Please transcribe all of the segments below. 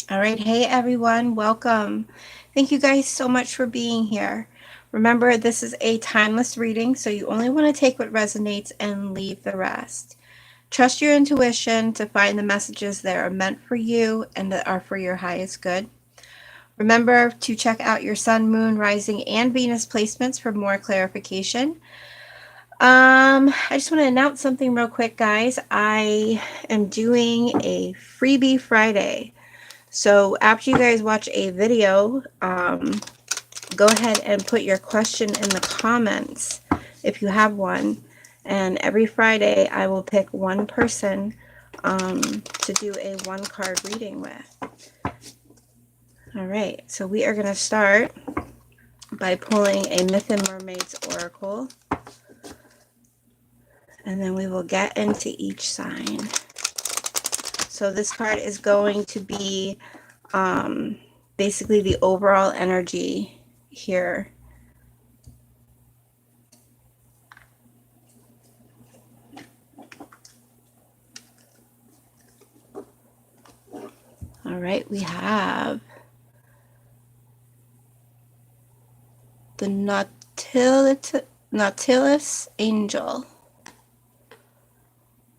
All right. Hey, everyone. Welcome. Thank you guys so much for being here. Remember, this is a timeless reading, so you only want to take what resonates and leave the rest. Trust your intuition to find the messages that are meant for you and that are for your highest good. Remember to check out your sun, moon, rising, and Venus placements for more clarification. I just want to announce something real quick, guys. I am doing a freebie Friday. So after you guys watch a video, go ahead and put your question in the comments if you have one. And every Friday, I will pick one person to do a one-card reading with. All right, so we are going to start by pulling a Myth and Mermaids Oracle. And then we will get into each sign. So this card is going to be basically the overall energy here. All right, we have the Nautilus Angel.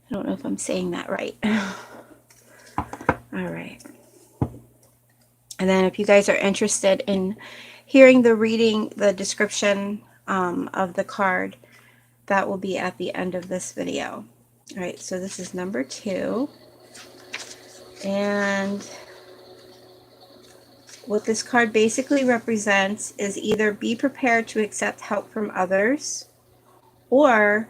I don't know if I'm saying that right. All right. And then if you guys are interested in hearing the reading, the description of the card, that will be at the end of this video. All right, so this is number 2. And what this card basically represents is either be prepared to accept help from others or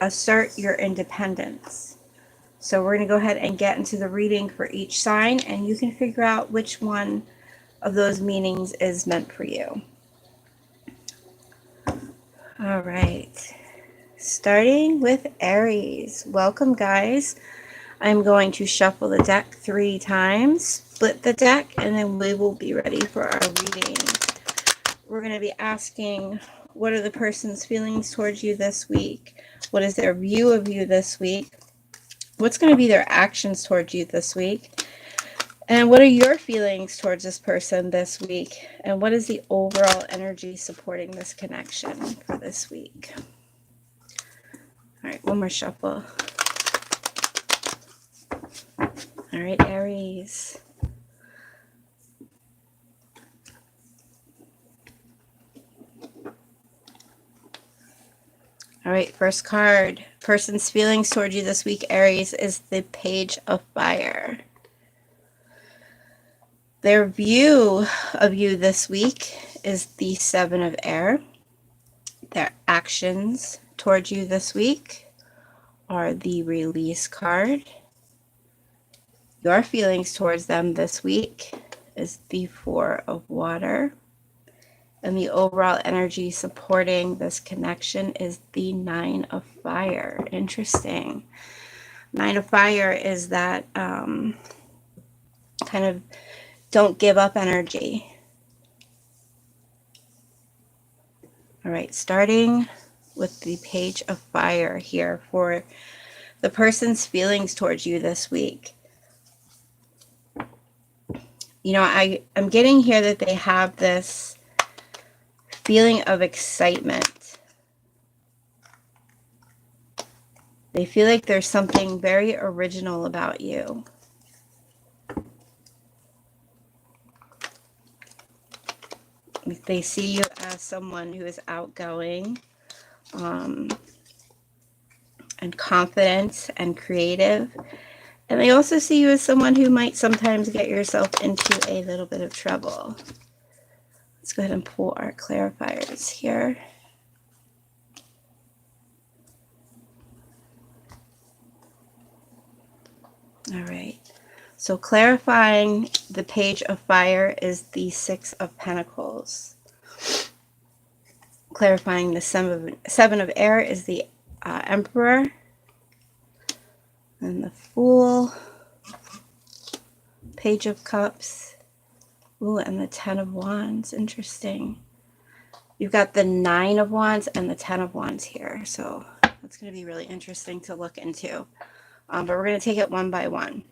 assert your independence. So we're going to go ahead and get into the reading for each sign, and you can figure out which one of those meanings is meant for you. All right. Starting with Aries. Welcome, guys. I'm going to shuffle the deck 3 times, split the deck, and then we will be ready for our reading. We're going to be asking, what are the person's feelings towards you this week? What is their view of you this week? What's going to be their actions towards you this week? And what are your feelings towards this person this week? And what is the overall energy supporting this connection for this week? All right, one more shuffle. All right, Aries. All right, first card. Person's feelings towards you this week, Aries, is the Page of Fire. Their view of you this week is the 7 of Air. Their actions towards you this week are the Release card. Your feelings towards them this week is the 4 of Water. And the overall energy supporting this connection is the 9 of Fire. Interesting. 9 of Fire is that kind of don't give up energy. All right, starting with the Page of Fire here for the person's feelings towards you this week. You know, I'm getting here that they have this feeling of excitement. They feel like there's something very original about you. They see you as someone who is outgoing, and confident and creative. And they also see you as someone who might sometimes get yourself into a little bit of trouble. Let's go ahead and pull our clarifiers here. All right. So clarifying the Page of Fire is the 6 of Pentacles. Clarifying the 7 of Air is the Emperor. And the Fool. Page of Cups. Ooh, and the 10 of Wands. Interesting. You've got the 9 of Wands and the 10 of Wands here. So that's going to be really interesting to look into. But we're going to take it one by one.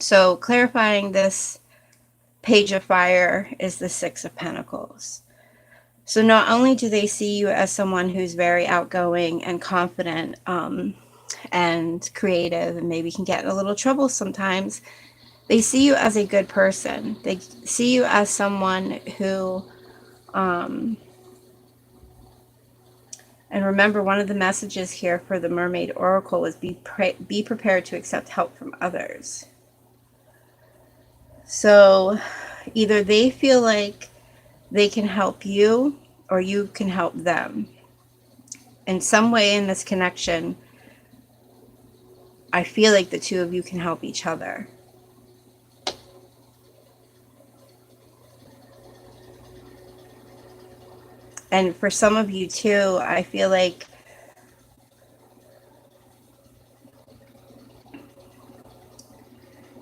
So clarifying this Page of Fire is the Six of Pentacles. So not only do they see you as someone who's very outgoing and confident and creative and maybe can get in a little trouble sometimes, they see you as a good person. They see you as someone who, and remember, one of the messages here for the Mermaid Oracle is be prepared to accept help from others. So either they feel like they can help you or you can help them. In some way in this connection, I feel like the two of you can help each other. And for some of you too, I feel like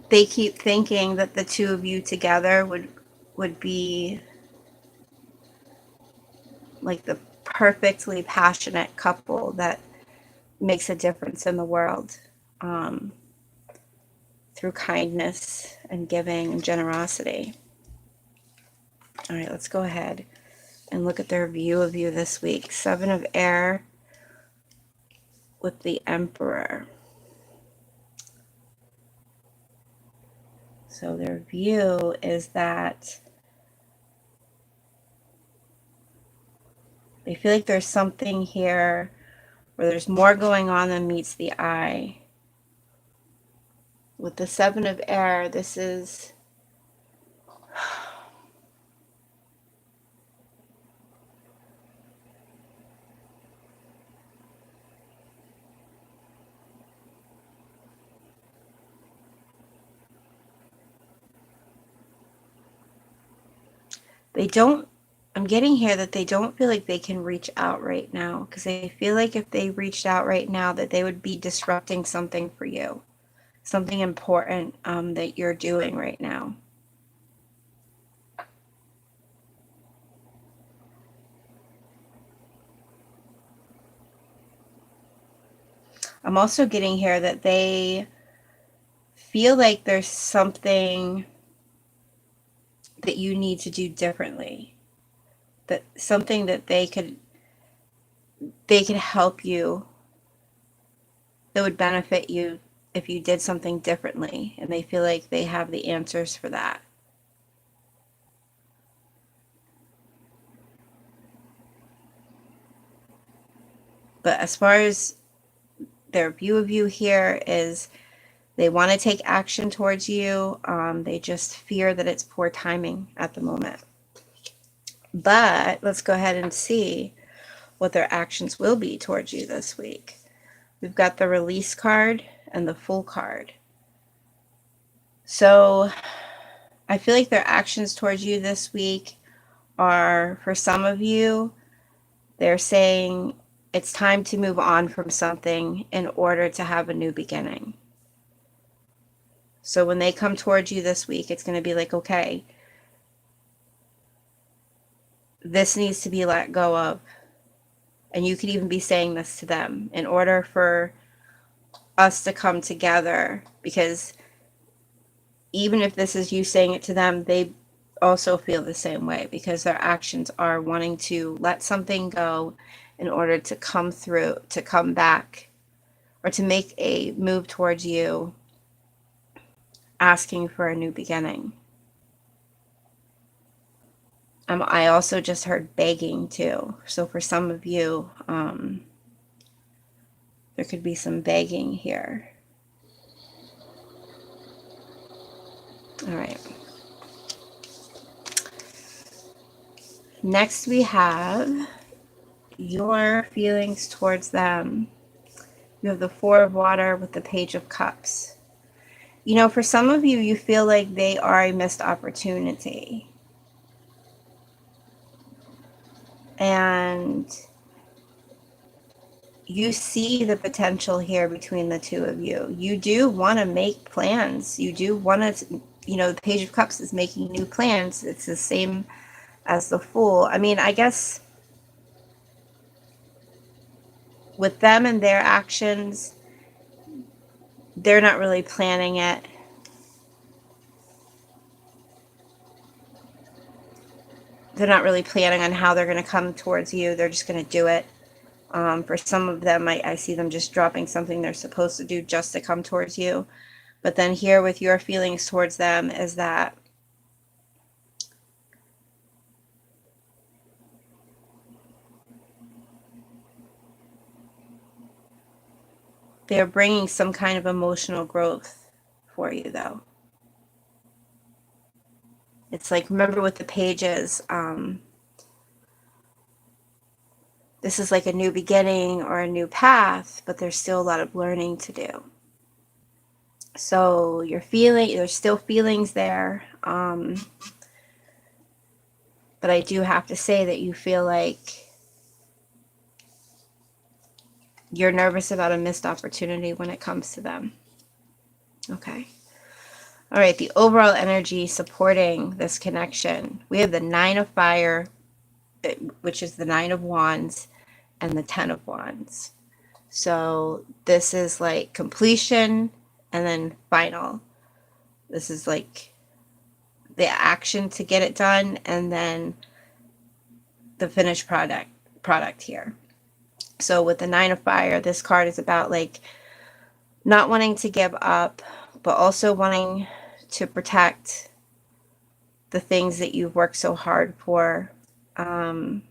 they keep thinking that the two of you together would be like the perfectly passionate couple that makes a difference in the world through kindness and giving and generosity. All right, let's go ahead and look at their view of you this week. Seven of Air with the Emperor. So their view is that they feel like there's something here where there's more going on than meets the eye. With the Seven of Air, this is I'm getting here that they don't feel like they can reach out right now, because they feel like if they reached out right now that they would be disrupting something for you, something important that you're doing right now. I'm also getting here that they feel like there's something that you need to do differently, that something that they could help you, that would benefit you if you did something differently, and they feel like they have the answers for that. But as far as their view of you here is, they want to take action towards you. They just fear that it's poor timing at the moment. But let's go ahead and see what their actions will be towards you this week. We've got the Release card and the Fool card. So I feel like their actions towards you this week are, for some of you, they're saying it's time to move on from something in order to have a new beginning. So when they come towards you this week, it's going to be like, okay, this needs to be let go of. And you could even be saying this to them in order for us to come together, because even if this is you saying it to them, they also feel the same way, because their actions are wanting to let something go in order to come through, to come back, or to make a move towards you, asking for a new beginning. I also just heard begging too. So for some of you, there could be some begging here. All right. Next we have your feelings towards them. You have the Four of Water with the Page of Cups. You know, for some of you, you feel like they are a missed opportunity. And you see the potential here between the two of you. You do want to make plans. You do want to, you know, the Page of Cups is making new plans. It's the same as the Fool. I mean, I guess with them and their actions, they're not really planning it. they're not really planning on how they're going to come towards you. They're just going to do it. For some of them, I see them just dropping something they're supposed to do just to come towards you. But then here with your feelings towards them is that they're bringing some kind of emotional growth for you, though. It's like, remember with the pages, this is like a new beginning or a new path, but there's still a lot of learning to do. So there's still feelings there. But I do have to say that you feel like you're nervous about a missed opportunity when it comes to them. Okay. All right, the overall energy supporting this connection. We have the 9 of Fire, which is the 9 of Wands, and the 10 of Wands. So this is like completion and then final. This is like the action to get it done, and then the finished product here. So with the 9 of Fire, this card is about like not wanting to give up, but also wanting to protect the things that you've worked so hard for. I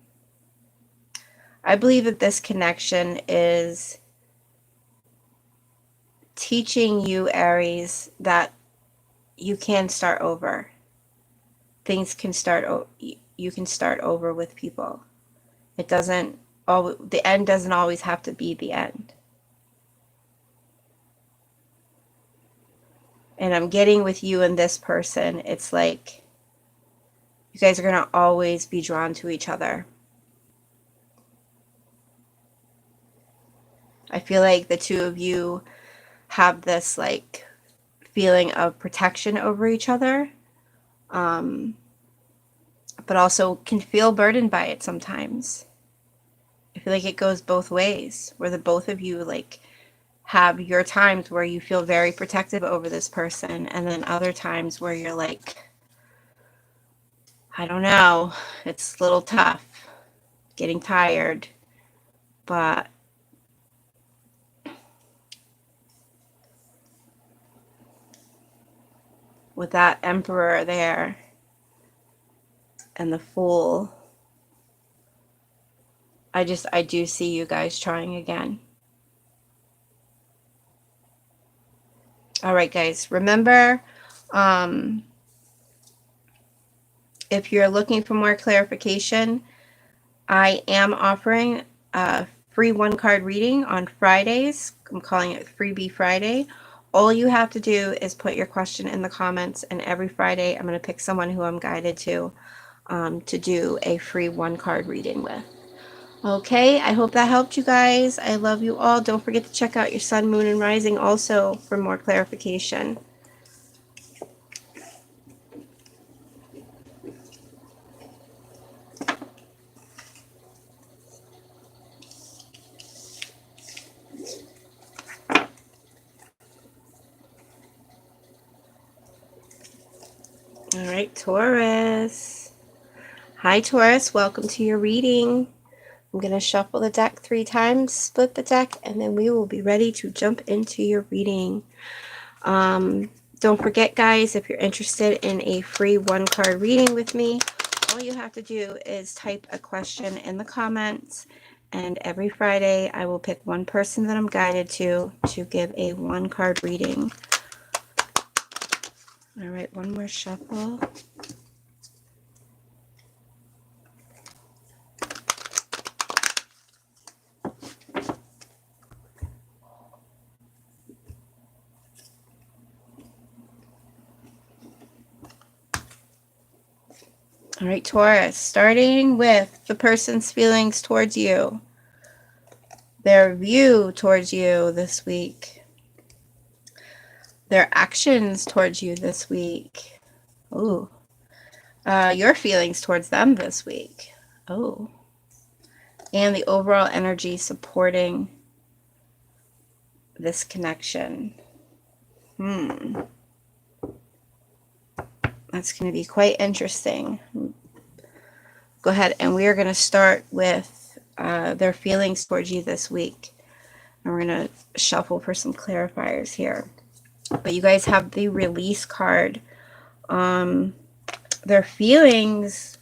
believe that this connection is teaching you, Aries, that you can start over. Things can you can start over with people. The end doesn't always have to be the end. And I'm getting with you and this person, it's like you guys are going to always be drawn to each other. I feel like the two of you have this like feeling of protection over each other, but also can feel burdened by it sometimes. I feel like it goes both ways, where the both of you like have your times where you feel very protective over this person, and then other times where you're like, I don't know, it's a little tough, getting tired, but with that Emperor there and the Fool, I do see you guys trying again. All right, guys, remember, if you're looking for more clarification, I am offering a free 1-card reading on Fridays. I'm calling it Freebie Friday. All you have to do is put your question in the comments, and every Friday I'm going to pick someone who I'm guided to do a free 1-card reading with. Okay, I hope that helped you guys. I love you all. Don't forget to check out your sun, moon, and rising also for more clarification. All right, Taurus. Hi, Taurus. Welcome to your reading. I'm going to shuffle the deck 3 times, split the deck, and then we will be ready to jump into your reading. Don't forget, guys, if you're interested in a free 1-card reading with me, all you have to do is type a question in the comments, and every Friday I will pick one person that I'm guided to give a 1-card reading. All right, one more shuffle. All right, Taurus, starting with the person's feelings towards you, their view towards you this week, their actions towards you this week. Ooh. Your feelings towards them this week. Oh. And the overall energy supporting this connection. That's going to be quite interesting. go ahead and we are going to start with their feelings towards you this week. And we're going to shuffle for some clarifiers here. But you guys have the release card. Their feelings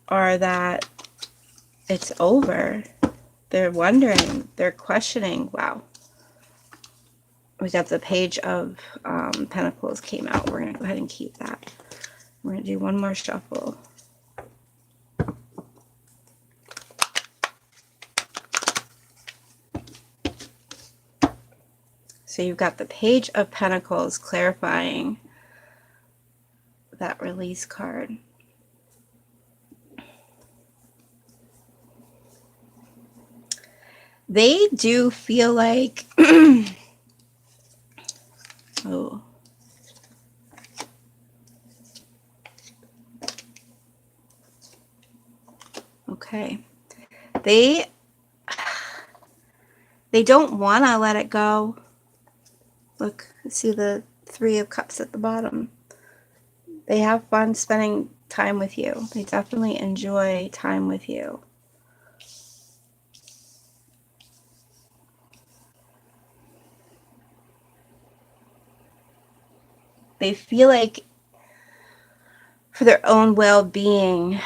are that it's over. They're wondering, they're questioning. Wow. We got the Page of Pentacles came out. We're going to go ahead and keep that. We're going to do one more shuffle. So you've got the Page of Pentacles clarifying that release card. They do feel like oh, okay. They don't want to let it go. Look, see the Three of Cups at the bottom. They have fun spending time with you. They definitely enjoy time with you. They feel like for their own well-being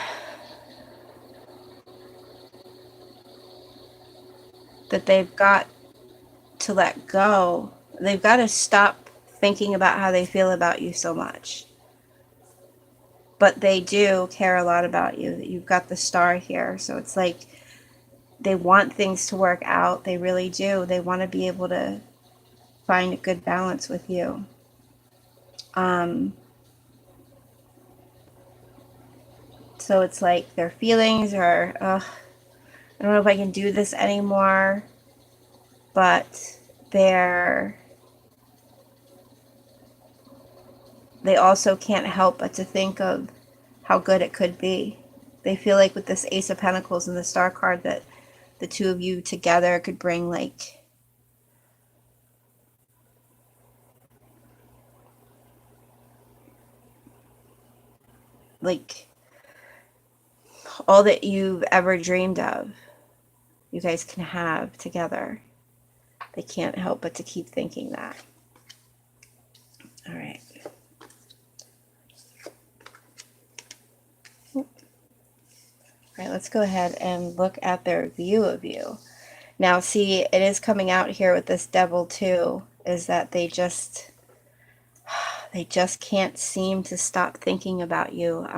that they've got to let go. They've got to stop thinking about how they feel about you so much. But they do care a lot about you. You've got the Star here. So it's like they want things to work out. They really do. They want to be able to find a good balance with you. So it's like their feelings are, I don't know if I can do this anymore. But they also can't help but to think of how good it could be. They feel like with this Ace of Pentacles and the Star card that the two of you together could bring like all that you've ever dreamed of, you guys can have together. They can't help but to keep thinking that. All right. All right, let's go ahead and look at their view of you. Now, see, it is coming out here with this Devil too, is that they just can't seem to stop thinking about you.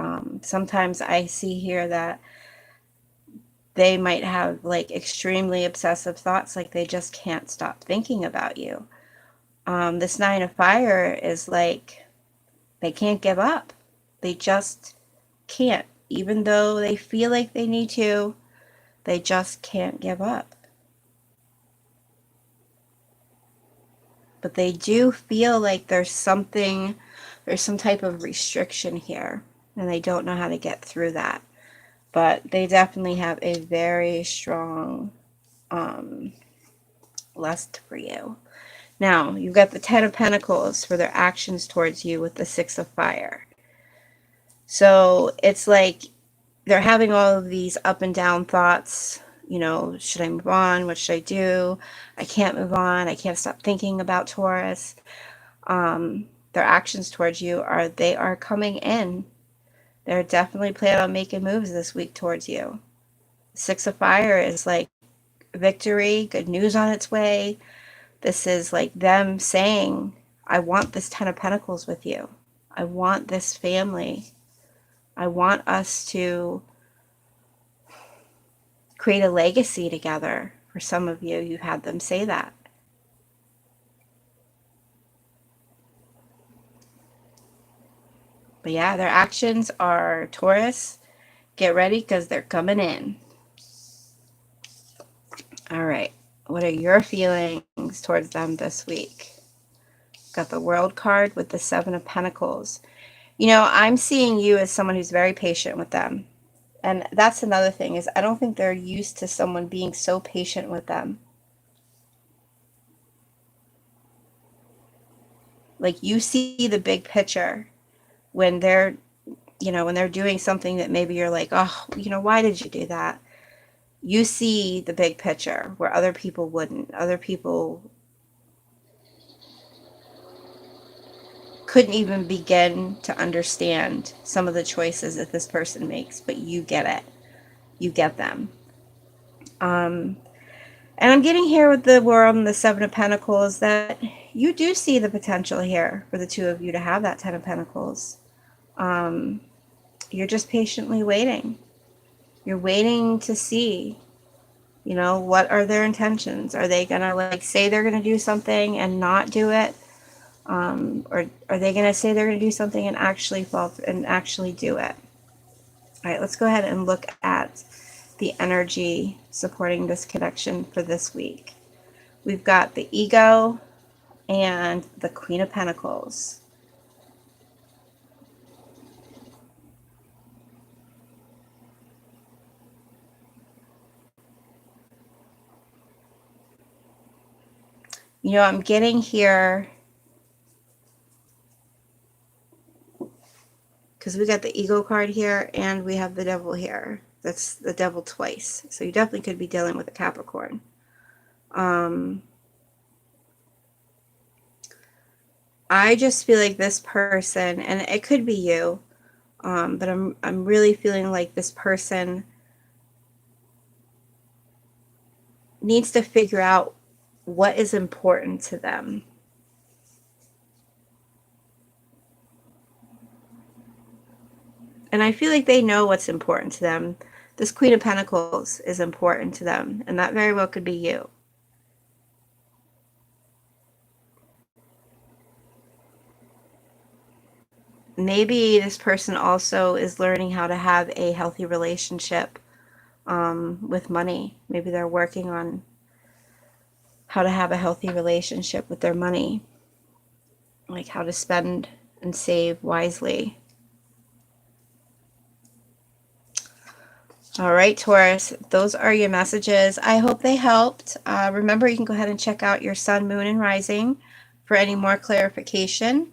Sometimes I see here that they might have like extremely obsessive thoughts, like they just can't stop thinking about you. This Nine of Fire is like they can't give up. They just can't. Even though they feel like they need to, they just can't give up. But they do feel like there's some type of restriction here, and they don't know how to get through that. But they definitely have a very strong lust for you. Now, you've got the Ten of Pentacles for their actions towards you with the Six of Fire. So it's like they're having all of these up and down thoughts. You know, should I move on? What should I do? I can't move on. I can't stop thinking about Taurus. Their actions towards you they are coming in. They're definitely planning on making moves this week towards you. Six of Fire is like victory, good news on its way. This is like them saying, I want this Ten of Pentacles with you. I want this family. I want us to create a legacy together. For some of you, you've had them say that. But yeah, their actions are Taurus. Get ready because they're coming in. All right. What are your feelings towards them this week? Got the World card with the Seven of Pentacles. You know, I'm seeing you as someone who's very patient with them. And that's another thing, is I don't think they're used to someone being so patient with them. Like, you see the big picture when they're you know, when they're doing something that maybe you're like, oh, you know, why did you do that? You see the big picture where other people wouldn't. Other people couldn't even begin to understand some of the choices that this person makes, but you get it. You get them. And I'm getting here with the World and the Seven of Pentacles that you do see the potential here for the two of you to have that Ten of Pentacles. You're just patiently waiting. You're waiting to see, you know, what are their intentions? Are they going to like say they're going to do something and not do it? Or are they going to say they're going to do something and actually do it? All right, let's go ahead and look at the energy supporting this connection for this week. We've got the ego and the Queen of Pentacles. You know, I'm getting here because we got the ego card here and we have the devil here. That's the devil twice. So you definitely could be dealing with a Capricorn. I just feel like this person, and it could be you, but I'm really feeling like this person needs to figure out what is important to them. And I feel like they know what's important to them. This Queen of Pentacles is important to them, and that very well could be you. Maybe this person also is learning how to have a healthy relationship with money. Maybe they're working on how to have a healthy relationship with their money, like how to spend and save wisely. All right, Taurus, those are your messages. I hope they helped. Remember, you can go ahead and check out your sun, moon, and rising for any more clarification.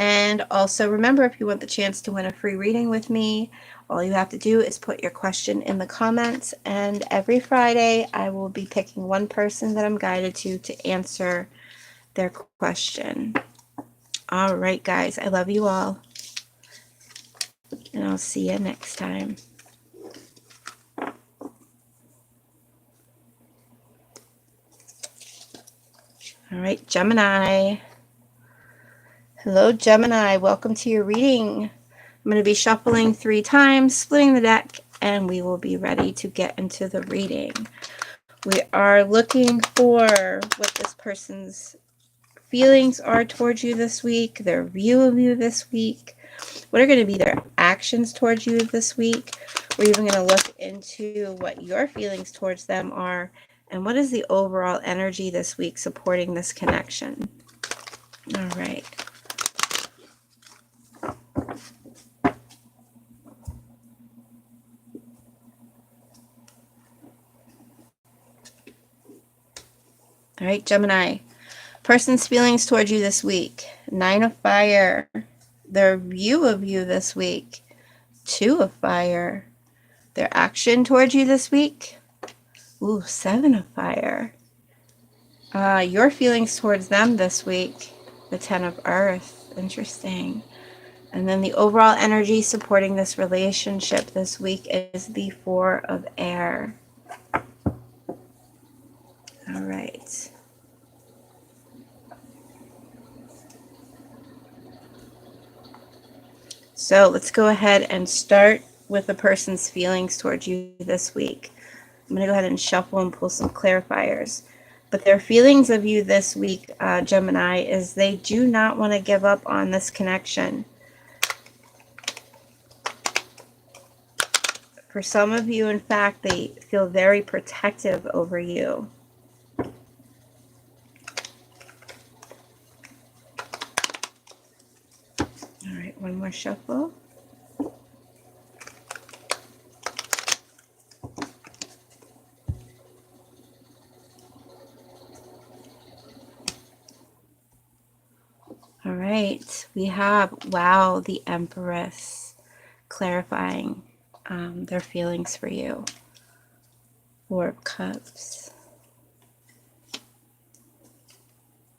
And also remember, if you want the chance to win a free reading with me, all you have to do is put your question in the comments. And every Friday, I will be picking one person that I'm guided to answer their question. All right, guys, I love you all. And I'll see you next time. All right, Gemini. Hello, Gemini. Welcome to your reading. I'm going to be shuffling 3 times, splitting the deck, and we will be ready to get into the reading. We are looking for what this person's feelings are towards you this week, their view of you this week, what are going to be their actions towards you this week. We're even going to look into what your feelings towards them are, and what is the overall energy this week supporting this connection. All right. All right, Gemini. Person's feelings towards you this week. 9 of Fire. Their view of you this week. 2 of Fire. Their action towards you this week. Ooh, 7 of Fire. Your feelings towards them this week. The 10 of Earth. Interesting. And then the overall energy supporting this relationship this week is the 4 of Air. All right. So let's go ahead and start with the person's feelings towards you this week. I'm going to go ahead and shuffle and pull some clarifiers. But their feelings of you this week, Gemini, is they do not want to give up on this connection. For some of you, in fact, they feel very protective over you. All right, one more shuffle. All right, we have, wow, the Empress. clarifying their feelings for you. Four of Cups.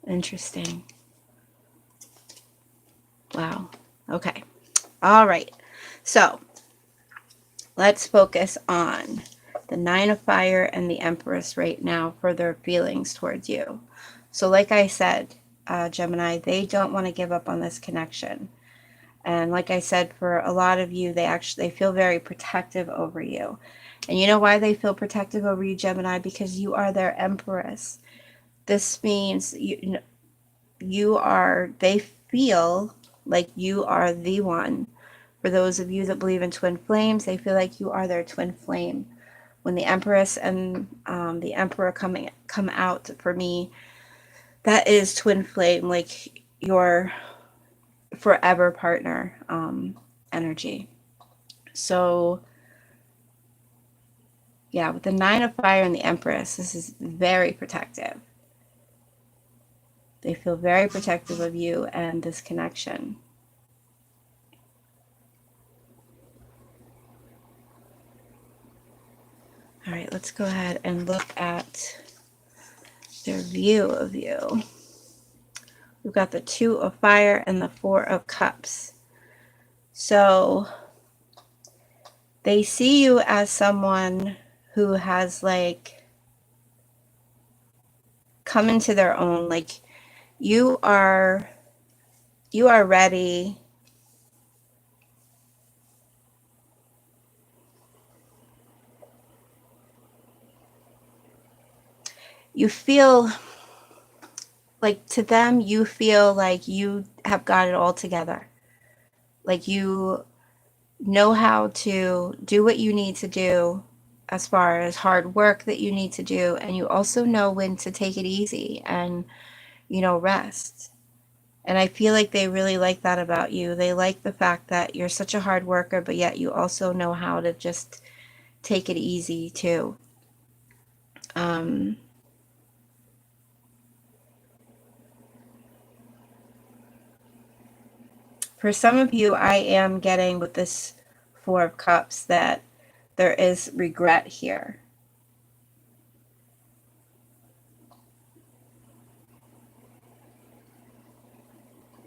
Interesting. Wow. Okay. All right. So let's focus on the Nine of Fire and the Empress right now for their feelings towards you. So like I said, Gemini, they don't want to give up on this connection. And like I said, for a lot of you, they feel very protective over you. And you know why they feel protective over you, Gemini? Because you are their Empress. This means they feel like you are the one. For those of you that believe in twin flames, they feel like you are their twin flame. When the Empress and the Emperor come out, for me, that is twin flame, like your forever partner energy. So yeah, with the Nine of Fire and the Empress, this is very protective. They feel very protective of you and this connection. All right, let's go ahead and look at their view of you. We've got the Two of Fire and the Four of Cups. So they see you as someone who has like come into their own. Like you are ready. You feel like, to them, you feel like you have got it all together. Like you know how to do what you need to do as far as hard work that you need to do. And you also know when to take it easy and, rest. And I feel like they really like that about you. They like the fact that you're such a hard worker, but yet you also know how to just take it easy too. For some of you, I am getting with this Four of Cups that there is regret here.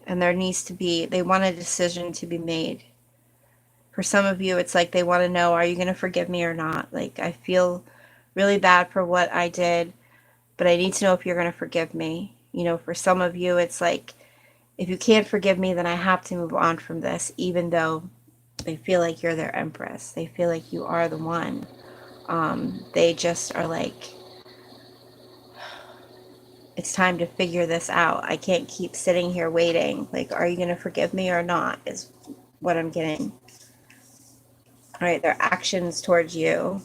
And there needs to be, they want a decision to be made. For some of you, it's like they want to know, are you going to forgive me or not? Like, I feel really bad for what I did, but I need to know if you're going to forgive me. For some of you, it's like, if you can't forgive me, then I have to move on from this, even though they feel like you're their Empress. They feel like you are the one. They just are like, it's time to figure this out. I can't keep sitting here waiting. Like, are you going to forgive me or not, is what I'm getting. All right, their actions towards you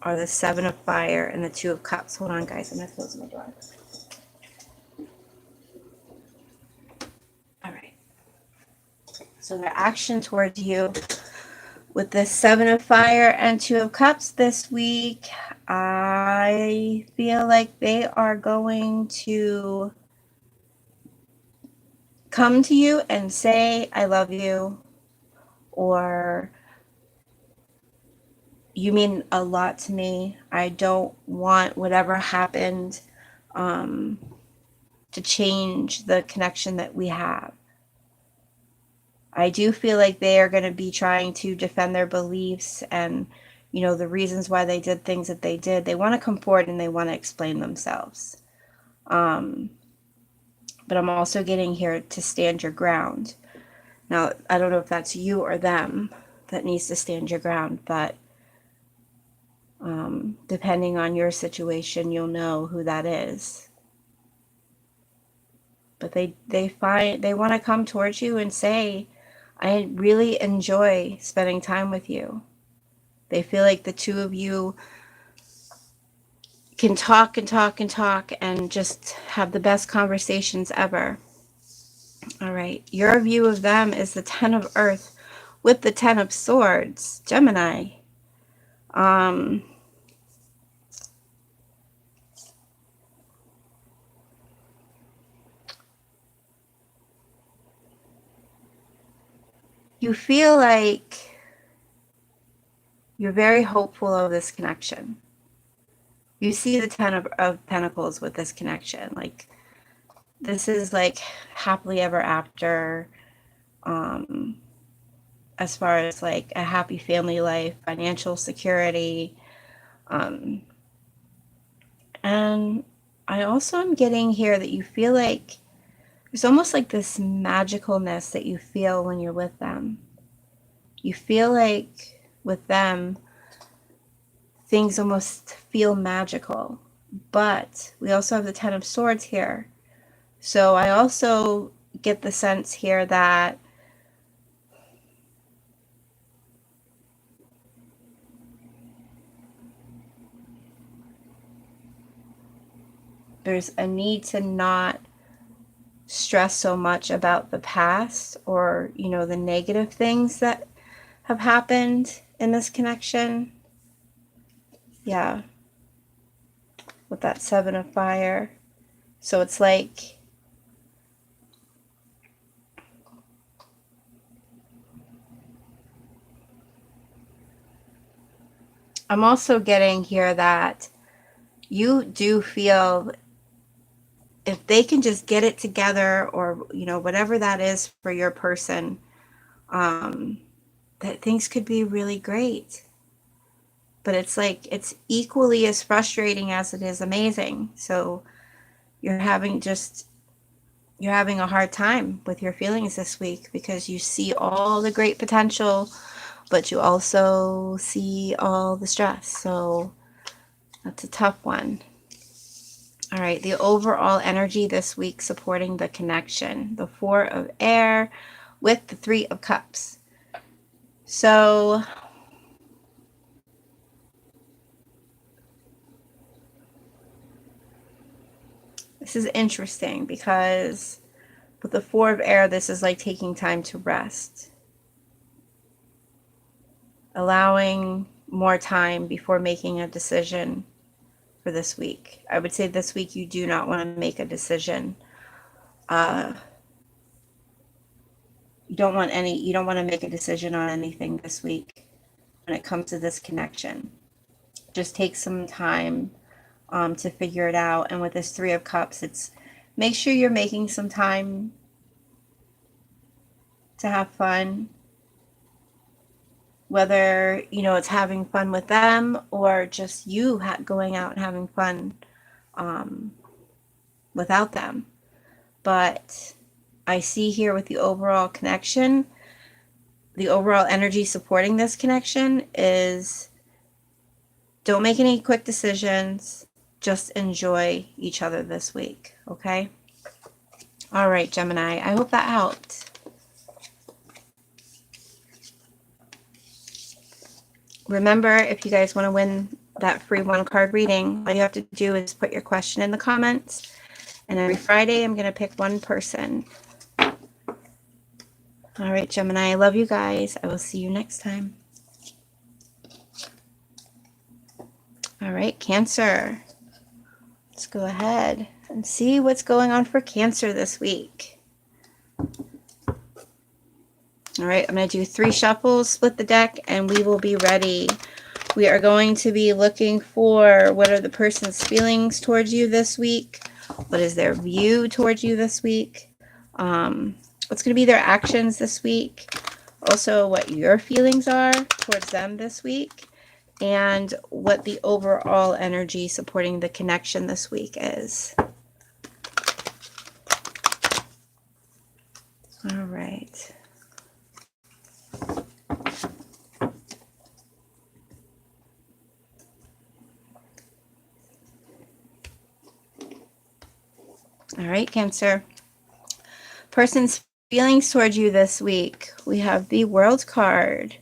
are the Seven of Fire and the Two of Cups. Hold on, guys. I'm going to close my door. All right. So their action towards you with the Seven of Fire and Two of Cups this week, I feel like they are going to come to you and say, I love you, or you mean a lot to me. I don't want whatever happened to change the connection that we have. I do feel like they are going to be trying to defend their beliefs and, the reasons why they did things that they did. They want to come forward and they want to explain themselves. But I'm also getting here to stand your ground. Now, I don't know if that's you or them that needs to stand your ground, but depending on your situation, you'll know who that is. But they want to come towards you and say, I really enjoy spending time with you. They feel like the two of you can talk and talk and talk and just have the best conversations ever. All right. Your view of them is the Ten of Earth with the Ten of Swords, Gemini. You feel like You're very hopeful of this connection. You see the Ten of Pentacles with this connection. Like, this is like happily ever after, as far as like a happy family life, financial security. And I also am getting here that you feel like there's almost like this magicalness that you feel when you're with them. You feel like with them, things almost feel magical. But we also have the Ten of Swords here. So I also get the sense here that there's a need to not stress so much about the past or, you know, the negative things that have happened in this connection. Yeah. With that Seven of Fire. So it's like I'm also getting here that you do feel if they can just get it together, or, you know, whatever that is for your person, that things could be really great. But it's like, it's equally as frustrating as it is amazing. So you're having a hard time with your feelings this week because you see all the great potential, but you also see all the stress. So that's a tough one. All right, the overall energy this week supporting the connection, the Four of Air with the Three of Cups. So this is interesting because with the Four of Air, this is like taking time to rest, allowing more time before making a decision for this week. I would say this week you do not want to make a decision. You don't want to make a decision on anything this week when it comes to this connection. Just take some time to figure it out. And with this Three of Cups, it's make sure you're making some time to have fun, whether, you know, it's having fun with them or just you going out and having fun without them. But I see here with the overall connection, the overall energy supporting this connection is don't make any quick decisions. Just enjoy each other this week, okay? All right, Gemini, I hope that helped. Remember, if you guys want to win that free one-card reading, all you have to do is put your question in the comments. And every Friday, I'm going to pick one person. All right, Gemini, I love you guys. I will see you next time. All right, Cancer. Let's go ahead and see what's going on for Cancer this week. All right, I'm going to do 3 shuffles, split the deck, and we will be ready. We are going to be looking for what are the person's feelings towards you this week. What is their view towards you this week? What's going to be their actions this week? Also, what your feelings are towards them this week. And what the overall energy supporting the connection this week is. All right. All right, Cancer. Person's feelings towards you this week. We have the World card.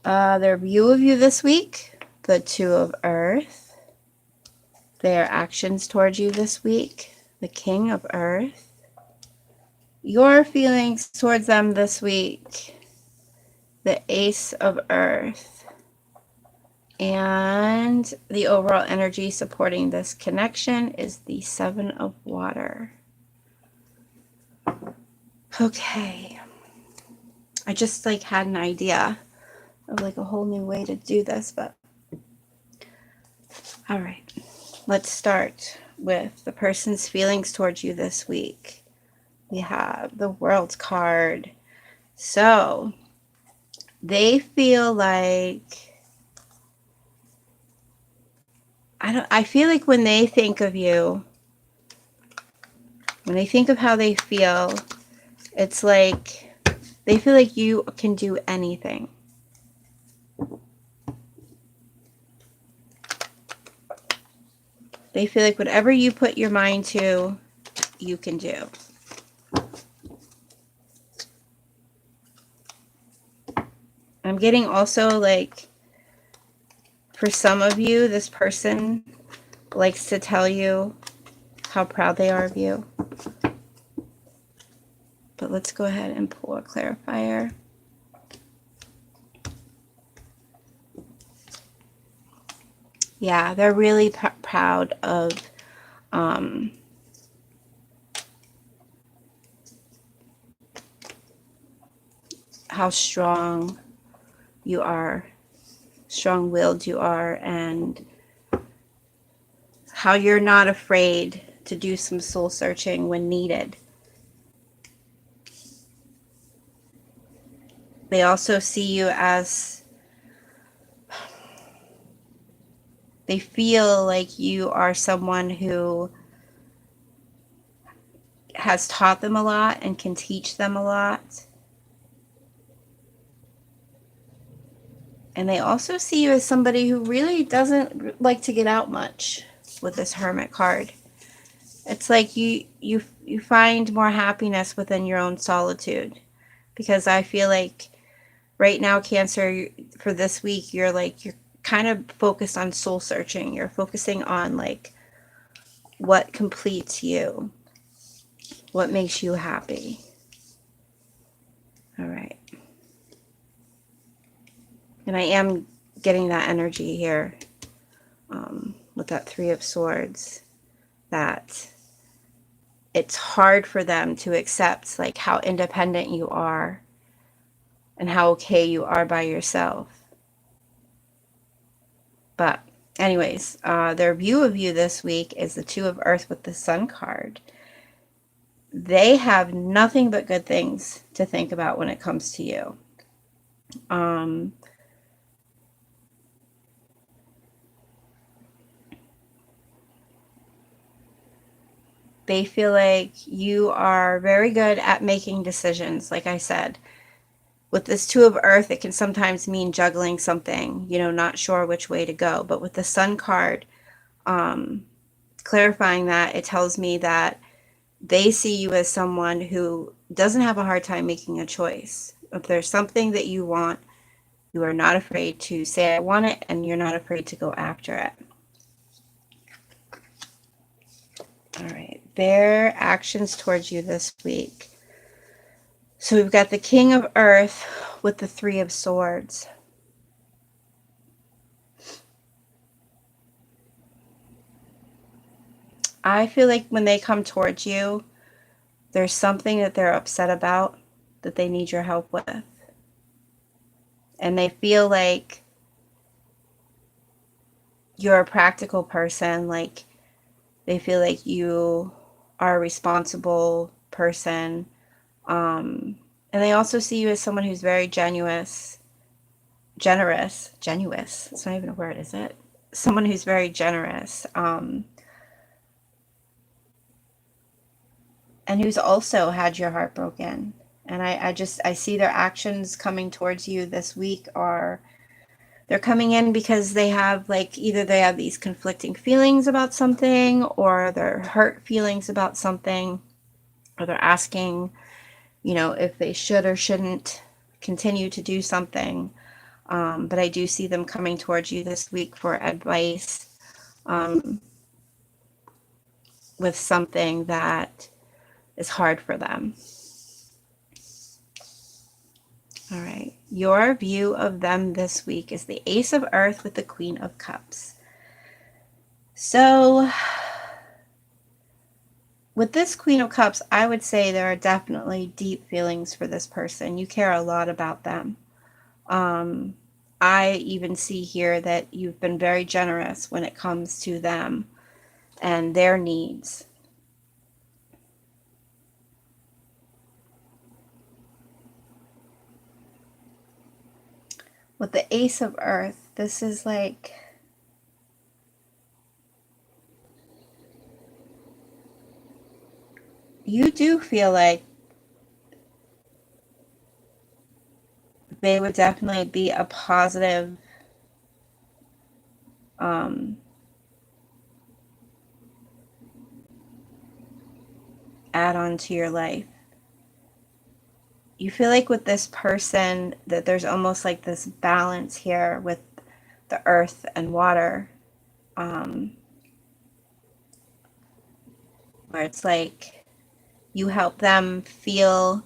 Their view of you this week. The Two of Earth. Their actions towards you this week. The King of Earth. Your feelings towards them this week. The Ace of Earth. And the overall energy supporting this connection is the Seven of Water. Okay. I just like had an idea. of like a whole new way to do this, but all right. Let's start with the person's feelings towards you this week. We have the World card. So they feel like, I feel like when they think of you, when they think of how they feel, it's like they feel like you can do anything. They feel like whatever you put your mind to, you can do. I'm getting also like, for some of you, this person likes to tell you how proud they are of you. But let's go ahead and pull a clarifier. Yeah, they're really proud of how strong you are, strong-willed you are, and how you're not afraid to do some soul searching when needed. They also see you as, they feel like you are someone who has taught them a lot and can teach them a lot. And they also see you as somebody who really doesn't like to get out much with this Hermit card. It's like you find more happiness within your own solitude. Because I feel like right now, Cancer, for this week, you're kind of focused on soul searching. You're focusing on like what completes you, what makes you happy. All right. And I am getting that energy here with that Three of Swords, that it's hard for them to accept like how independent you are and how okay you are by yourself. But anyways, their view of you this week is the Two of Earth with the Sun card. They have nothing but good things to think about when it comes to you. They feel like you are very good at making decisions, like I said. With this Two of Earth, it can sometimes mean juggling something, not sure which way to go. But with the Sun card, clarifying that, it tells me that they see you as someone who doesn't have a hard time making a choice. If there's something that you want, you are not afraid to say, I want it, and you're not afraid to go after it. All right, their actions towards you this week. So we've got the King of Earth with the Three of Swords. I feel like when they come towards you, there's something that they're upset about that they need your help with. And they feel like you're a practical person. Like they feel like you are a responsible person. And they also see you as someone who's very generous. It's not even a word, is it? Someone who's very generous. And who's also had your heart broken. And I see their actions coming towards you this week they're coming in because they have either they have these conflicting feelings about something, or they're hurt feelings about something, or they're asking, if they should or shouldn't continue to do something. But I do see them coming towards you this week for advice with something that is hard for them. All right. Your view of them this week is the Ace of Earth with the Queen of Cups. So with this Queen of Cups, I would say there are definitely deep feelings for this person. You care a lot about them. I even see here that you've been very generous when it comes to them and their needs. With the Ace of Earth, this is like, you do feel like they would definitely be a positive add-on to your life. You feel like with this person that there's almost like this balance here with the earth and water, where it's like you help them feel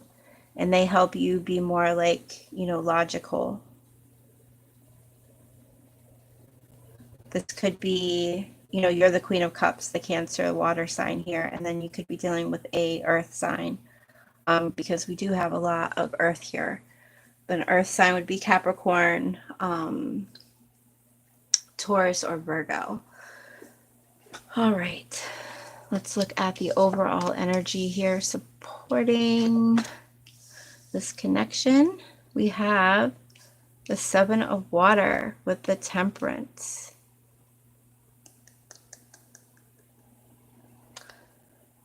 and they help you be more like, you know, logical. This could be, you know, you're the Queen of Cups, the Cancer water sign here, and then you could be dealing with a earth sign, because we do have a lot of earth here. But an earth sign would be Capricorn, Taurus, or Virgo. All right, let's look at the overall energy here supporting this connection. We have the Seven of Water with the Temperance.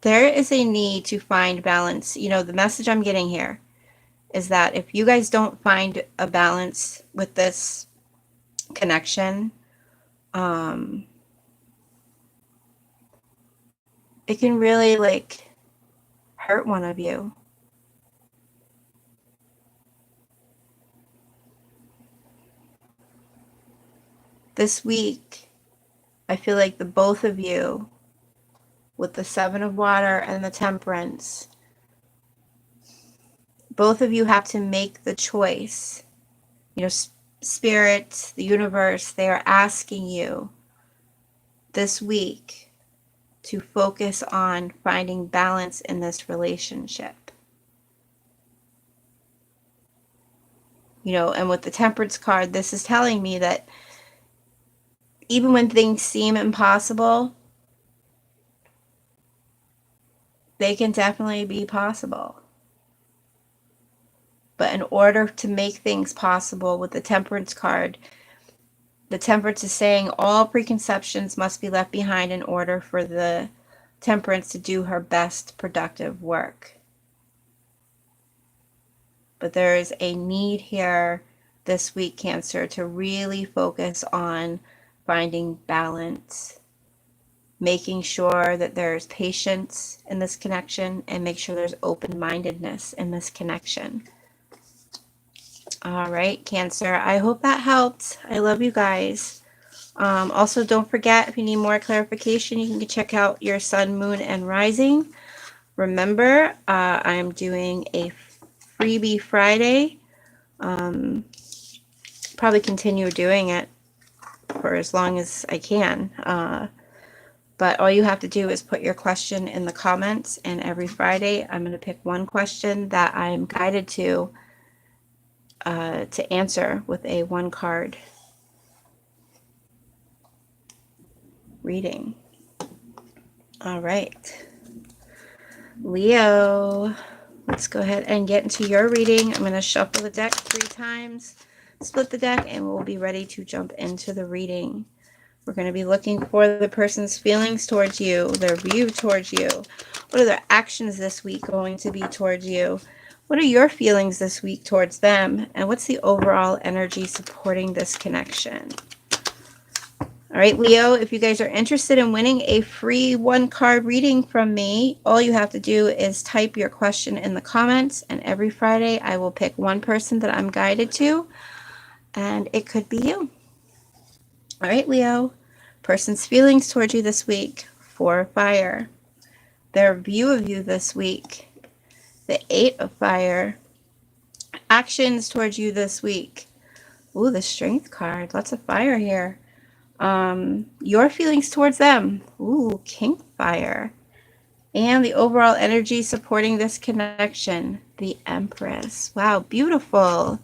There is a need to find balance. You know, the message I'm getting here is that if you guys don't find a balance with this connection, it can really like hurt one of you. This week, I feel like the both of you, with the Seven of Water and the Temperance, both of you have to make the choice. You know, Spirit, the universe, they are asking you this week to focus on finding balance in this relationship. You know, and with the Temperance card, this is telling me that even when things seem impossible, they can definitely be possible. But in order to make things possible with the Temperance card, the Temperance is saying all preconceptions must be left behind in order for the Temperance to do her best productive work. But there is a need here this week, Cancer, to really focus on finding balance, making sure that there's patience in this connection, and make sure there's open-mindedness in this connection. All right, Cancer, I hope that helped. I love you guys. Also, don't forget, if you need more clarification, you can check out your sun, moon, and rising. Remember, I'm doing a freebie Friday. Probably continue doing it for as long as I can. But all you have to do is put your question in the comments, and every Friday I'm going to pick one question that I'm guided to answer with a one card reading. All right, Leo, let's go ahead and get into your reading. I'm going to shuffle the deck 3 times, split the deck, and we'll be ready to jump into the reading. We're going to be looking for the person's feelings towards you, their view towards you. What are their actions this week going to be towards you? What are your feelings this week towards them? And what's the overall energy supporting this connection? All right, Leo, if you guys are interested in winning a free 1-card reading from me, all you have to do is type your question in the comments, and every Friday I will pick one person that I'm guided to, and it could be you. All right, Leo, person's feelings towards you this week, 4 of Fire. Their view of you this week, the 8 of Fire. Actions towards you this week. Ooh, the Strength card. Lots of fire here. Your feelings towards them. Ooh, King of Fire. And the overall energy supporting this connection, the Empress. Wow, beautiful.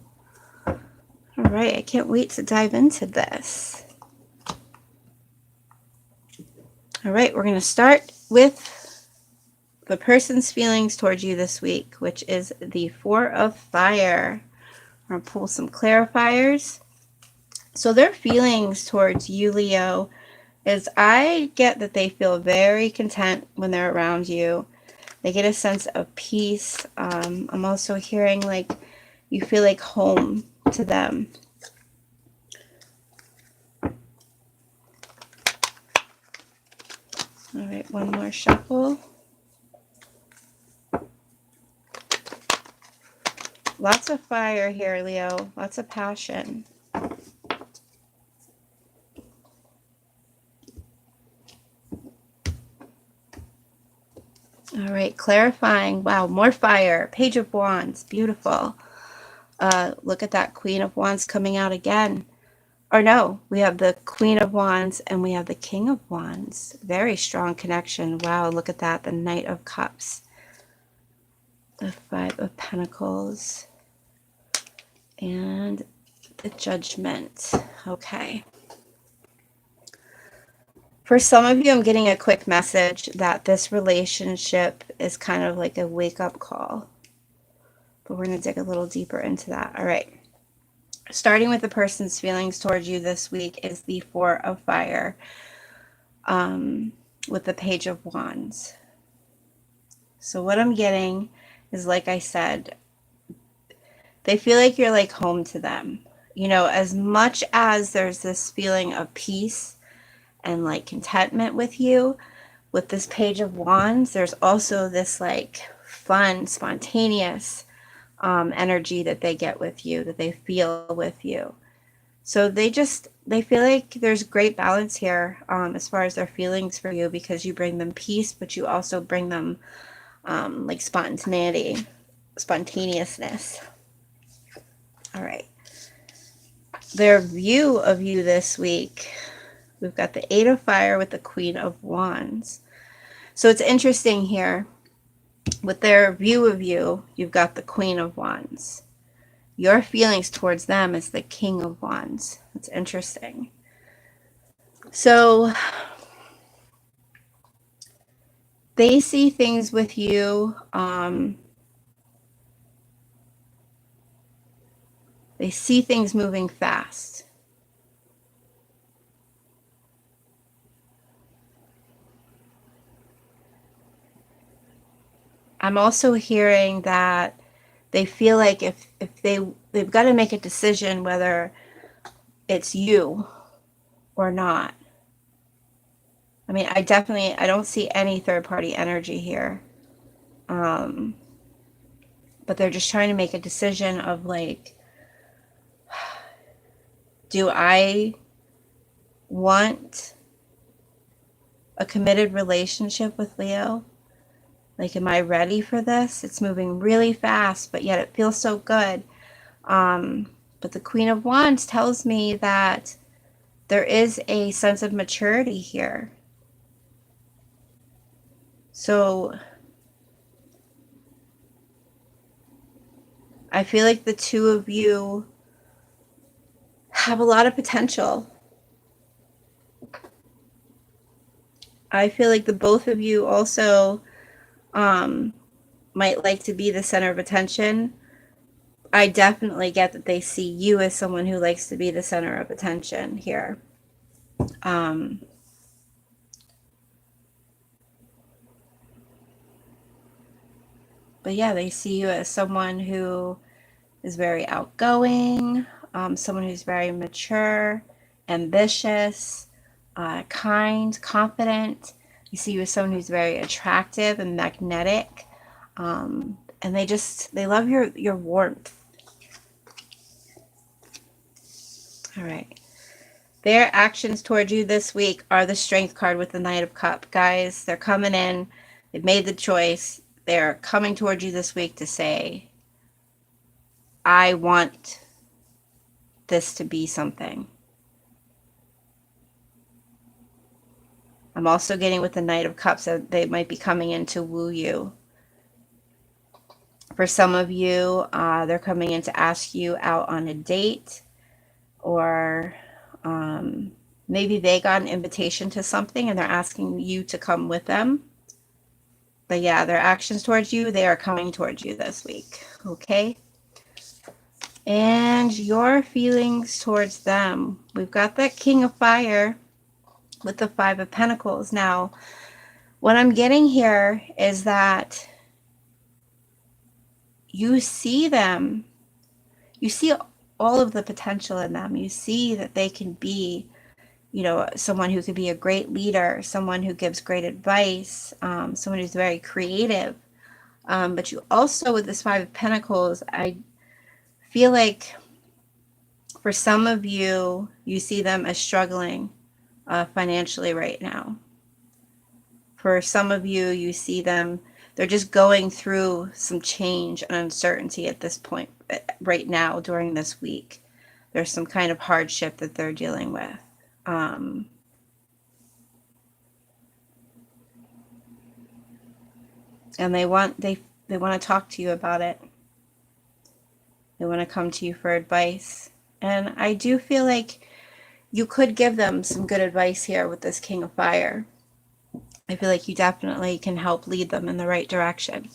All right, I can't wait to dive into this. All right, we're going to start with the person's feelings towards you this week, which is the Four of Fire. I'm going to pull some clarifiers. So their feelings towards you, Leo, is I get that they feel very content when they're around you. They get a sense of peace. I'm also hearing like you feel like home to them. All right, one more shuffle. Lots of fire here, Leo. Lots of passion. All right, clarifying. Wow, more fire. Page of Wands. Beautiful. Look at that Queen of Wands coming out again. Or no, we have the Queen of Wands and we have the King of Wands. Very strong connection. Wow, look at that. The Knight of Cups. The Five of Pentacles. And the Judgment. Okay. For some of you, I'm getting a quick message that this relationship is kind of like a wake-up call. But we're going to dig a little deeper into that. All right. Starting with the person's feelings towards you this week is the Four of Fire with the Page of Wands. So what I'm getting is, like I said, they feel like you're like home to them. You know, as much as there's this feeling of peace and like contentment with you, with this Page of Wands, there's also this like fun, spontaneous energy that they get with you, that they feel with you. So they feel like there's great balance here as far as their feelings for you, because you bring them peace, but you also bring them like spontaneousness. All right. Their view of you this week, we've got the Eight of Fire with the Queen of Wands. So it's interesting here. With their view of you, you've got the Queen of Wands. Your feelings towards them is the King of Wands. It's interesting. So they see things with you. They see things moving fast. I'm also hearing that they feel like if they've got to make a decision whether it's you or not. I mean, I don't see any third party energy here. But they're just trying to make a decision of like, do I want a committed relationship with Leo? Like, am I ready for this? It's moving really fast, but yet it feels so good. But the Queen of Wands tells me that there is a sense of maturity here. So I feel like the two of you have a lot of potential. I feel like the both of you also might like to be the center of attention. I definitely get that they see you as someone who likes to be the center of attention here. But yeah, they see you as someone who is very outgoing, someone who's very mature, ambitious, kind, confident. You see you as someone who's very attractive and magnetic. And they love your warmth. All right. Their actions towards you this week are the Strength card with the Knight of Cups. Guys, they're coming in. They've made the choice. They're coming towards you this week to say, I want this to be something. I'm also getting with the Knight of Cups that they might be coming in to woo you. For some of you, they're coming in to ask you out on a date. or maybe they got an invitation to something and they're asking you to come with them. But yeah, their actions towards you, they are coming towards you this week. Okay. And your feelings towards them. We've got that King of Fire with the Five of Pentacles. Now, what I'm getting here is that you see them. You see all of the potential in them. You see that they can be, you know, someone who could be a great leader, someone who gives great advice, someone who's very creative. But you also, with this Five of Pentacles, I feel like for some of you, you see them as struggling financially right now. For some of you, you see them, they're just going through some change and uncertainty at this point, right now, during this week. There's some kind of hardship that they're dealing with. And they want to talk to you about it. They want to come to you for advice. And I do feel like you could give them some good advice here with this King of Fire. I feel like you definitely can help lead them in the right direction.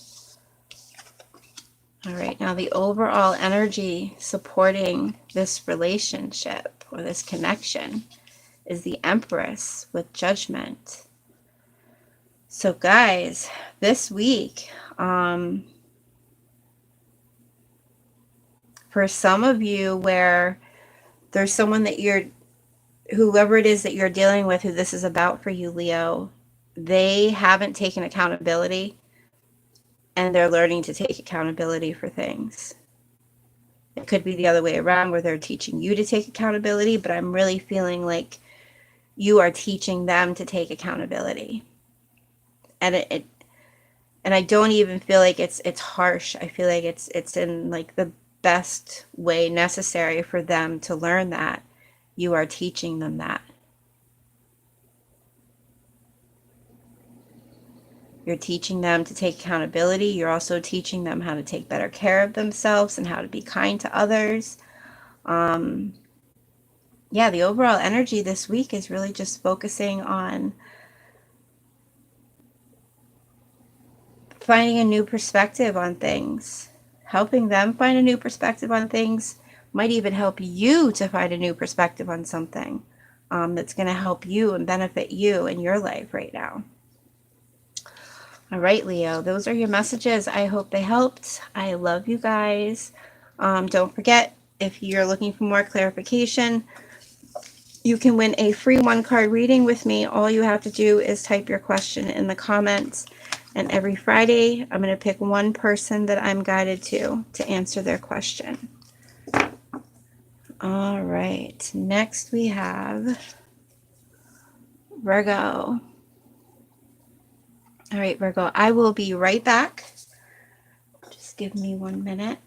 All right, now the overall energy supporting this relationship or this connection is the Empress with Judgment. So guys, this week, for some of you where there's someone that whoever it is that you're dealing with, who this is about for you, Leo, they haven't taken accountability and they're learning to take accountability for things. It could be the other way around where they're teaching you to take accountability, but I'm really feeling like you are teaching them to take accountability. And and I don't even feel like it's harsh. I feel like it's in like the best way necessary for them to learn that. You are teaching them that. You're teaching them to take accountability. You're also teaching them how to take better care of themselves and how to be kind to others. Yeah, the overall energy this week is really just focusing on finding a new perspective on things. Helping them find a new perspective on things might even help you to find a new perspective on something that's going to help you and benefit you in your life right now. All right, Leo, those are your messages. I hope they helped. I love you guys. Don't forget, if you're looking for more clarification, you can win a free one-card reading with me. All you have to do is type your question in the comments. And every Friday, I'm going to pick one person that I'm guided to answer their question. All right, next we have Virgo. All right, Virgo, I will be right back. Just give me 1 minute.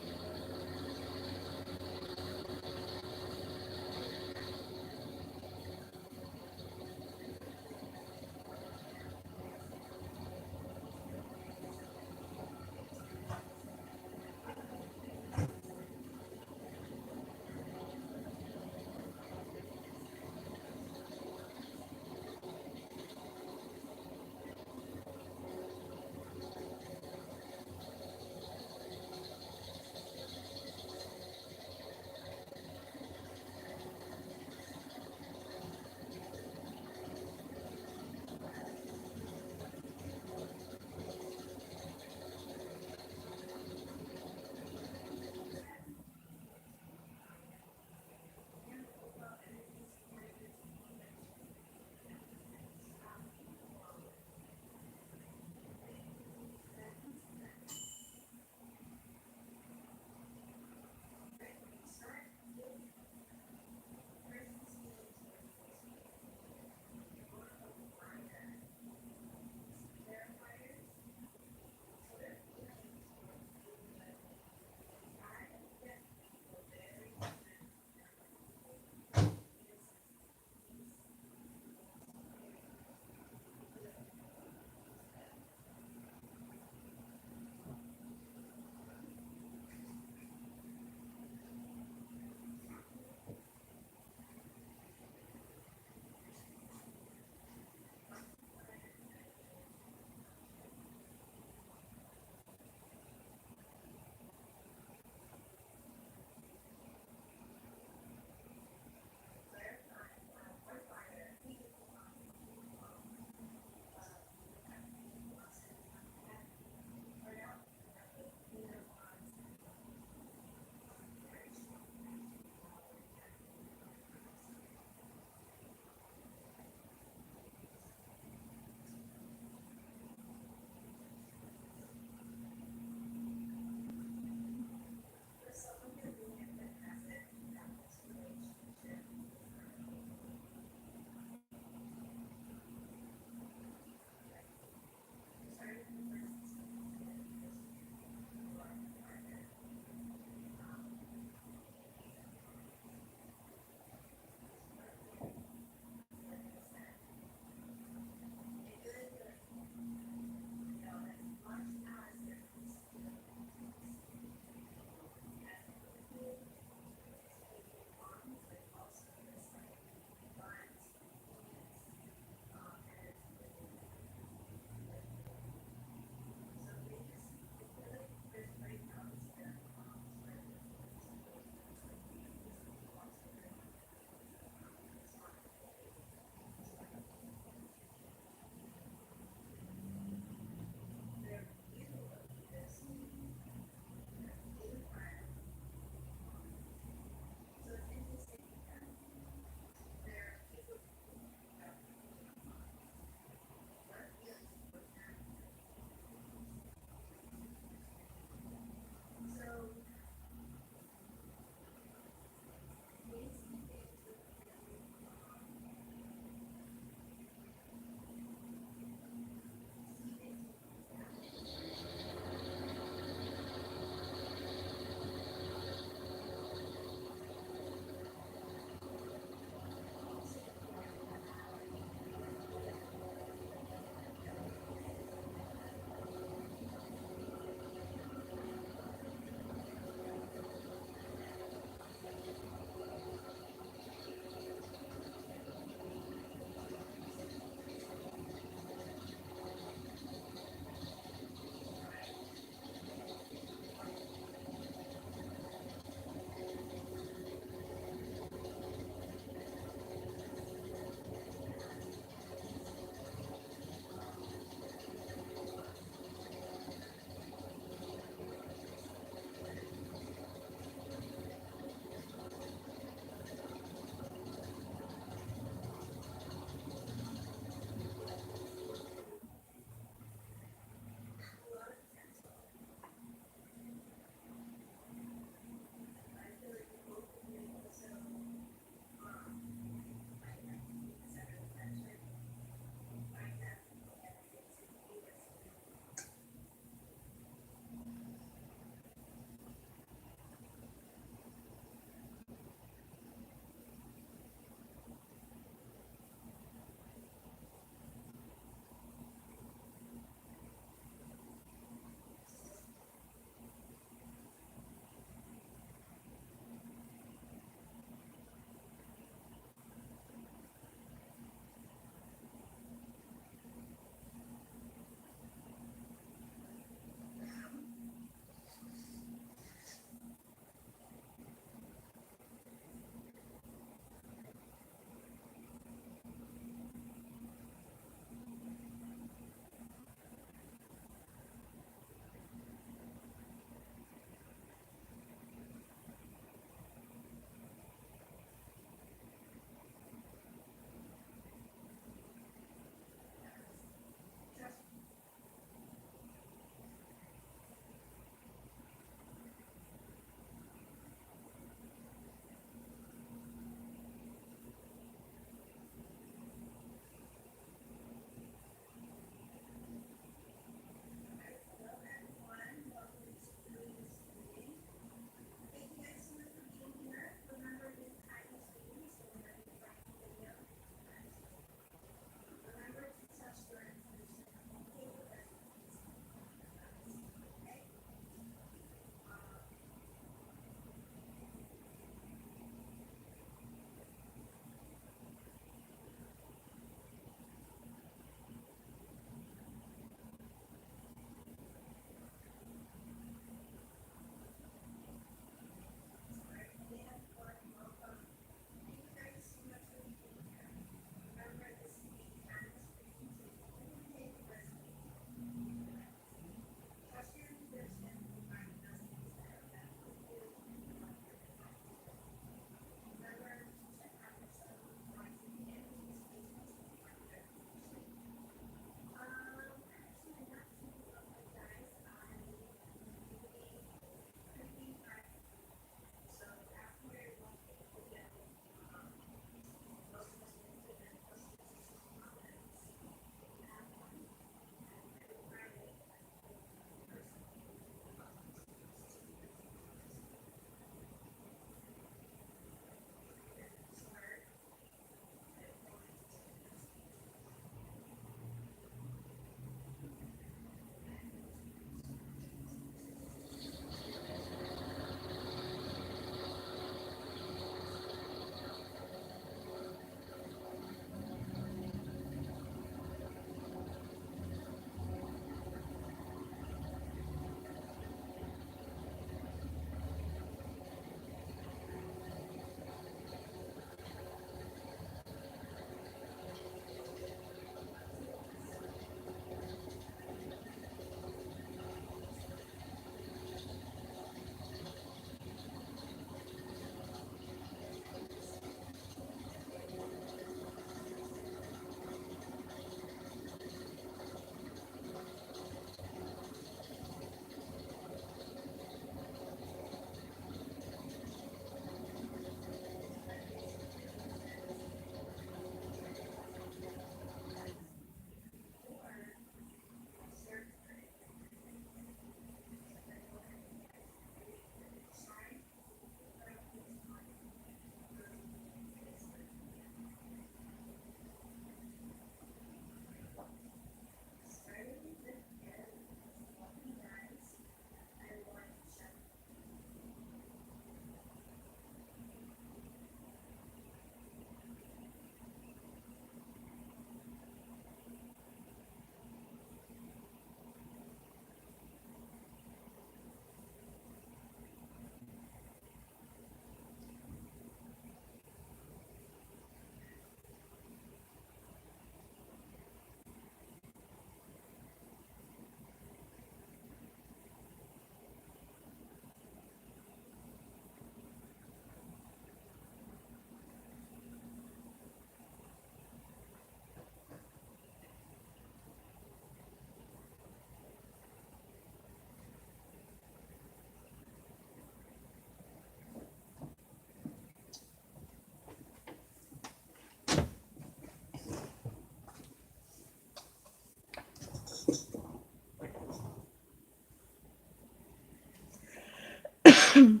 All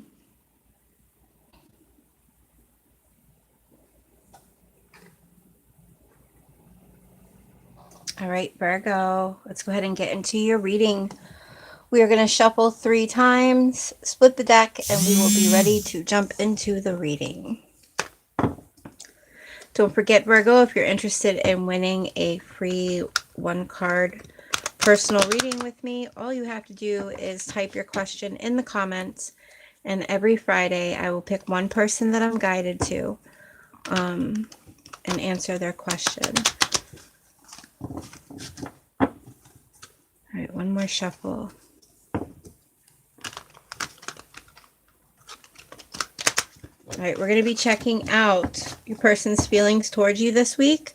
right, Virgo, let's go ahead and get into your reading. We are going to shuffle 3 times, split the deck, and we will be ready to jump into the reading. Don't forget, Virgo, if you're interested in winning a free 1-card personal reading with me, all you have to do is type your question in the comments, and every Friday I will pick one person that I'm guided to and answer their question. All right, one more shuffle. All right, we're going to be checking out your person's feelings towards you this week.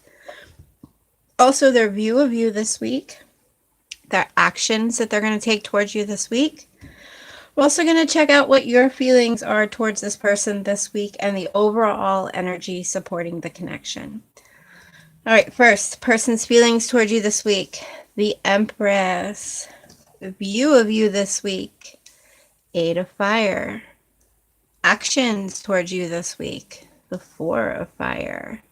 Also, their view of you this week. Their actions that they're going to take towards you this week. We're also going to check out what your feelings are towards this person this week and the overall energy supporting the connection. All right, first, person's feelings towards you this week. The Empress. The view of you this week. 8 of Fire. Actions towards you this week. The 4 of Fire.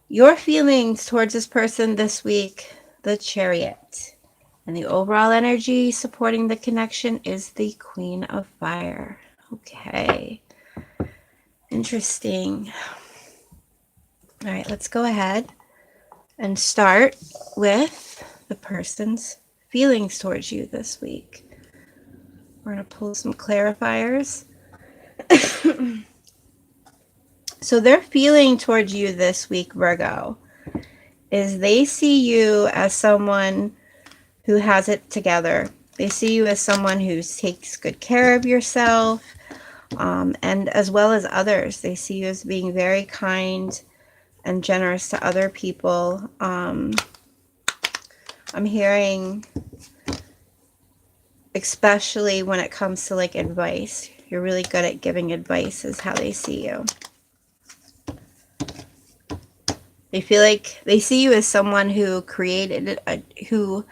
Your feelings towards this person this week. The Chariot. And the overall energy supporting the connection is the Queen of Fire. Okay. Interesting. All right, let's go ahead and start with the person's feelings towards you this week. We're going to pull some clarifiers. So their feeling towards you this week, Virgo, is they see you as someone who has it together. They see you as someone who takes good care of yourself, and as well as others. They see you as being very kind and generous to other people. I'm hearing, especially when it comes to like advice, you're really good at giving advice is how they see you. They feel like they see you as someone who who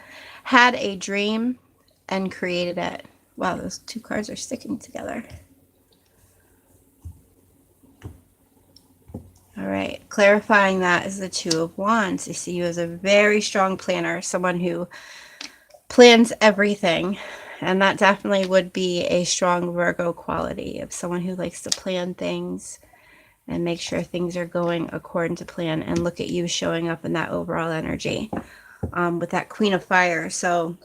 had a dream and created it. Wow, those 2 cards are sticking together. All right, clarifying that is the 2 of Wands. They see you as a very strong planner, someone who plans everything. And that definitely would be a strong Virgo quality of someone who likes to plan things and make sure things are going according to plan, and look at you showing up in that overall energy with that Queen of Fire. So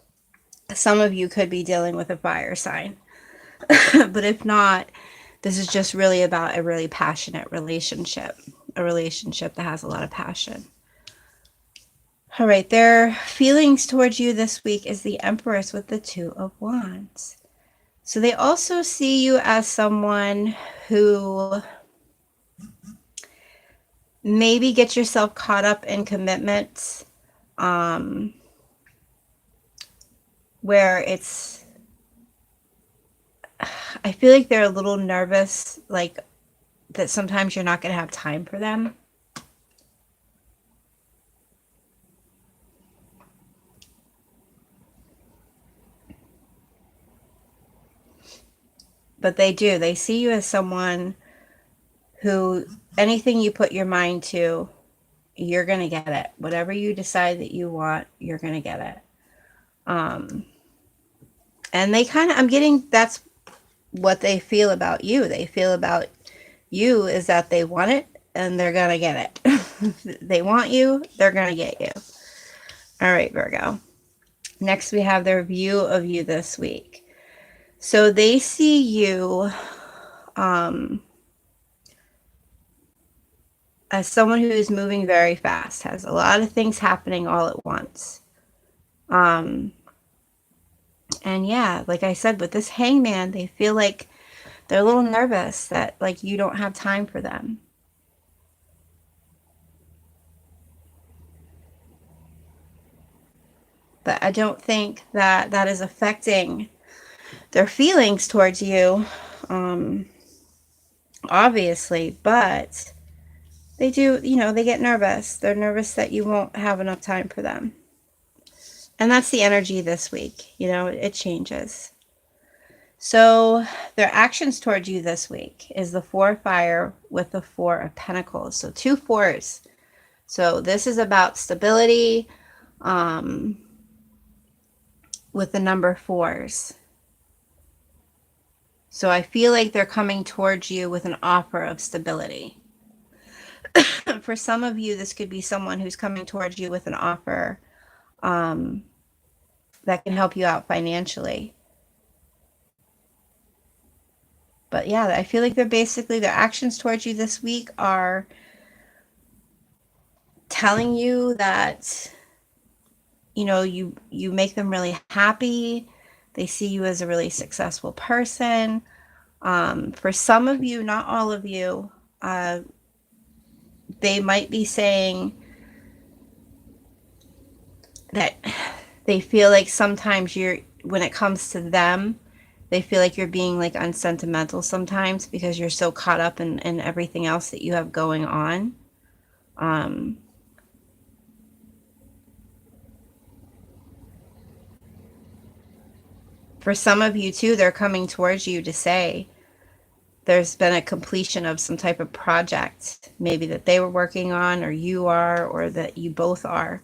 some of you could be dealing with a fire sign. But if not, this is just really about a really passionate relationship, a relationship that has a lot of passion. All right, their feelings towards you this week is the Empress with the 2 of Wands. So they also see you as someone who maybe get yourself caught up in commitments where it's, I feel like they're a little nervous, like that sometimes you're not going to have time for them. But they do. They see you as someone who, anything you put your mind to, you're going to get it. Whatever you decide that you want, you're going to get it. And they kind of, I'm getting, that's what they feel about you. They feel about you is that they want it and they're going to get it. They want you, they're going to get you. All right, Virgo. Next, we have their view of you this week. So they see you as someone who is moving very fast, has a lot of things happening all at once. And yeah, like I said, with this Hangman, they feel like they're a little nervous that like you don't have time for them. But I don't think that that is affecting their feelings towards you, obviously, but they do, you know, they get nervous. They're nervous that you won't have enough time for them. And that's the energy this week. You know, it changes. So their actions towards you this week is the Four of Fire with the Four of Pentacles. So 2 fours. So this is about stability with the number 4s. So I feel like they're coming towards you with an offer of stability. For some of you, this could be someone who's coming towards you with an offer that can help you out financially. But yeah, I feel like they're basically, their actions towards you this week are telling you that, you know, you make them really happy. They see you as a really successful person. For some of you, not all of you, they might be saying that they feel like sometimes when it comes to them, they feel like you're being like unsentimental sometimes because you're so caught up in everything else that you have going on. For some of you too, they're coming towards you to say there's been a completion of some type of project, maybe that they were working on, or you are, or that you both are.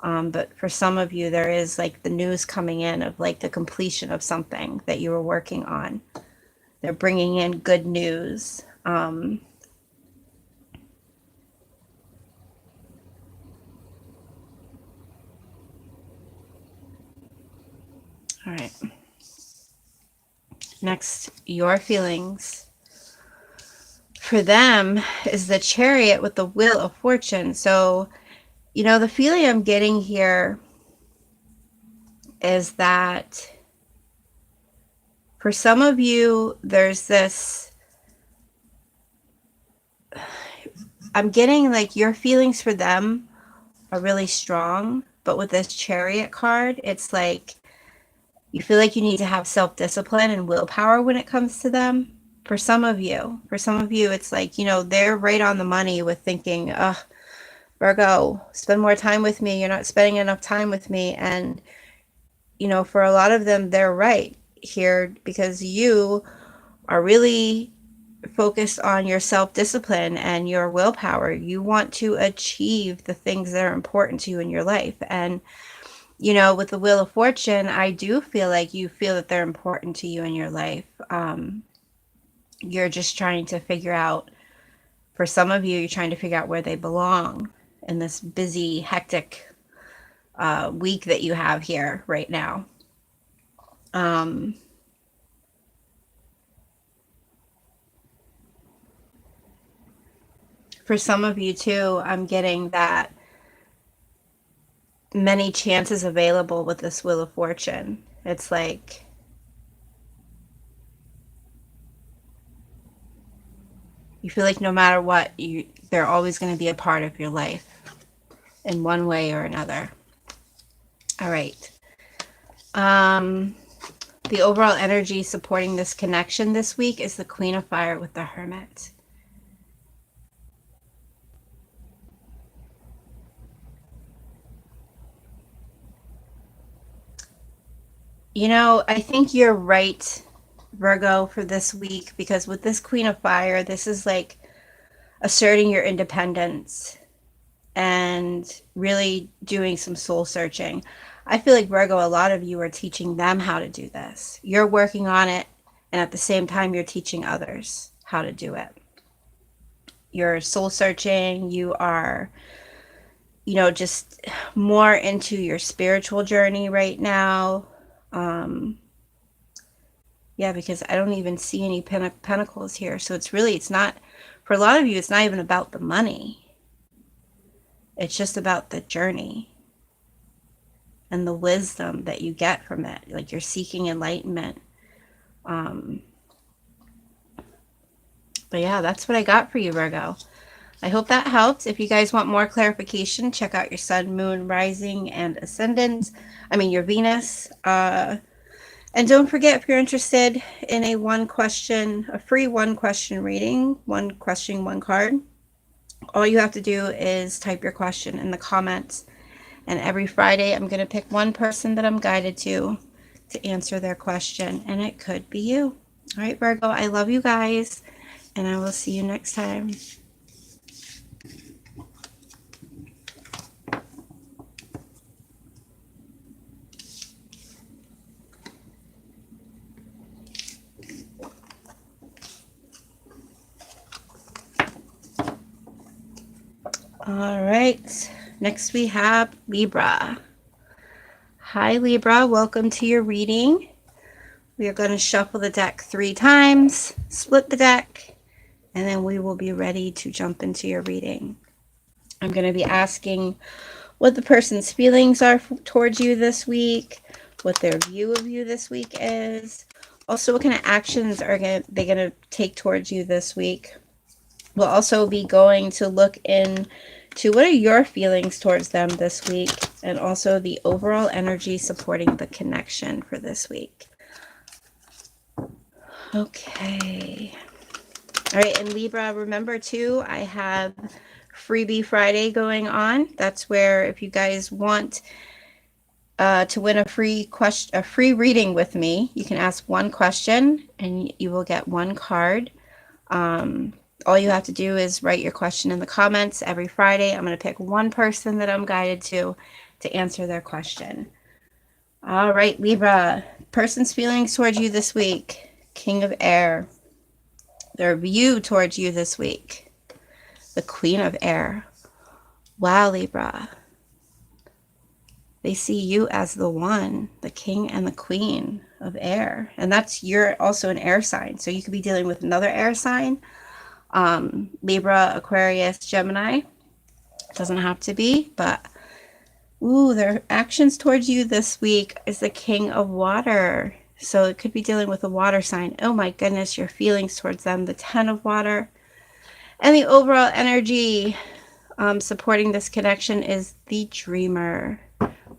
But for some of you, there is like the news coming in of like the completion of something that you were working on. They're bringing in good news. All right. Next, your feelings. For them is the Chariot with the Wheel of Fortune. So, you know, the feeling I'm getting here is that for some of you, there's this, I'm getting like your feelings for them are really strong, but with this Chariot card, it's like you feel like you need to have self-discipline and willpower when it comes to them. For some of you, it's like, you know, they're right on the money with thinking, Virgo, spend more time with me. You're not spending enough time with me. And, you know, for a lot of them, they're right here because you are really focused on your self-discipline and your willpower. You want to achieve the things that are important to you in your life. And, you know, with the Wheel of Fortune, I do feel like you feel that they're important to you in your life. You're just trying to figure out, for some of you, you're trying to figure out where they belong in this busy, hectic week that you have here right now. For some of you too, I'm getting that many chances available with this Wheel of Fortune. It's like you feel like no matter what, they're always going to be a part of your life in one way or another. All right. The overall energy supporting this connection this week is the Queen of Fire with the Hermit. You know, I think you're right, Virgo, for this week, because with this Queen of Fire, this is like asserting your independence and really doing some soul searching. I feel like, Virgo, a lot of you are teaching them how to do this. You're working on it, and at the same time, you're teaching others how to do it. You're soul searching. You are, you know, just more into your spiritual journey right now. Yeah, because I don't even see any pentacles here. So it's not, for a lot of you, it's not even about the money. It's just about the journey and the wisdom that you get from it. Like you're seeking enlightenment. But yeah, that's what I got for you, Virgo. I hope that helped. If you guys want more clarification, check out your sun, moon, rising, and ascendant. I mean, your Venus. And don't forget, if you're interested in a free one question reading, one question, one card, all you have to do is type your question in the comments. And every Friday, I'm going to pick one person that I'm guided to to answer their question, and it could be you. All right, Virgo, I love you guys, and I will see you next time. All right, next we have Libra. Hi, Libra, welcome to your reading. We are going to shuffle the deck 3 times, split the deck, and then we will be ready to jump into your reading. I'm going to be asking what the person's feelings are towards you this week, what their view of you this week is. Also, what kind of actions are they going to take towards you this week. We'll also be going to look into what are your feelings towards them this week, and also the overall energy supporting the connection for this week. Okay. All right, and Libra, remember too, I have Freebie Friday going on. That's where if you guys want to win a free reading with me, you can ask one question and you will get one card. All you have to do is write your question in the comments every Friday. I'm going to pick one person that I'm guided to answer their question. All right, Libra, person's feelings towards you this week. King of Air. Their view towards you this week. The Queen of Air. Wow, Libra. They see you as the one, the king and the queen of air. And you're also an air sign. So you could be dealing with another air sign. Libra, Aquarius, Gemini. Doesn't have to be, but ooh, their actions towards you this week is the King of Water. So it could be dealing with a water sign. Oh my goodness, your feelings towards them, the 10 of Water. And the overall energy supporting this connection is the Dreamer,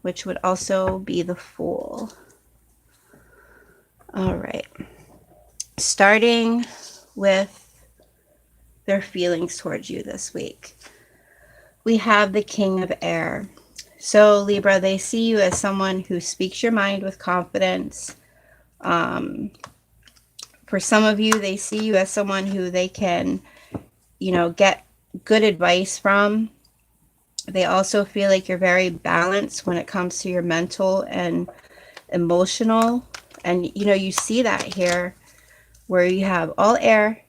which would also be the Fool. All right. Starting with their feelings towards you this week. We have the King of Air. So Libra, they see you as someone who speaks your mind with confidence. For some of you, they see you as someone who they can, get good advice from. They also feel like you're very balanced when it comes to your mental and emotional. And, you see that here where you have all air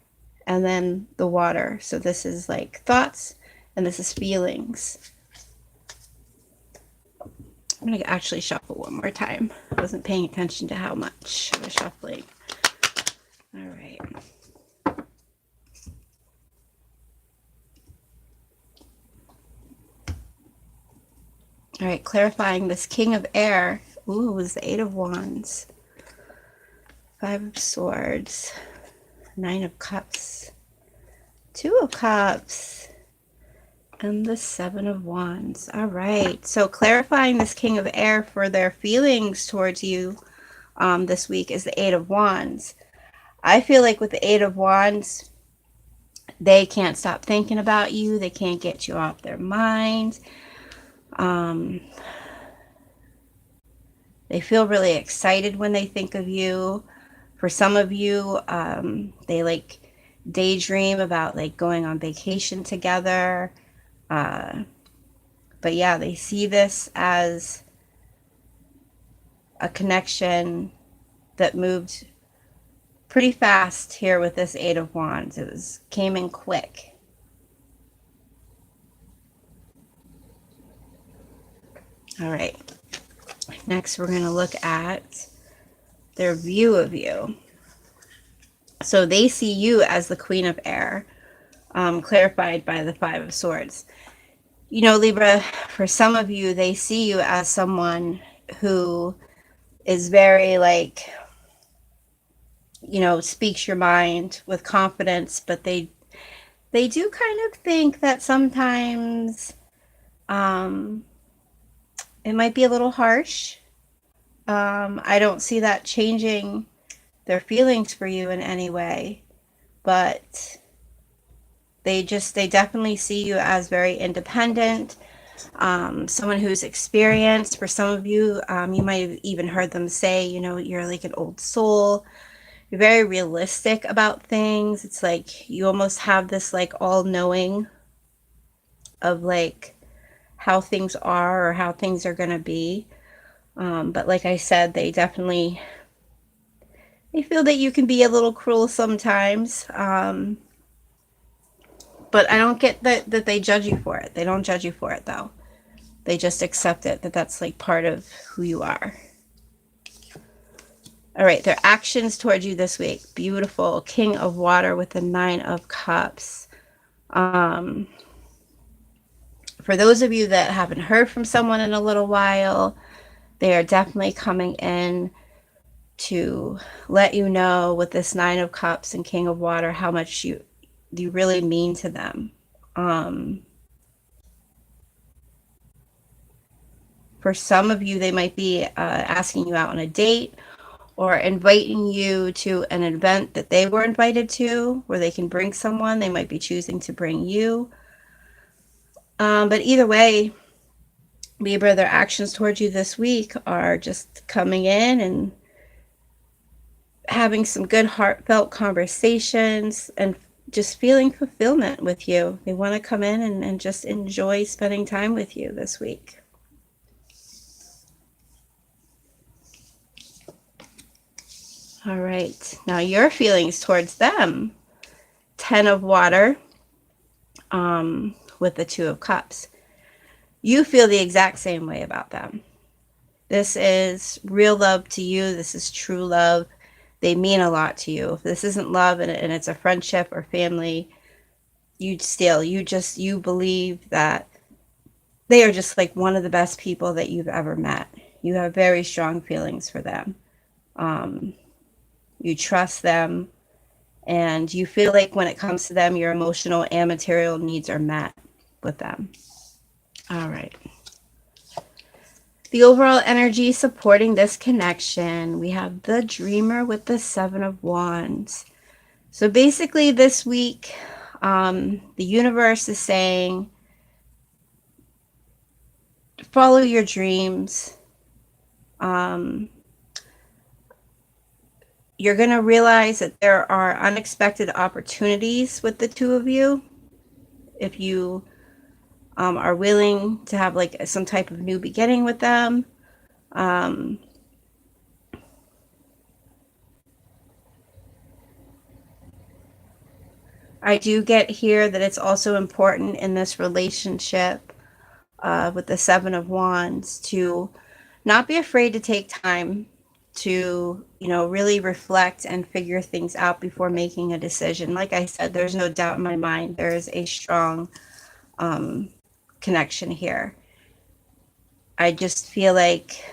and then the water. So this is like thoughts and this is feelings. I'm going to actually shuffle one more time. I wasn't paying attention to how much I was shuffling. All right. All right, clarifying this King of Air. Ooh, it was the 8 of Wands. 5 of Swords. 9 of Cups. 2 of Cups. And the 7 of Wands. All right. So clarifying this King of Air for their feelings towards you this week is the 8 of Wands. I feel like with the 8 of Wands, they can't stop thinking about you. They can't get you off their mind. They feel really excited when they think of you. For some of you, they like daydream about like going on vacation together. But yeah, they see this as a connection that moved pretty fast here with this 8 of Wands. It came in quick. All right. Next, we're going to look at their view of you. So they see you as the Queen of Air, clarified by the 5 of Swords. Libra, for some of you, they see you as someone who is very speaks your mind with confidence, but they do kind of think that sometimes it might be a little harsh. I don't see that changing their feelings for you in any way, but they definitely see you as very independent. someone who's experienced. For some of you, you might have even heard them say, you know, you're like an old soul. You're very realistic about things. It's like you almost have this like all knowing of like how things are or how things are going to be. But like I said, they feel that you can be a little cruel sometimes. But I don't get that they judge you for it. They don't judge you for it though. They just accept it, that that's like part of who you are. All right, their actions towards you this week. Beautiful. King of Water with the 9 of Cups. For those of you that haven't heard from someone in a little while, they are definitely coming in to let you know with this 9 of Cups and King of Water how much you really mean to them. For some of you, they might be asking you out on a date or inviting you to an event that they were invited to where they can bring someone. They might be choosing to bring you. But either way, Libra, their actions towards you this week are just coming in and having some good heartfelt conversations and just feeling fulfillment with you. They want to come in and just enjoy spending time with you this week. All right, now your feelings towards them. 10 of Water with the 2 of Cups. You feel the exact same way about them. This is real love to you. This is true love. They mean a lot to you. If this isn't love and it's a friendship or family, you believe that they are just like one of the best people that you've ever met. You have very strong feelings for them. You trust them, and you feel like when it comes to them, your emotional and material needs are met with them. All right. The overall energy supporting this connection, we have the Dreamer with the 7 of Wands. So basically this week, the universe is saying, follow your dreams. You're going to realize that there are unexpected opportunities with the 2 of you. If you are willing to have like some type of new beginning with them. I do get here that it's also important in this relationship with the 7 of Wands to not be afraid to take time to, you know, really reflect and figure things out before making a decision. Like I said, there's no doubt in my mind there is a strong connection here. I just feel like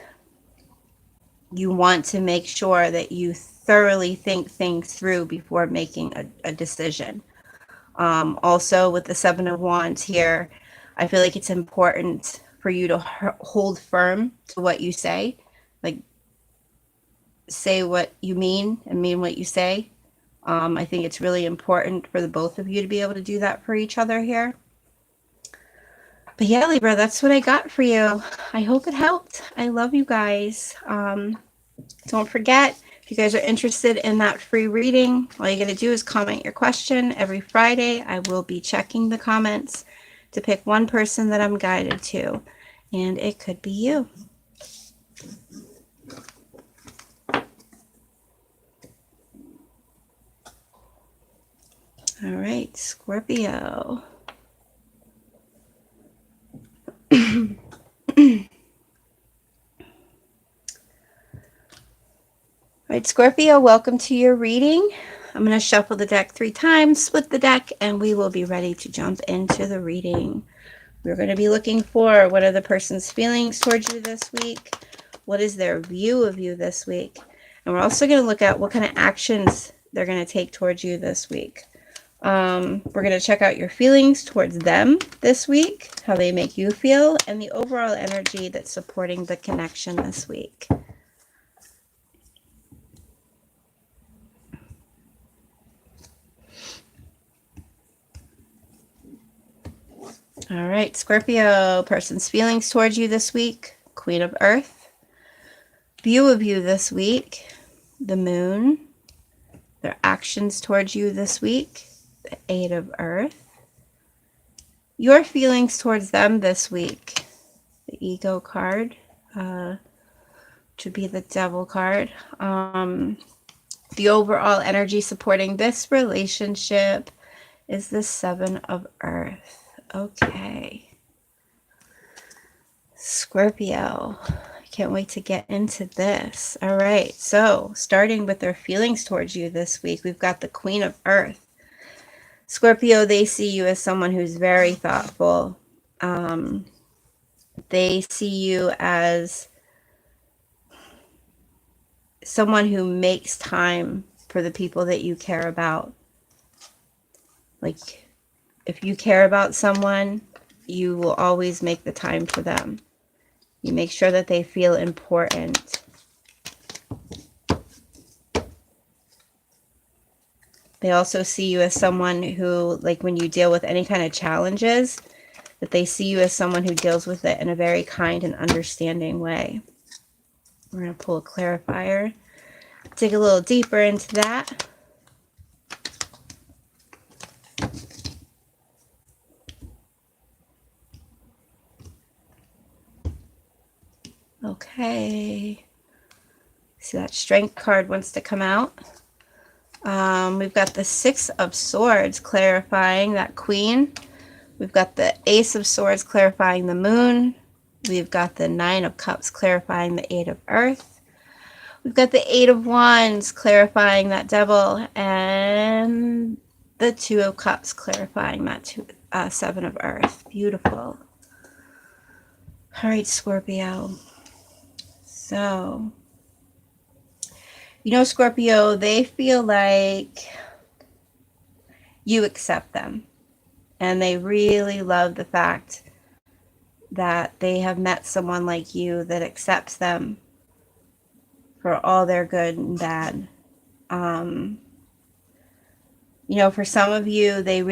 you want to make sure that you thoroughly think things through before making a decision. Also, with the 7 of Wands here, I feel like it's important for you to hold firm to what you say. Like, say what you mean and mean what you say. I think it's really important for the both of you to be able to do that for each other here. But yeah, Libra, that's what I got for you. I hope it helped. I love you guys. Don't forget, if you guys are interested in that free reading, all you got to do is comment your question. Every Friday, I will be checking the comments to pick one person that I'm guided to. And it could be you. All right, Scorpio. All right, Scorpio, welcome to your reading. I'm going to shuffle the deck 3 times, split the deck, and we will be ready to jump into the reading. We're going to be looking for what are the person's feelings towards you this week? What is their view of you this week? And we're also going to look at what kind of actions they're going to take towards you this week. We're going to check out your feelings towards them this week, how they make you feel, and the overall energy that's supporting the connection this week. All right, Scorpio, person's feelings towards you this week, Queen of Earth. View of you this week, the Moon. Their actions towards you this week, the Eight of Earth. Your feelings towards them this week, the Ego card, which would be the Devil card. The overall energy supporting this relationship is the Seven of Earth. Okay. Scorpio. I can't wait to get into this. All right. So, starting with their feelings towards you this week, we've got the Queen of Earth. Scorpio, they see you as someone who's very thoughtful. They see you as someone who makes time for the people that you care about. Like, if you care about someone, you will always make the time for them. You make sure that they feel important. They also see you as someone who, like when you deal with any kind of challenges, that they see you as someone who deals with it in a very kind and understanding way. We're going to pull a clarifier. Dig a little deeper into that. Okay. See, that Strength card wants to come out. We've got the Six of Swords clarifying that Queen. We've got the Ace of Swords clarifying the Moon. We've got the Nine of Cups clarifying the Eight of Earth. We've got the Eight of Wands clarifying that Devil. And the Two of Cups clarifying that Seven of Earth. Beautiful. All right, Scorpio. So, you know, Scorpio, they feel like you accept them. And they really love the fact that they have met someone like you that accepts them for all their good and bad. You know, for some of you, they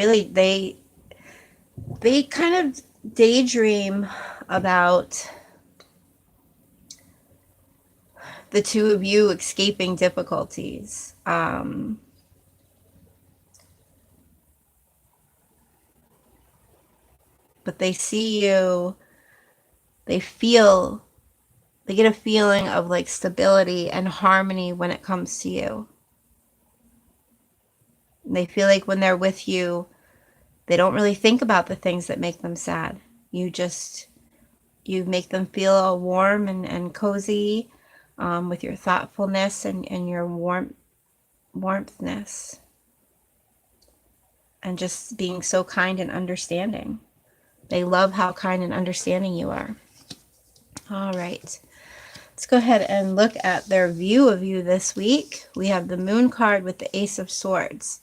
kind of daydream about the two of you escaping difficulties. But they see you, they get a feeling of like stability and harmony when it comes to you. And they feel like when they're with you, they don't really think about the things that make them sad. You make them feel all warm and cozy with your thoughtfulness and your warmthness. And just being so kind and understanding. They love how kind and understanding you are. All right. Let's go ahead and look at their view of you this week. We have the Moon card with the Ace of Swords.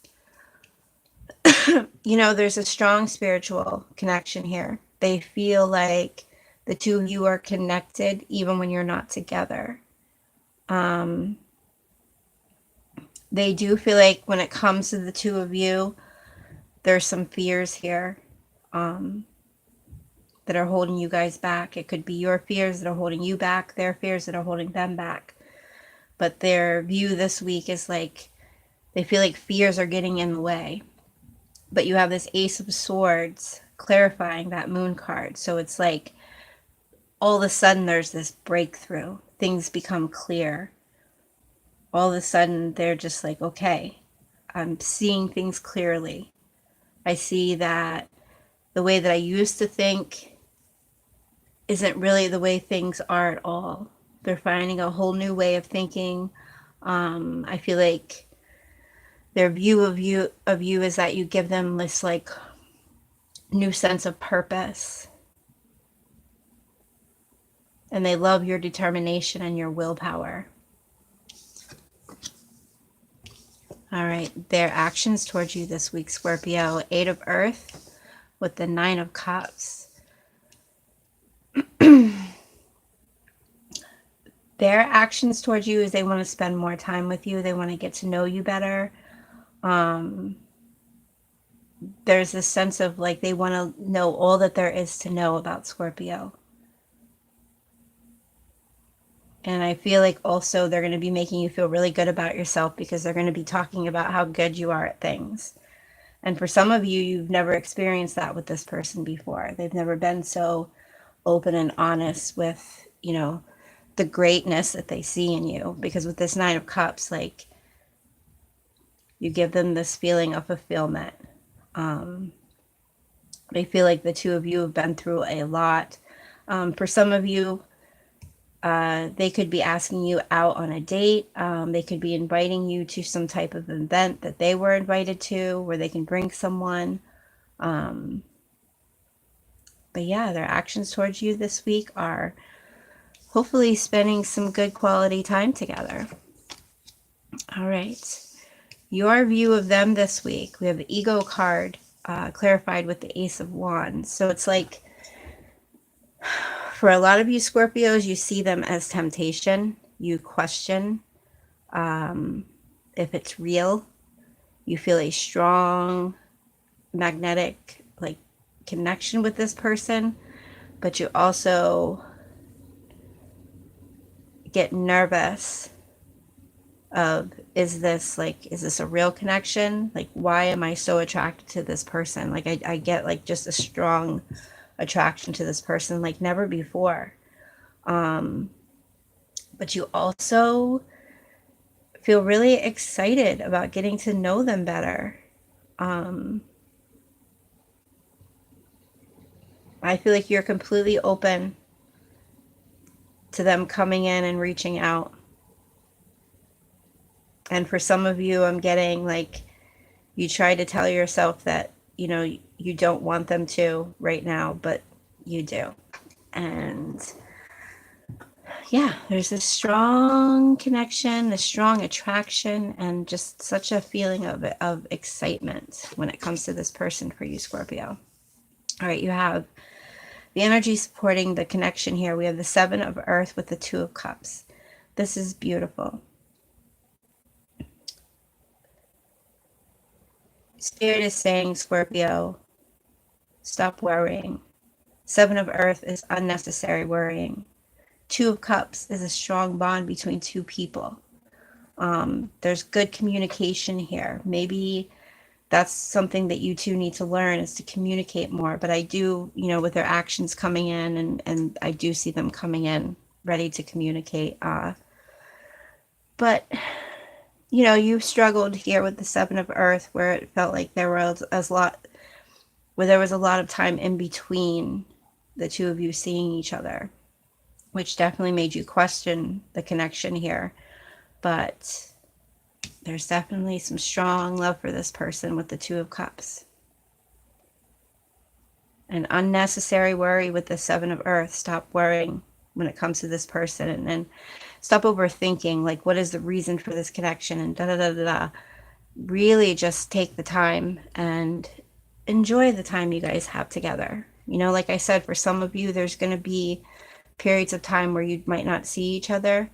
You know, there's a strong spiritual connection here. They feel like the two of you are connected even when you're not together. They do feel like when it comes to the two of you, there's some fears here. That are holding you guys back. It could be your fears that are holding you back, their fears that are holding them back. But their view this week is like they feel like fears are getting in the way. But you have this Ace of Swords clarifying that Moon card. So it's like all of a sudden there's this breakthrough. Things become clear. All of a sudden they're just like, okay, I'm seeing things clearly. I see that the way that I used to think isn't really the way things are at all. They're finding a whole new way of thinking. I feel like their view of you is that you give them this like new sense of purpose. And they love your determination and your willpower. All right, their actions towards you this week, Scorpio. Eight of Earth with the Nine of Cups. Their actions towards you is they want to spend more time with you. They want to get to know you better. there's this sense of like they want to know all that there is to know about Scorpio. And I feel like also they're going to be making you feel really good about yourself because they're going to be talking about how good you are at things. And for some of you, you've never experienced that with this person before. They've never been so open and honest with, you know, the greatness that they see in you. Because with this Nine of Cups, like, you give them this feeling of fulfillment. They feel like the two of you have been through a lot. For some of you, they could be asking you out on a date. They could be inviting you to some type of event that they were invited to where they can bring someone. But yeah, their actions towards you this week are hopefully spending some good quality time together. All right. Your view of them this week. We have the Ego card clarified with the Ace of Wands. So it's like, for a lot of you Scorpios, you see them as temptation. You question if it's real. You feel a strong magnetic like connection with this person, but you also get nervous of, is this a real connection? Like, why am I so attracted to this person? Like, I get like just a strong attraction to this person like never before. But you also feel really excited about getting to know them better. I feel like you're completely open to them coming in and reaching out. And for some of you, I'm getting like, you try to tell yourself that, you know, you don't want them to right now, but you do. And yeah, there's a strong connection, a strong attraction, and just such a feeling of excitement when it comes to this person for you, Scorpio. All right, you have the energy supporting the connection here. We have the Seven of Earth with the Two of Cups. This is beautiful. Spirit is saying, Scorpio, stop worrying. Seven of Earth is unnecessary worrying. Two of Cups is a strong bond between two people. There's good communication here. Maybe that's something that you two need to learn, is to communicate more. But I do, you know, with their actions coming in, and I do see them coming in ready to communicate. But, you know, you've struggled here with the Seven of Earth, where it felt like there was a lot of time in between the two of you seeing each other, which definitely made you question the connection here. But there's definitely some strong love for this person with the Two of Cups. An unnecessary worry with the Seven of Earth. Stop worrying when it comes to this person, and stop overthinking, like, what is the reason for this connection, and da da da da da. Really just take the time and enjoy the time you guys have together. You know, like I said, for some of you, there's going to be periods of time where you might not see each other,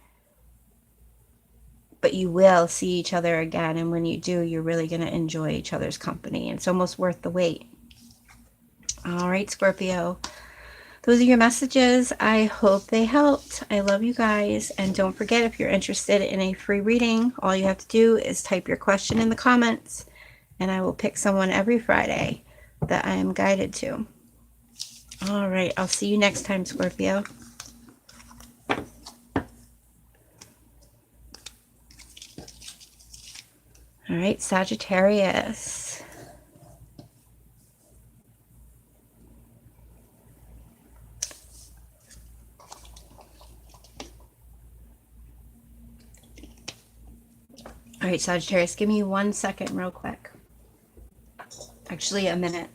but you will see each other again. And when you do, you're really going to enjoy each other's company. It's almost worth the wait. All right, Scorpio. Those are your messages. I hope they helped. I love you guys. And don't forget, if you're interested in a free reading, all you have to do is type your question in the comments, and I will pick someone every Friday that I am guided to. All right. I'll see you next time, Scorpio. All right, Sagittarius. All right, Sagittarius, give me 1 second real quick. Actually, a minute.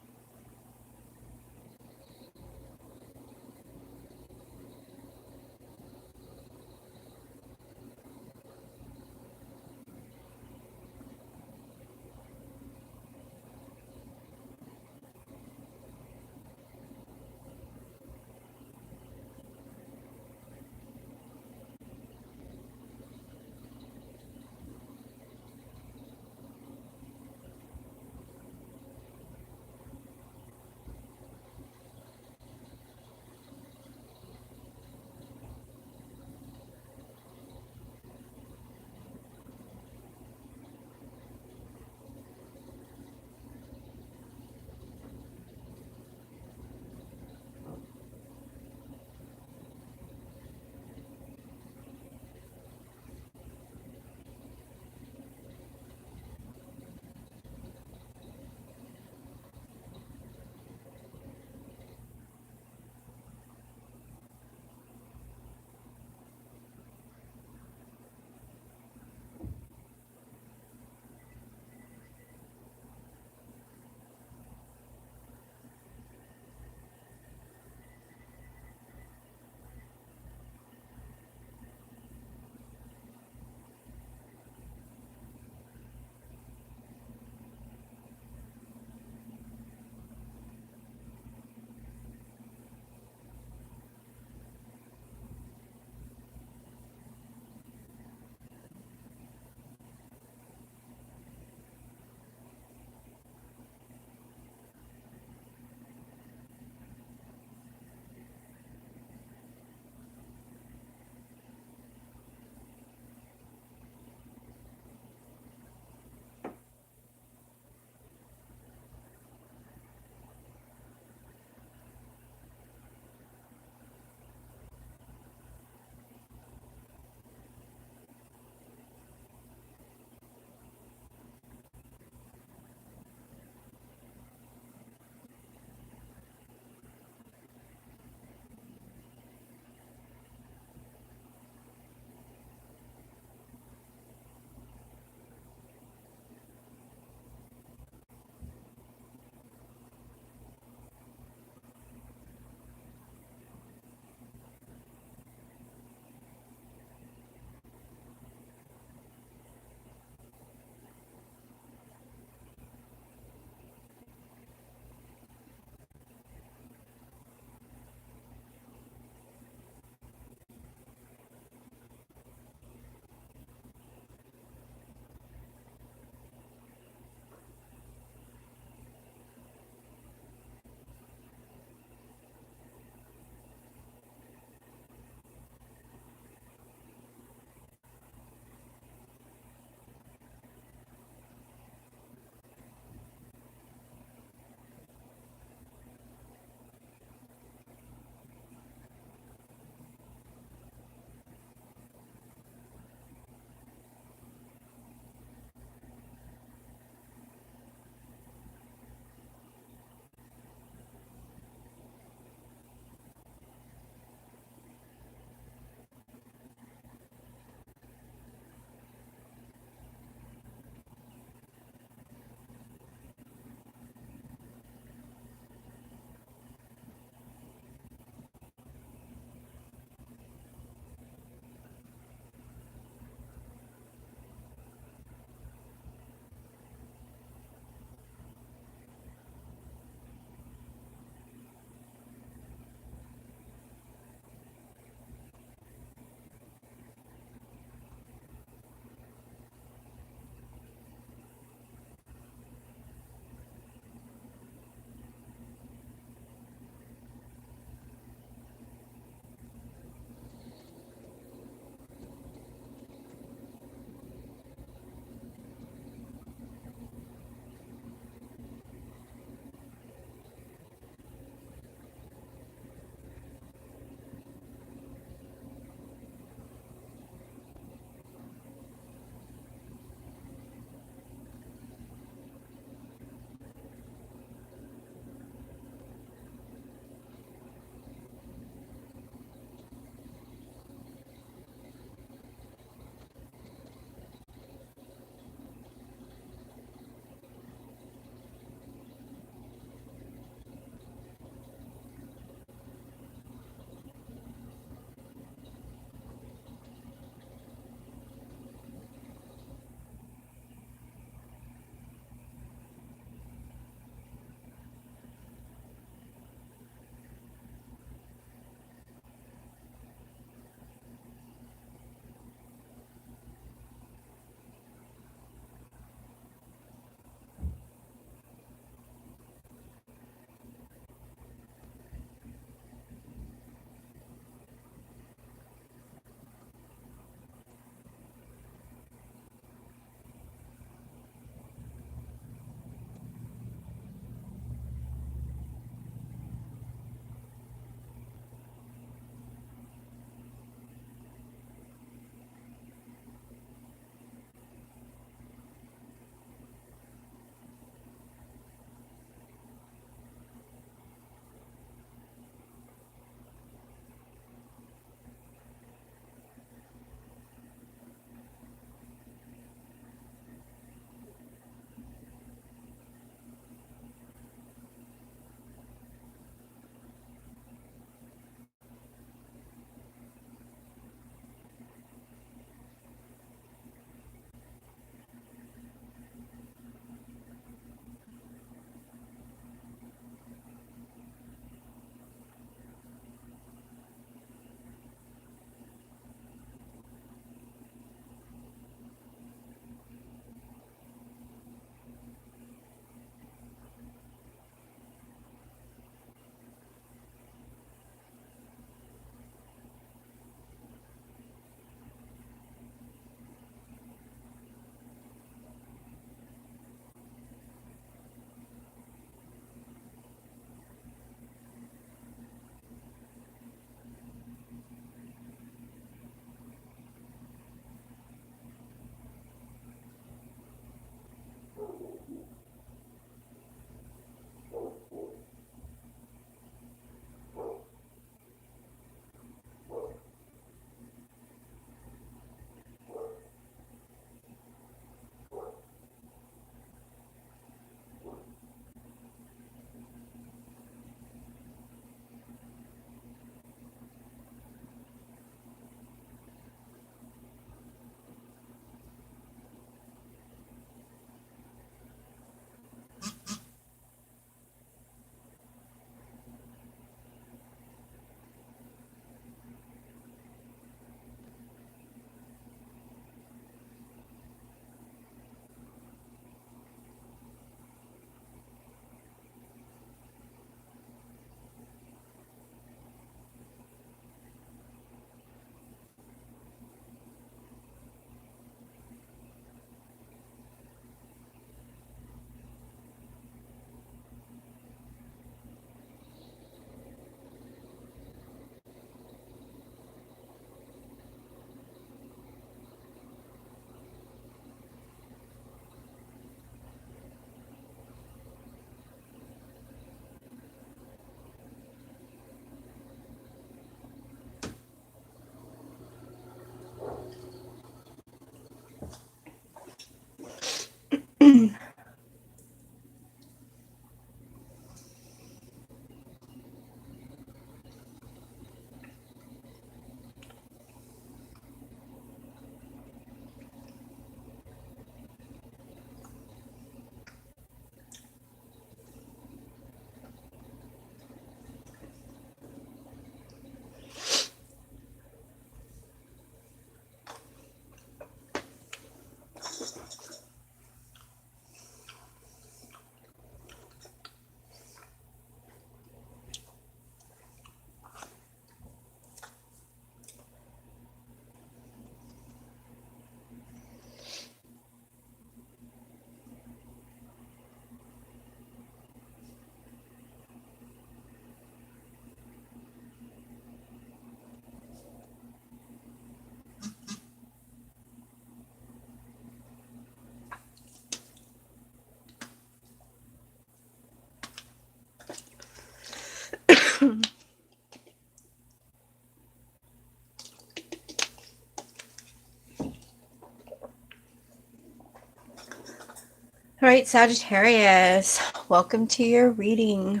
All right, Sagittarius, welcome to your reading.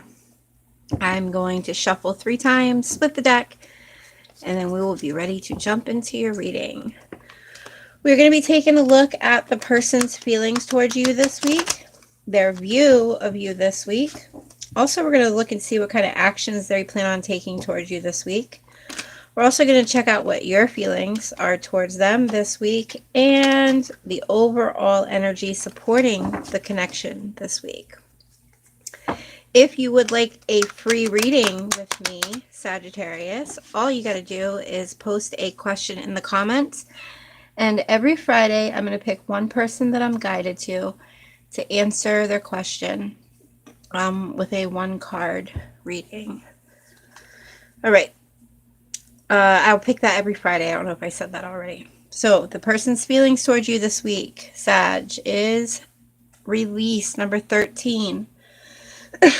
I'm going to shuffle 3 times, split the deck, and then we will be ready to jump into your reading. We're going to be taking a look at the person's feelings towards you this week, their view of you this week. Also, we're going to look and see what kind of actions they plan on taking towards you this week. We're also going to check out what your feelings are towards them this week and the overall energy supporting the connection this week. If you would like a free reading with me, Sagittarius, all you got to do is post a question in the comments. And every Friday, I'm going to pick one person that I'm guided to answer their question with a 1-card reading. All right. I'll pick that every Friday. I don't know if I said that already. So the person's feelings towards you this week, Sag, is release number 13.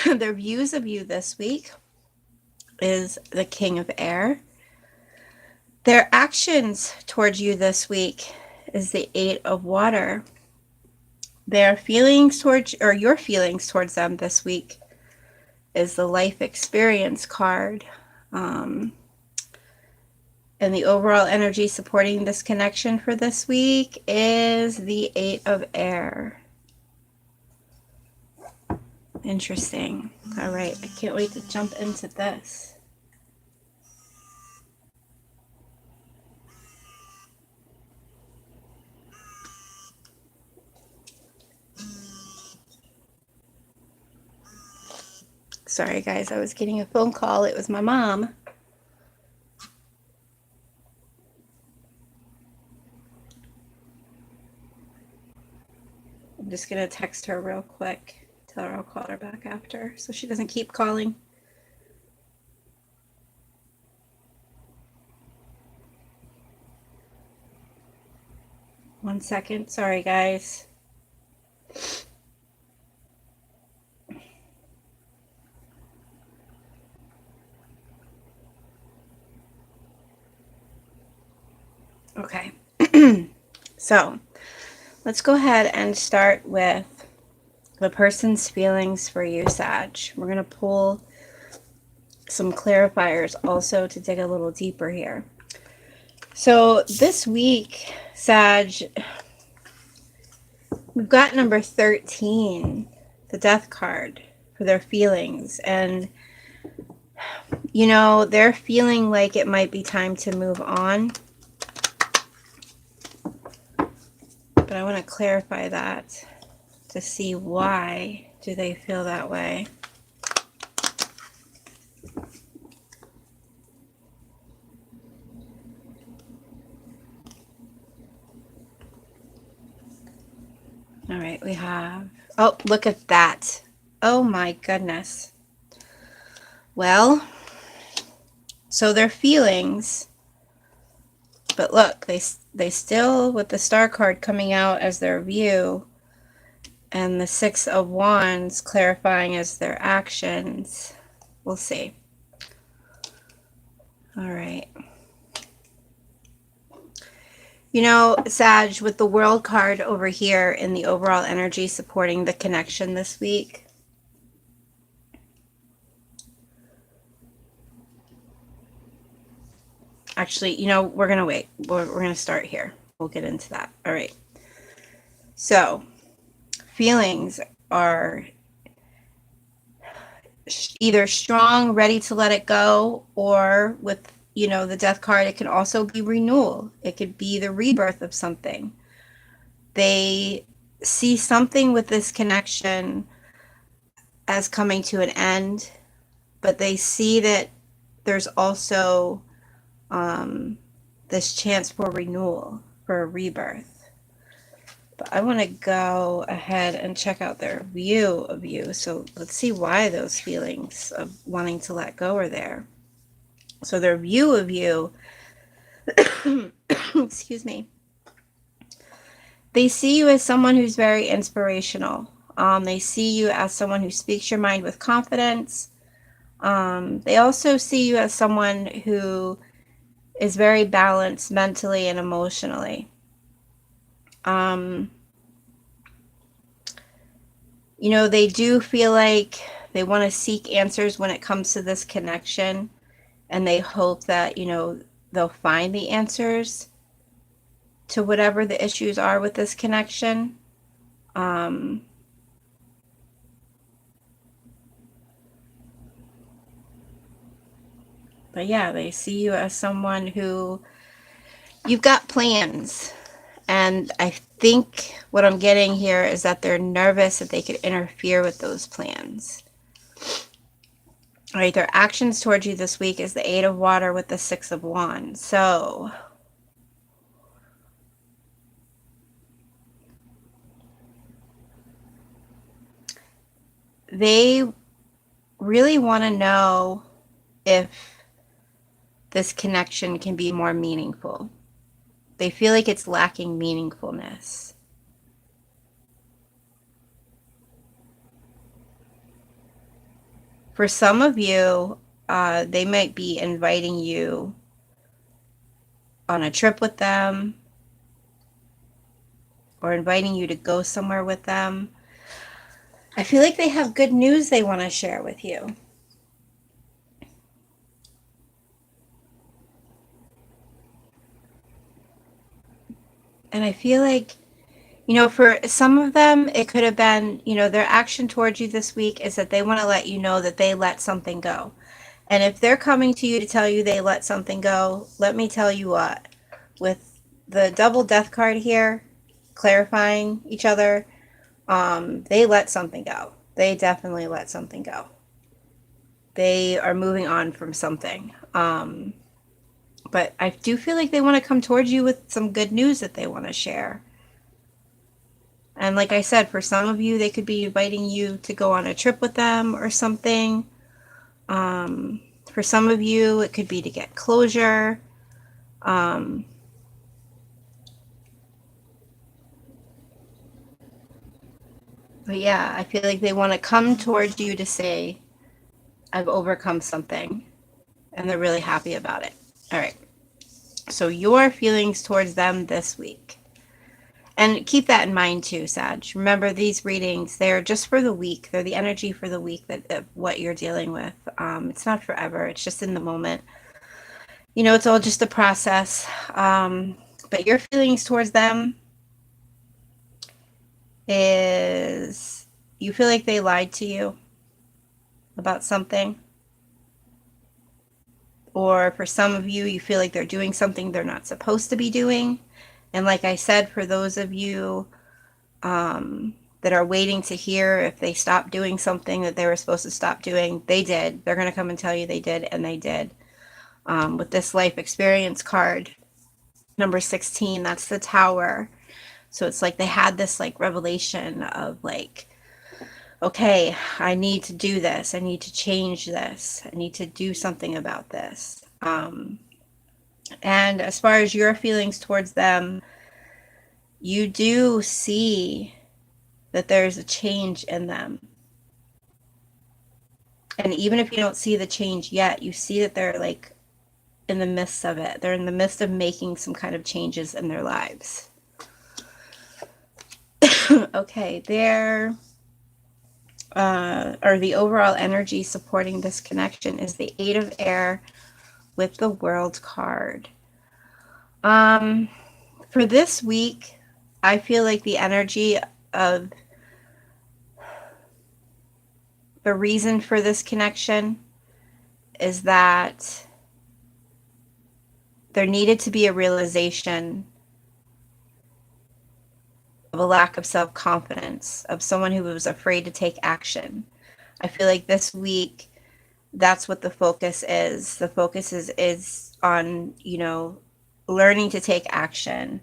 Their views of you this week is the King of Air. Their actions towards you this week is the 8 of Water. Their feelings towards, or your feelings towards them this week is the Life Experience card. And the overall energy supporting this connection for this week is the 8 of Air. Interesting. All right. I can't wait to jump into this. Sorry, guys. I was getting a phone call. It was my mom. I'm just going to text her real quick. Tell her I'll call her back after so she doesn't keep calling. One second. Sorry, guys. Okay. So let's go ahead and start with the person's feelings for you, Sag. We're going to pull some clarifiers also to dig a little deeper here. So this week, Sag, we've got number 13, the Death card, for their feelings. And, you know, they're feeling like it might be time to move on. But I want to clarify that to see why do they feel that way. All right, we have, oh, look at that. Oh my goodness. Well, so their feelings, but look, they still, with the Star card coming out as their view, and the 6 of Wands clarifying as their actions. We'll see. All right. You know, Sag, with the World card over here in the overall energy supporting the connection this week. Actually, you know, we're going to wait. We're going to start here. We'll get into that. All right. So, feelings are either strong, ready to let it go, or with, you know, the Death card, it can also be renewal. It could be the rebirth of something. They see something with this connection as coming to an end, but they see that there's also this chance for renewal, for a rebirth. But I want to go ahead and check out their view of you. So let's see why those feelings of wanting to let go are there. So their view of you, excuse me, they see you as someone who's very inspirational. They see you as someone who speaks your mind with confidence. They also see you as someone who is very balanced mentally and emotionally. You know, they do feel like they want to seek answers when it comes to this connection, and they hope that, you know, they'll find the answers to whatever the issues are with this connection. But yeah, they see you as someone who you've got plans. And I think what I'm getting here is that they're nervous that they could interfere with those plans. All right, their actions towards you this week is the Eight of Water with the Six of Wands. So they really want to know if this connection can be more meaningful. They feel like it's lacking meaningfulness. For some of you, they might be inviting you on a trip with them or inviting you to go somewhere with them. I feel like they have good news they want to share with you. And I feel like, you know, for some of them, it could have been, you know, their action towards you this week is that they want to let you know that they let something go. And if they're coming to you to tell you they let something go, let me tell you what, with the double death card here, clarifying each other, they let something go. They definitely let something go. They are moving on from something. But I do feel like they want to come towards you with some good news that they want to share. And like I said, for some of you, they could be inviting you to go on a trip with them or something. For some of you, it could be to get closure. But yeah, I feel like they want to come towards you to say, I've overcome something. And they're really happy about it. All right. So your feelings towards them this week. And keep that in mind too, Sag. Remember, these readings, they're just for the week. They're the energy for the week that what you're dealing with. It's not forever. It's just in the moment. You know, it's all just a process. But your feelings towards them is you feel like they lied to you about something. Or for some of you, you feel like they're doing something they're not supposed to be doing. And like I said, for those of you that are waiting to hear if they stopped doing something that they were supposed to stop doing, they did. They're going to come and tell you they did, and they did. With this life experience card, number 16, that's the Tower. So it's like they had this like revelation of like, okay, I need to do this. I need to change this. I need to do something about this. And as far as your feelings towards them, you do see that there's a change in them. And even if you don't see the change yet, you see that they're like in the midst of it. They're in the midst of making some kind of changes in their lives. Okay, there or the overall energy supporting this connection is the Eight of Air with the World card. For this week, I feel like the energy of the reason for this connection is that there needed to be a realization of a lack of self-confidence, of someone who was afraid to take action. I feel like this week, that's what the focus is. The focus is on, you know, learning to take action,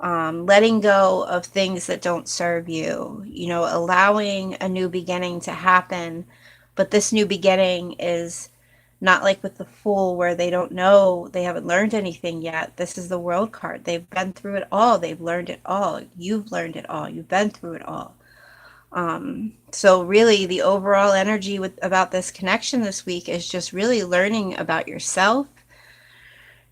letting go of things that don't serve you, you know, allowing a new beginning to happen. But this new beginning is not like with the Fool where they don't know, they haven't learned anything yet. This is the World card. They've been through it all. They've learned it all. You've learned it all. You've been through it all. So really the overall energy about this connection this week is just really learning about yourself,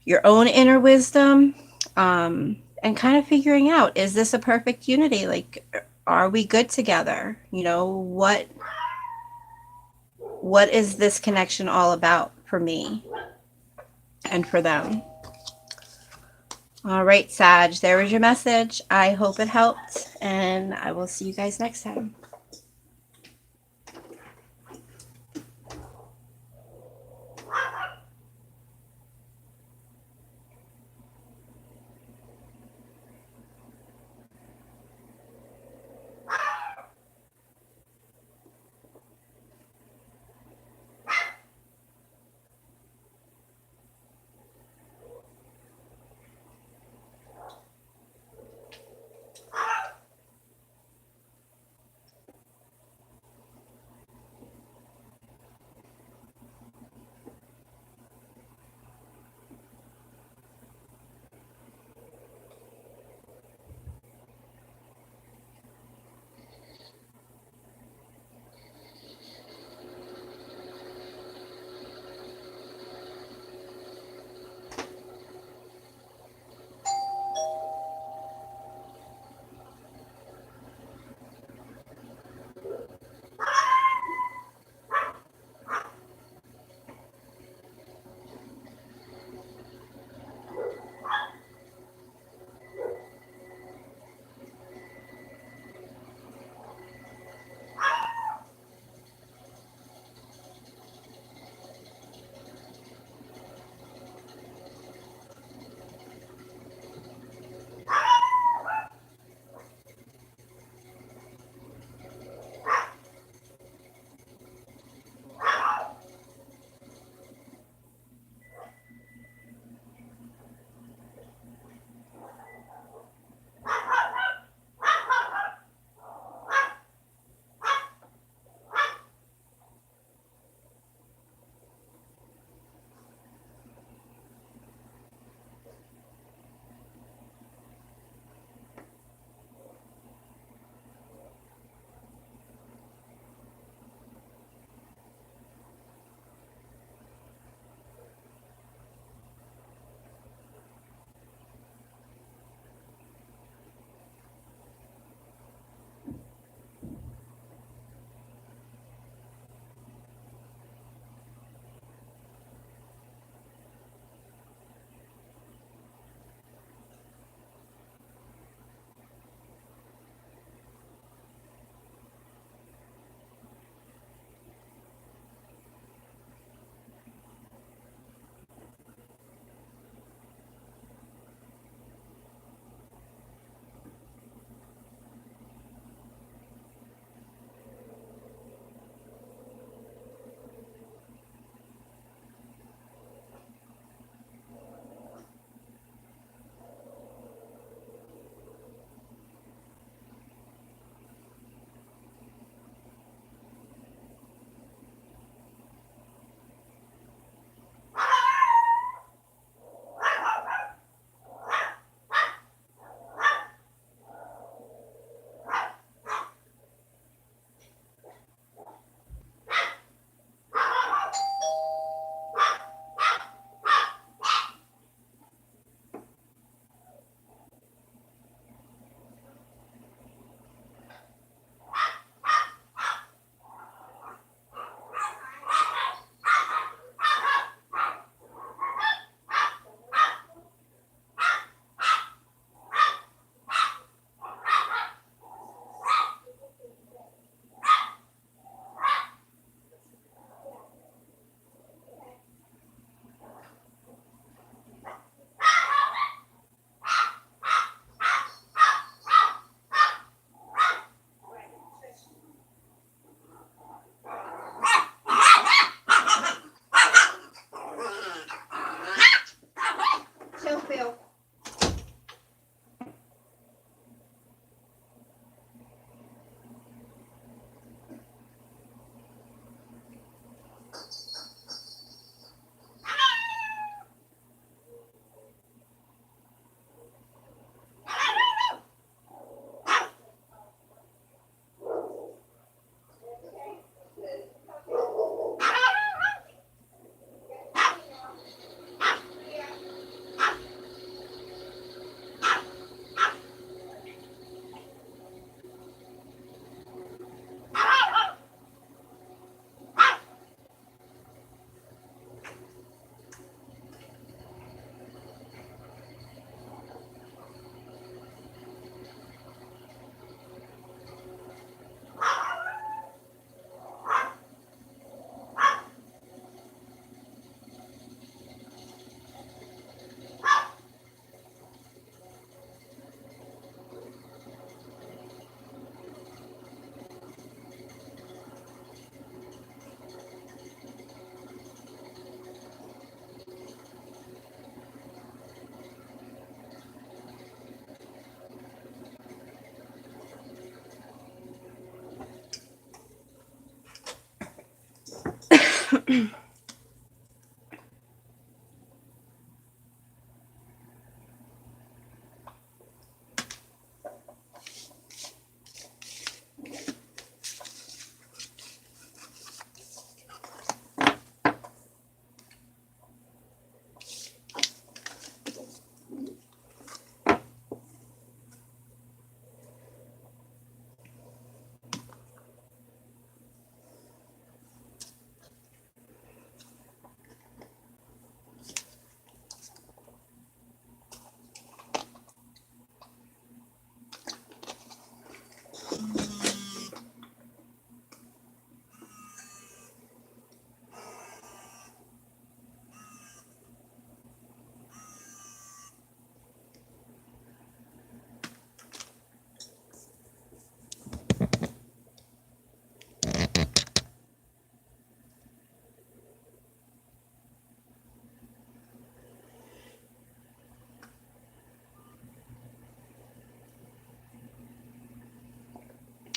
your own inner wisdom, and kind of figuring out, is this a perfect unity? Like, Are we good together? You know, what is this connection all about for me and for them? All right, Sag, there was your message. I hope it helped, and I will see you guys next time.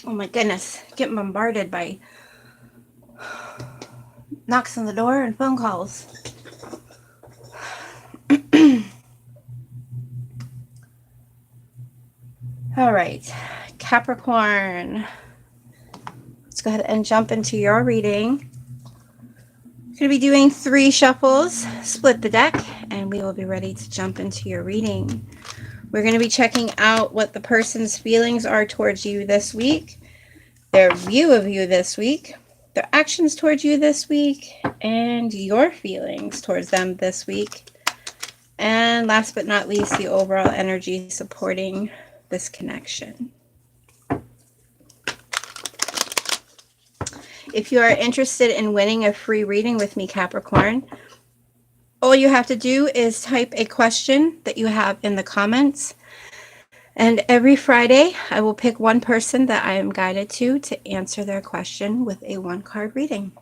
Oh my goodness, getting bombarded by knocks on the door and phone calls. All right, Capricorn. Let's go ahead and jump into your reading. I'm going to be doing 3 shuffles, split the deck, and we will be ready to jump into your reading. We're going to be checking out what the person's feelings are towards you this week, their view of you this week, their actions towards you this week, and your feelings towards them this week. And last but not least, the overall energy supporting this connection. If you are interested in winning a free reading with me, Capricorn, all you have to do is type a question that you have in the comments. And every Friday, I will pick one person that I am guided to answer their question with a 1-card reading.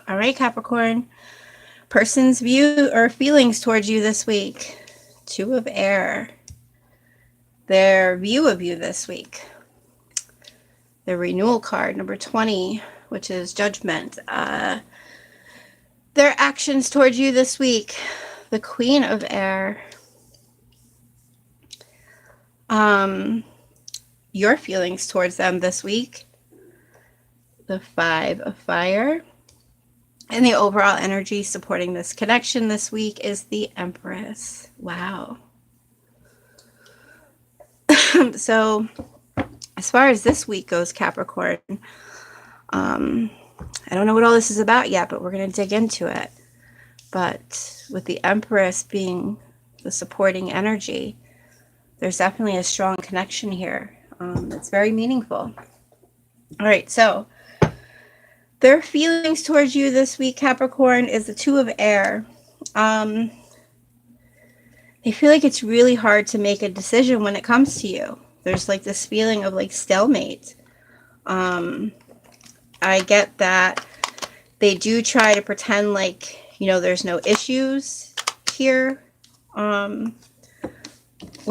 All right, Capricorn. Person's view or feelings towards you this week. 2 of air. Their view of you this week. The renewal card, number 20, which is judgment. Their actions towards you this week. The Queen of Air. Your feelings towards them this week. The 5 of Fire. And the overall energy supporting this connection this week is the Empress. Wow. So, as far as this week goes, Capricorn, I don't know what all this is about yet, but we're going to dig into it. But with the Empress being the supporting energy, there's definitely a strong connection here. It's very meaningful. All right, so their feelings towards you this week, Capricorn, is the 2 of air. They feel like it's really hard to make a decision when it comes to you. There's like this feeling of like stalemate. I get that they do try to pretend like, you know, there's no issues here when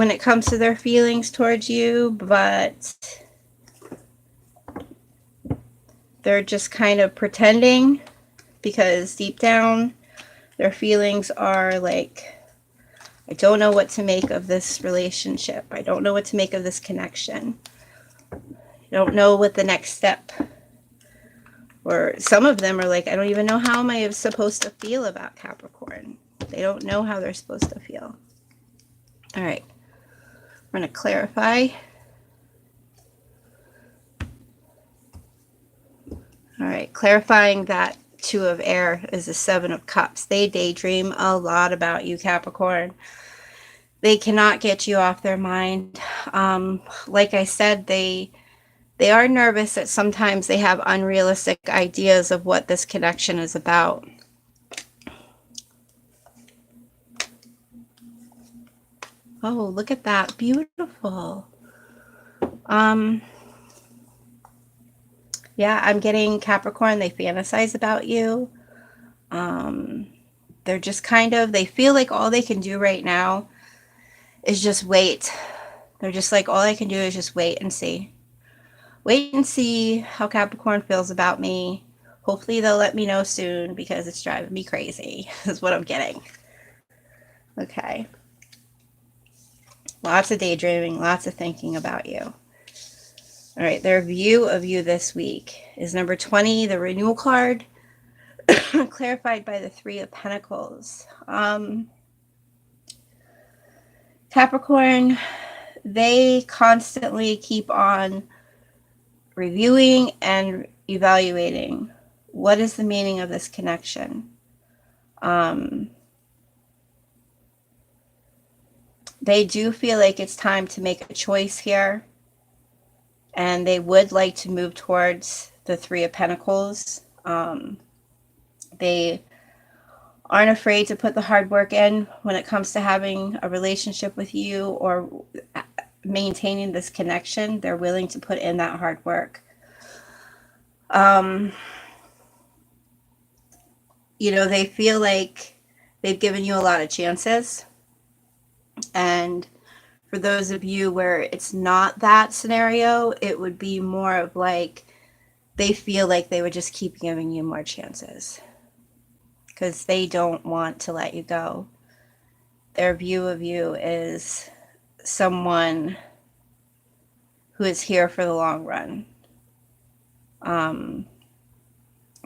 it comes to their feelings towards you, but they're just kind of pretending because deep down their feelings are like, I don't know what to make of this relationship. I don't know what to make of this connection. I don't know what the next step. Or some of them are like, I don't even know how am I supposed to feel about Capricorn. They don't know how they're supposed to feel. All right. We're going to clarify. All right. Clarifying that 2 of air is the 7 of cups. They daydream a lot about you, Capricorn. They cannot get you off their mind. Like I said, they are nervous that sometimes they have unrealistic ideas of what this connection is about. Oh, look at that. Beautiful. Yeah, I'm getting Capricorn. They fantasize about you. They're just kind of, they feel like all they can do right now is just wait. They're just like, all I can do is just wait and see. Wait and see how Capricorn feels about me. Hopefully they'll let me know soon because it's driving me crazy, is what I'm getting. Okay. Lots of daydreaming, lots of thinking about you. All right, their view of you this week is number 20, the renewal card, clarified by the Three of Pentacles. Capricorn, they constantly keep on reviewing and evaluating. What is the meaning of this connection? They do feel like it's time to make a choice here, and they would like to move towards the Three of Pentacles. They aren't afraid to put the hard work in when it comes to having a relationship with you or maintaining this connection. They're willing to put in that hard work. You know, they feel like they've given you a lot of chances. And for those of you where it's not that scenario, it would be more of like they feel like they would just keep giving you more chances because they don't want to let you go. Their view of you is someone who is here for the long run.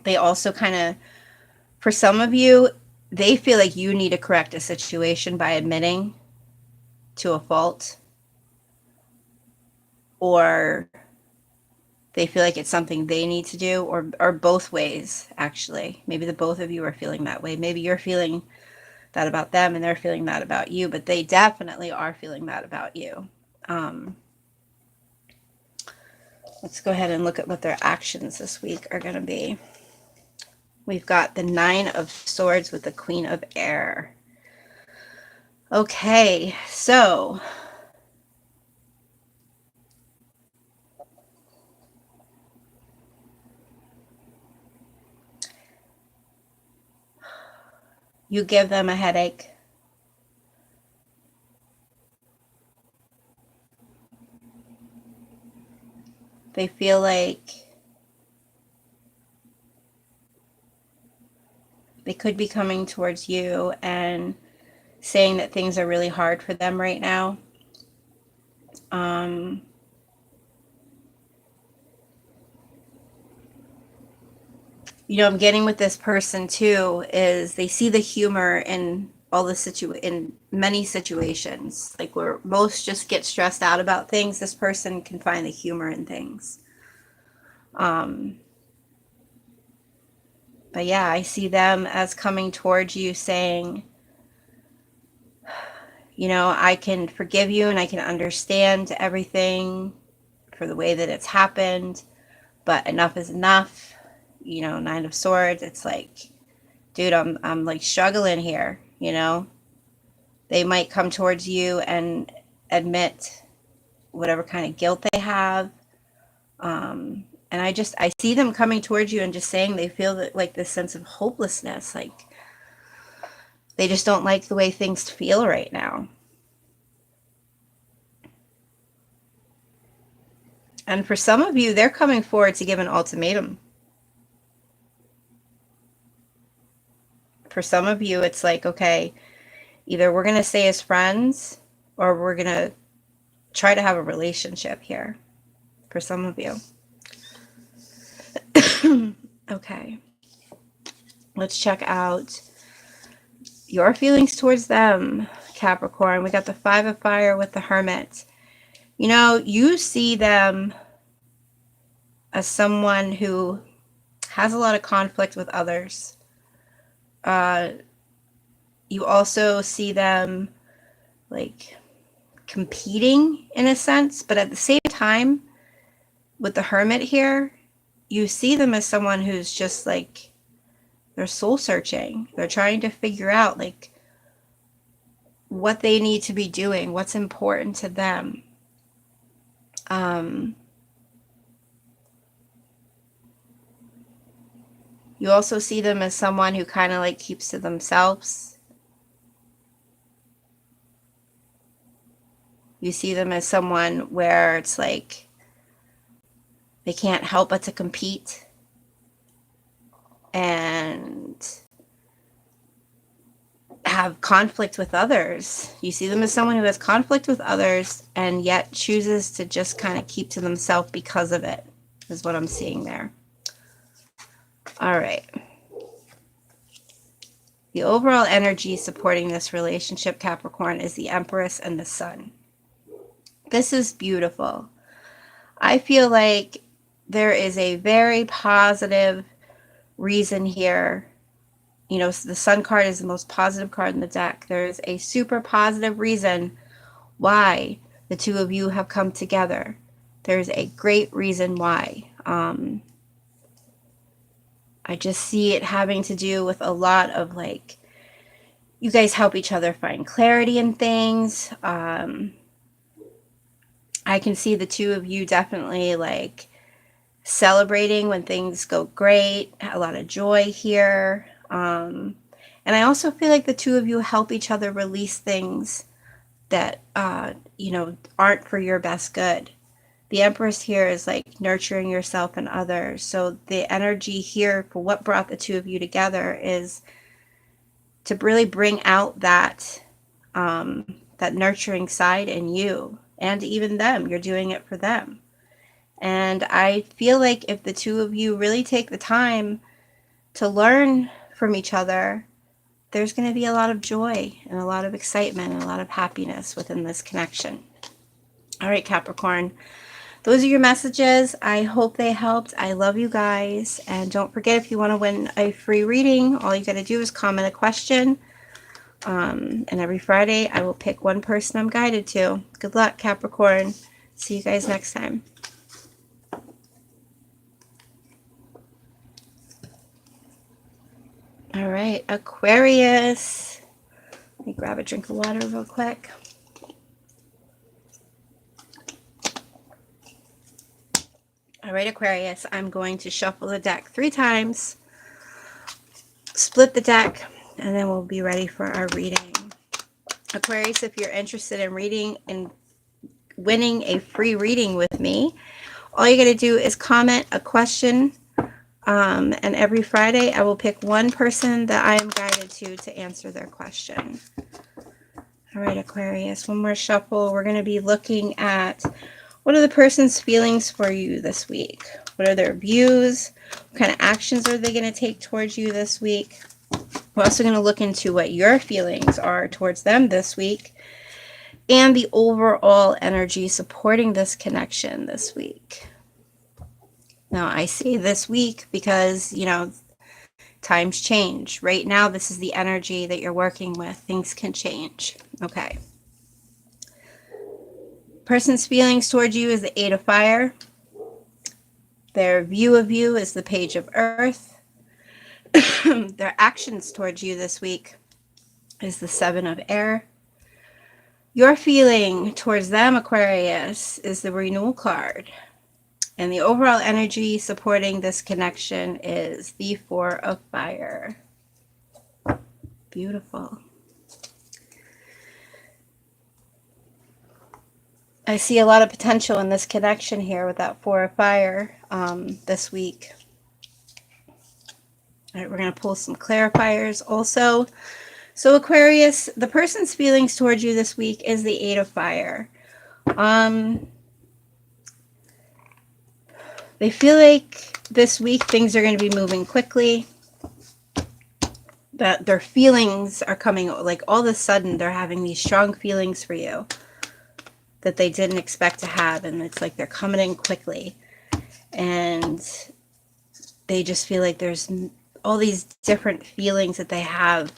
They also kind of, for some of you, they feel like you need to correct a situation by admitting to a fault, or they feel like it's something they need to do, or both ways, actually. Maybe the both of you are feeling that way. Maybe you're feeling that about them and they're feeling that about you, but they definitely are feeling that about you. Let's go ahead and look at what their actions this week are going to be. We've got the Nine of Swords with the Queen of Air. Okay, so you give them a headache. They feel like they could be coming towards you and saying that things are really hard for them right now. You know, I'm getting with this person too is they see the humor in all the in many situations. Like where most just get stressed out about things, this person can find the humor in things. But yeah, I see them as coming towards you saying, you know, I can forgive you and I can understand everything for the way that it's happened, but enough is enough. You know, Nine of Swords, it's like, dude, I'm like struggling here, you know. They might come towards you and admit whatever kind of guilt they have. And I see them coming towards you and just saying they feel that, like, this sense of hopelessness, like they just don't like the way things feel right now. And for some of you, they're coming forward to give an ultimatum. For some of you, it's like, okay, either we're going to stay as friends or we're going to try to have a relationship here. For some of you. Okay. Let's check out your feelings towards them, Capricorn. We got the Five of Fire with the Hermit. You know, you see them as someone who has a lot of conflict with others. You also see them like competing in a sense, but at the same time, with the Hermit here, you see them as someone who's just like, they're soul searching. They're trying to figure out like what they need to be doing, what's important to them. You also see them as someone who kind of like keeps to themselves. You see them as someone where it's like they can't help but to compete. and have conflict with others. You see them as someone who has conflict with others and yet chooses to just kind of keep to themselves because of it, is what I'm seeing there. All right. The overall energy supporting this relationship, Capricorn, is the Empress and the Sun. This is beautiful. I feel like there is a very positive reason here. You know, the Sun card is the most positive card in the deck. There's a super positive reason why the two of you have come together. There's a great reason why. I just see it having to do with a lot of like, you guys help each other find clarity in things. I can see the two of you definitely like celebrating when things go great, a lot of joy here. And I also feel like the two of you help each other release things that, you know, aren't for your best good. The Empress here is like nurturing yourself and others. So the energy here for what brought the two of you together is to really bring out that, that nurturing side in you and even them. You're doing it for them. And I feel like if the two of you really take the time to learn from each other, there's going to be a lot of joy and a lot of excitement and a lot of happiness within this connection. All right, Capricorn. Those are your messages. I hope they helped. I love you guys. And don't forget, if you want to win a free reading, all you got to do is comment a question. And every Friday, I will pick one person I'm guided to. Good luck, Capricorn. See you guys next time. All right, Aquarius. Let me grab a drink of water real quick. All right, Aquarius, I'm going to shuffle the deck 3 times, split the deck, and then we'll be ready for our reading. Aquarius, if you're interested in reading and winning a free reading with me, all you got to do is comment a question, and every Friday I will pick one person that I am guided to answer their question. All right, Aquarius, one more shuffle. We're going to be looking at what are the person's feelings for you this week? What are their views? What kind of actions are they going to take towards you this week? We're also going to look into what your feelings are towards them this week and the overall energy supporting this connection this week. Now, I say this week because, you know, times change. Right now, this is the energy that you're working with. Things can change. Okay. Person's feelings towards you is the 8 of Fire. Their view of you is the Page of Earth. Their actions towards you this week is the 7 of Air. Your feeling towards them, Aquarius, is the Renewal card. And the overall energy supporting this connection is the 4 of Fire. Beautiful. I see a lot of potential in this connection here with that 4 of Fire this week. All right, we're going to pull some clarifiers also. So Aquarius, the person's feelings towards you this week is the 8 of Fire. They feel like this week things are going to be moving quickly. That their feelings are coming, like all of a sudden they're having these strong feelings for you that they didn't expect to have, and it's like they're coming in quickly, and they just feel like there's all these different feelings that they have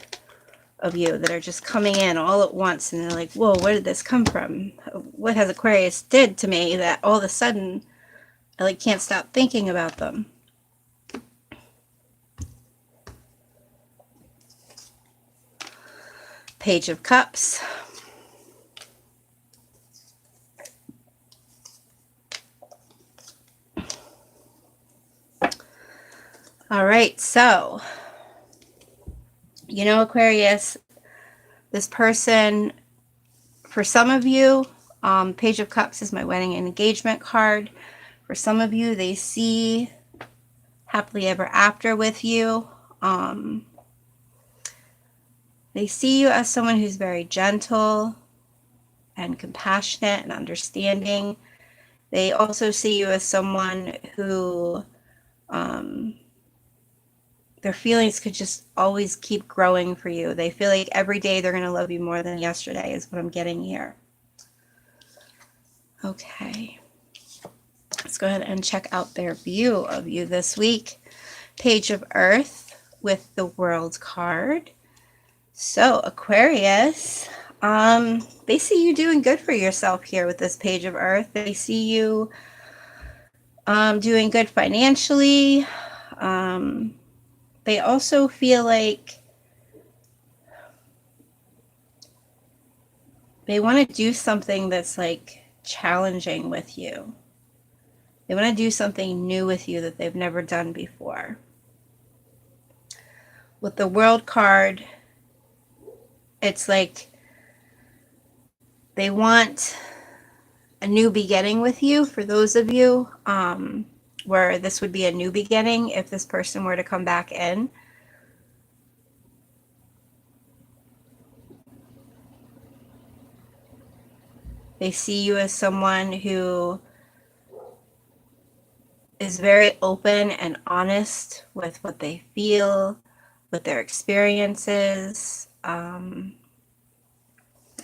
of you that are just coming in all at once, and they're like, whoa, where did this come from? What has Aquarius did to me that all of a sudden I like can't stop thinking about them? Page of Cups. All right, so, you know, Aquarius, this person, for some of you, Page of Cups is my wedding and engagement card. For some of you, they see happily ever after with you. They see you as someone who's very gentle and compassionate and understanding. They also see you as someone who their feelings could just always keep growing for you. They feel like every day they're going to love you more than yesterday is what I'm getting here. Okay. Let's go ahead and check out their view of you this week. Page of Earth with the World card. So Aquarius, they see you doing good for yourself here with this Page of Earth. They see you doing good financially. They also feel like they want to do something that's like challenging with you. They want to do something new with you that they've never done before. With the World card, it's like they want a new beginning with you. For those of you where this would be a new beginning if this person were to come back in. They see you as someone who is very open and honest with what they feel, with their experiences.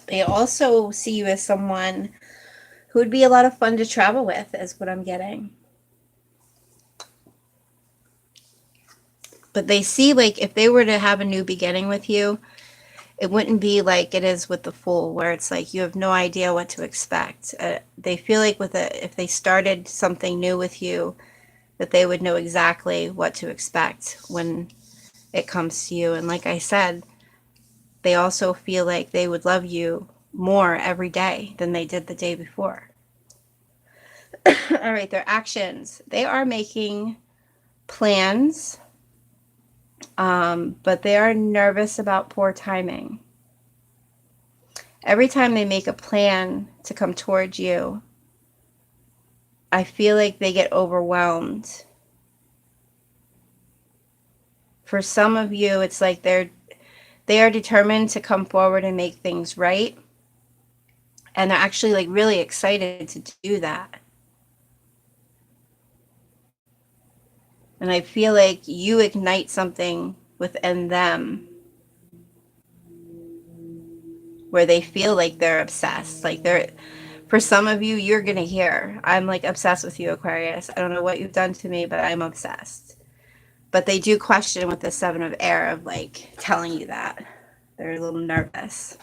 They also see you as someone who would be a lot of fun to travel with, is what I'm getting. But they see, like, if they were to have a new beginning with you, it wouldn't be like it is with the Fool, where it's like you have no idea what to expect. They feel like if they started something new with you, that they would know exactly what to expect when it comes to you. And like I said, they also feel like they would love you more every day than they did the day before. All right, their actions. They are making plans, but they are nervous about poor timing. Every time they make a plan to come towards you, I feel like they get overwhelmed. For some of you, it's like they are determined to come forward and make things right. And they're actually like really excited to do that. And I feel like you ignite something within them where they feel like they're obsessed. Like for some of you, you're going to hear, I'm like obsessed with you, Aquarius. I don't know what you've done to me, but I'm obsessed. But they do question with the Seven of Air of like telling you that. They're a little nervous.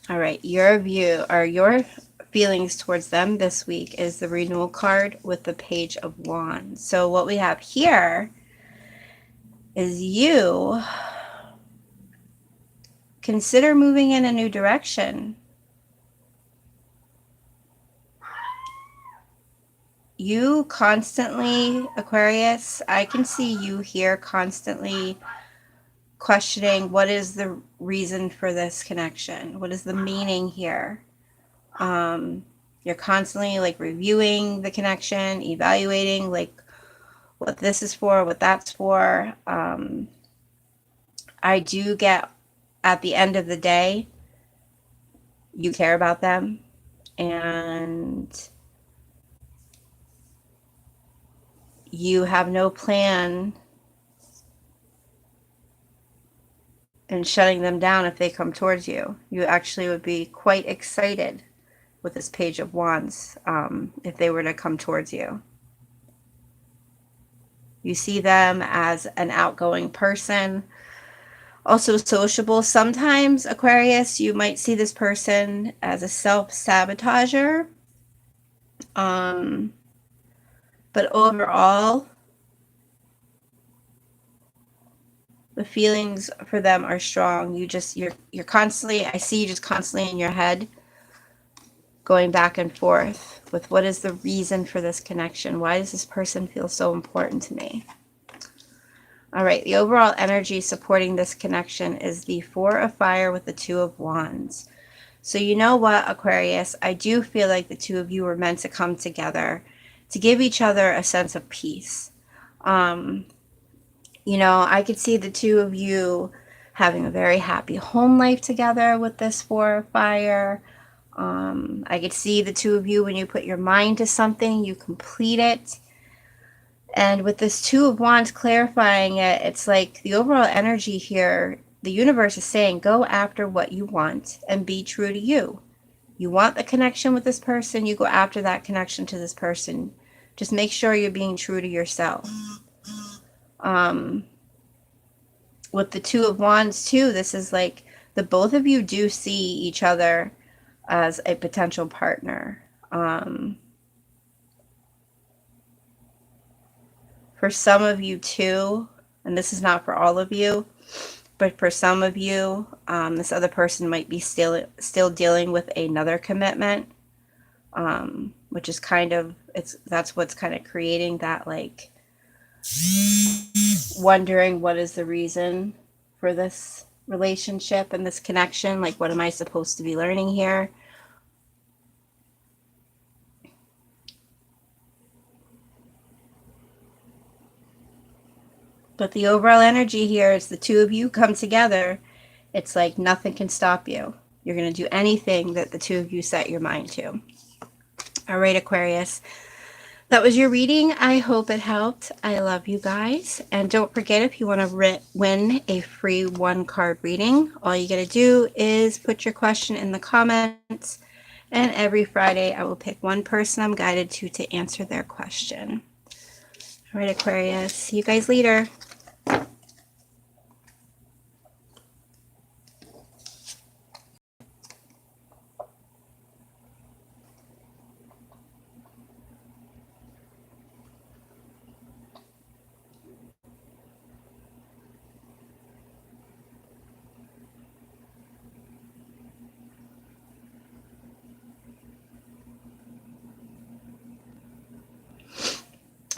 All right, your view or your feelings towards them this week is the Renewal card with the Page of Wands. So what we have here is you consider moving in a new direction. You constantly, Aquarius, I can see you here constantly questioning what is the reason for this connection? What is the meaning here? You're constantly like reviewing the connection, evaluating like what this is for, what that's for. I do get at the end of the day, you care about them and you have no plan in shutting them down if they come towards you. You actually would be quite excited with this Page of Wands if they were to come towards you. You see them as an outgoing person, also sociable. Sometimes, Aquarius, you might see this person as a self-sabotager. But overall, the feelings for them are strong. You're constantly, I see you just constantly in your head going back and forth with what is the reason for this connection? Why does this person feel so important to me? All right, the overall energy supporting this connection is the Four of Fire with the Two of Wands. So you know what, Aquarius, I do feel like the two of you were meant to come together. to give each other a sense of peace. You know, I could see the two of you having a very happy home life together with this Four of Fire. I could see the two of you, when you put your mind to something, you complete it. And with this Two of Wands clarifying it, it's like the overall energy here, the universe is saying, go after what you want and be true to you. You want the connection with this person, you go after that connection to this person. Just make sure you're being true to yourself. With the Two of Wands too, this is like the both of you do see each other as a potential partner. For some of you too, and this is not for all of you, but for some of you, this other person might be still dealing with another commitment, which is kind of, that's what's kind of creating that, like, wondering what is the reason for this relationship and this connection. Like, what am I supposed to be learning here? But the overall energy here is the two of you come together. It's like nothing can stop you. You're going to do anything that the two of you set your mind to. All right, Aquarius. That was your reading. I hope it helped. I love you guys. And don't forget, if you want to win a free 1-card reading, all you got to do is put your question in the comments. And every Friday, I will pick one person I'm guided to answer their question. All right, Aquarius. See you guys later.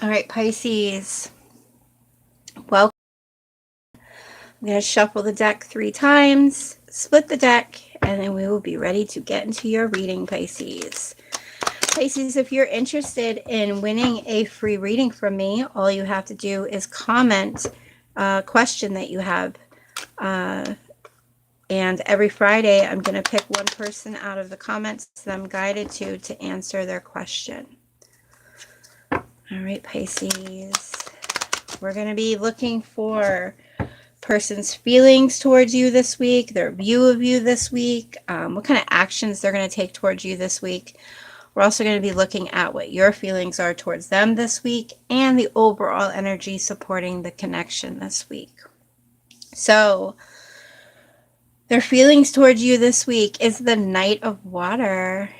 All right, Pisces. Welcome. I'm going to shuffle the deck 3 times, split the deck, and then we will be ready to get into your reading, Pisces. Pisces, if you're interested in winning a free reading from me, all you have to do is comment a question that you have. And every Friday, I'm going to pick one person out of the comments that I'm guided to answer their question. All right, Pisces. We're going to be looking for person's feelings towards you this week, their view of you this week, what kind of actions they're going to take towards you this week. We're also going to be looking at what your feelings are towards them this week and the overall energy supporting the connection this week. So, their feelings towards you this week is the Knight of Water.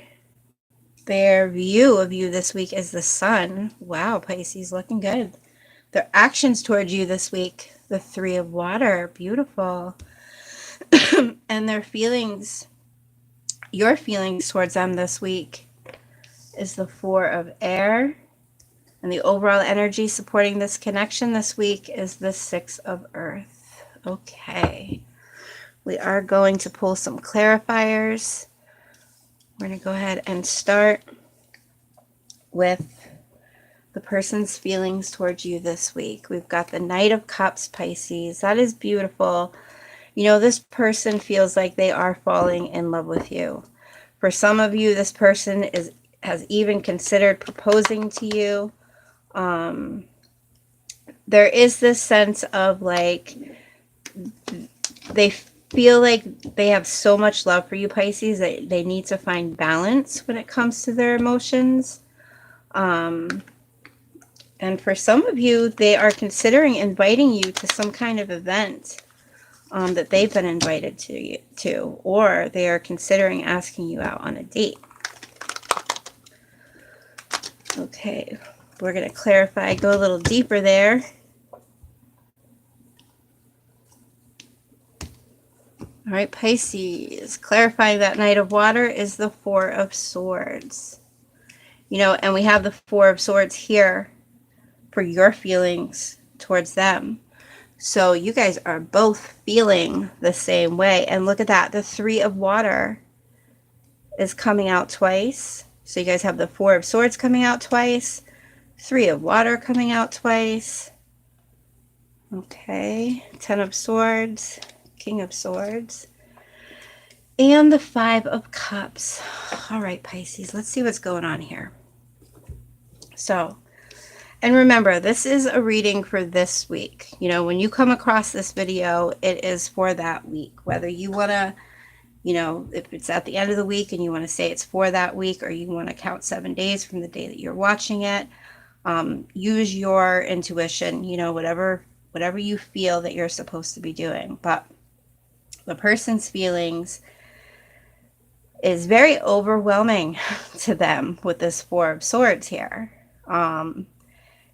Their view of you this week is the Sun. Wow, Pisces, looking good. Their actions towards you this week, the Three of Water. Beautiful. And their feelings, your feelings towards them this week is the Four of Air. And the overall energy supporting this connection this week is the Six of Earth. Okay. We are going to pull some clarifiers. We're going to go ahead and start with the person's feelings towards you this week. We've got the Knight of Cups, Pisces. That is beautiful. You know, this person feels like they are falling in love with you. For some of you, this person has even considered proposing to you. There is this sense of, like, they feel like they have so much love for you, Pisces, that they need to find balance when it comes to their emotions. And for some of you, they are considering inviting you to some kind of event that they've been invited to, or they are considering asking you out on a date. Okay, we're going to clarify, go a little deeper there. All right, Pisces, clarifying that Knight of Water is the Four of Swords. You know, and we have the Four of Swords here for your feelings towards them. So you guys are both feeling the same way. And look at that. The Three of Water is coming out twice. So you guys have the Four of Swords coming out twice. Three of Water coming out twice. Okay, Ten of Swords, King of Swords, and the Five of Cups. All right, Pisces, let's see what's going on here. So, and remember, this is a reading for this week. You know, when you come across this video, it is for that week. Whether you want to, you know, if it's at the end of the week and you want to say it's for that week, or you want to count 7 days from the day that you're watching it, use your intuition, you know, whatever you feel that you're supposed to be doing. But the person's feelings is very overwhelming to them with this Four of Swords here.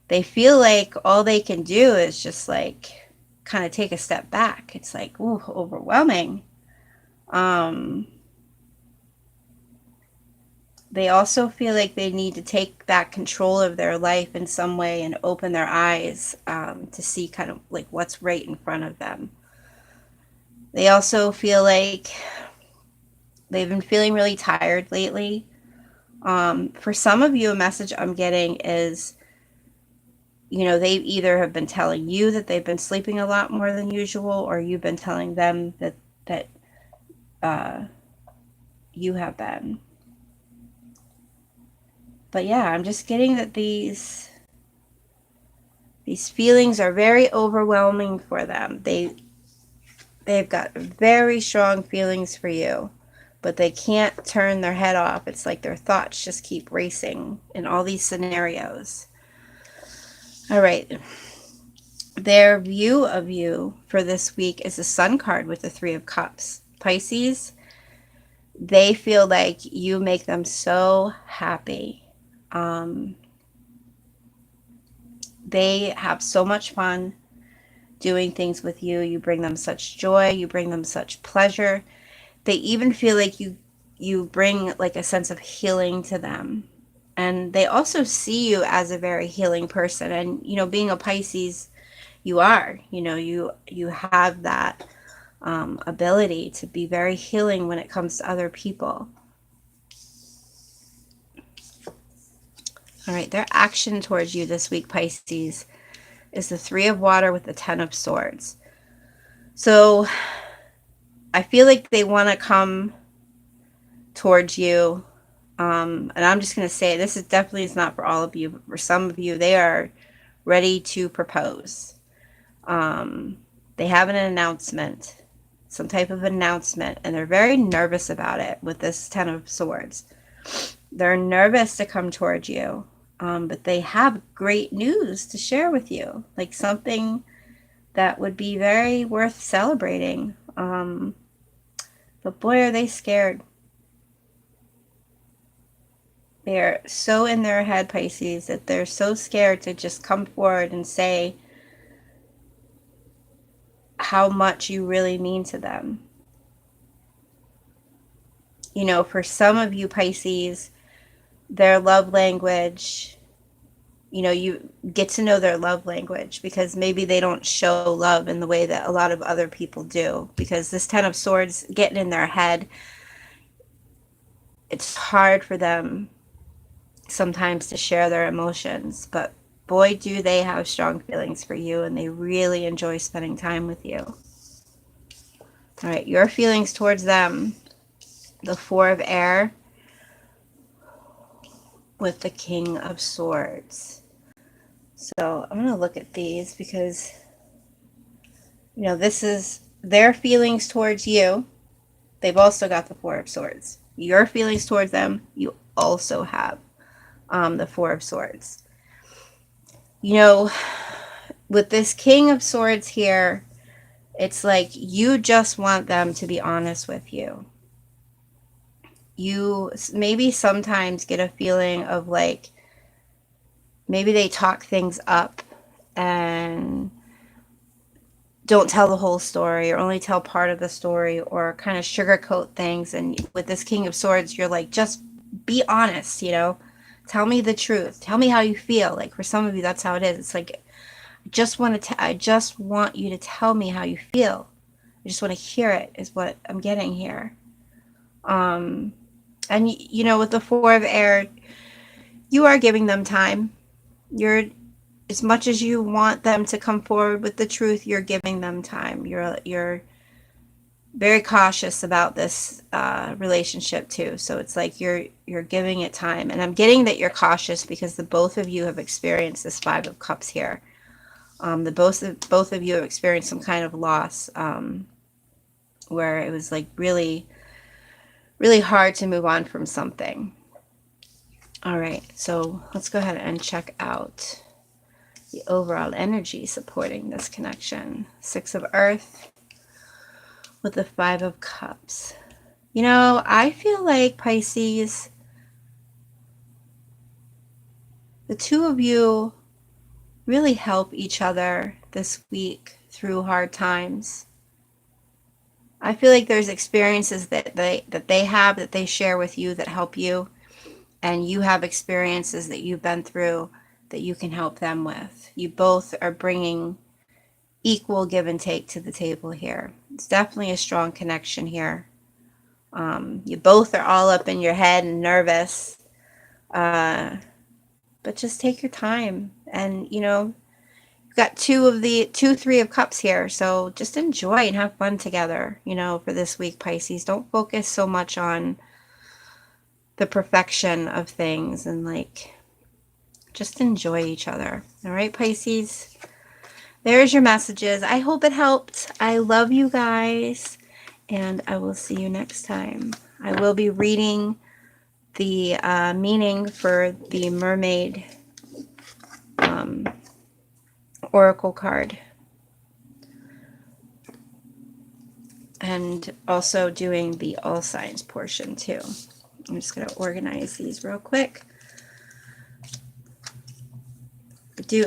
They feel like all they can do is just like kind of take a step back. It's like, ooh, overwhelming. They also feel like they need to take back control of their life in some way and open their eyes to see kind of like what's right in front of them. They also feel like they've been feeling really tired lately. For some of you, a message I'm getting is, you know, they either have been telling you that they've been sleeping a lot more than usual, or you've been telling them that you have been. But yeah, I'm just getting that these feelings are very overwhelming for them. They've got very strong feelings for you, but they can't turn their head off. It's like their thoughts just keep racing in all these scenarios. All right. Their view of you for this week is the Sun card with the Three of Cups. Pisces, they feel like you make them so happy. They have so much fun doing things with you. You bring them such joy. You bring them such pleasure. They even feel like you bring like a sense of healing to them. And they also see you as a very healing person. And, you know, being a Pisces, you are, you know, you have that ability to be very healing when it comes to other people. All right, their action towards you this week, Pisces, is the Three of Water with the Ten of Swords. So I feel like they want to come towards you. And I'm just going to say, this is definitely is not for all of you, but for some of you, they are ready to propose. They have an announcement, some type of announcement, and they're very nervous about it with this Ten of Swords. They're nervous to come towards you, but they have great news to share with you, like something that would be very worth celebrating. But boy, are they scared. They're so in their head, Pisces, that they're so scared to just come forward and say how much you really mean to them. You know, for some of you, Pisces, their love language, you know, you get to know their love language, because maybe they don't show love in the way that a lot of other people do, because this Ten of Swords getting in their head, it's hard for them sometimes to share their emotions, but boy, do they have strong feelings for you, and they really enjoy spending time with you. All right, your feelings towards them, the Four of Air with the King of Swords. So I'm going to look at these because, you know, this is their feelings towards you. They've also got the Four of Swords. Your feelings towards them, you also have the Four of Swords. You know, with this King of Swords here, it's like you just want them to be honest with you. You maybe sometimes get a feeling of like, maybe they talk things up and don't tell the whole story, or only tell part of the story, or kind of sugarcoat things. And with this King of Swords, you're like, just be honest, you know, tell me the truth. Tell me how you feel. Like for some of you, that's how it is. It's like, I just want you to tell me how you feel. I just want to hear it, is what I'm getting here. And you know, with the Four of Air, you are giving them time. You're, as much as you want them to come forward with the truth, you're giving them time. You're very cautious about this relationship too. So it's like you're giving it time. And I'm getting that you're cautious because the both of you have experienced this Five of Cups here. The both of you have experienced some kind of loss, where it was like really, really hard to move on from something. All right, so let's go ahead and check out the overall energy supporting this connection. Six of Earth with the Five of Cups. You know, I feel like, Pisces, the two of you really help each other this week through hard times. I feel like there's experiences that they have, that they share with you, that help you, and you have experiences that you've been through that you can help them with. You both are bringing equal give and take to the table here. It's definitely a strong connection here. You both are all up in your head and nervous, but just take your time. And you know, you've got Three of Cups here, so just enjoy and have fun together. You know, for this week, Pisces, don't focus so much on the perfection of things, and like, just enjoy each other. All right, Pisces, there's your messages. I hope it helped. I love you guys, and I will see you next time. I will be reading the meaning for the Mermaid Oracle card, and also doing the all signs portion too. I'm just going to organize these real quick.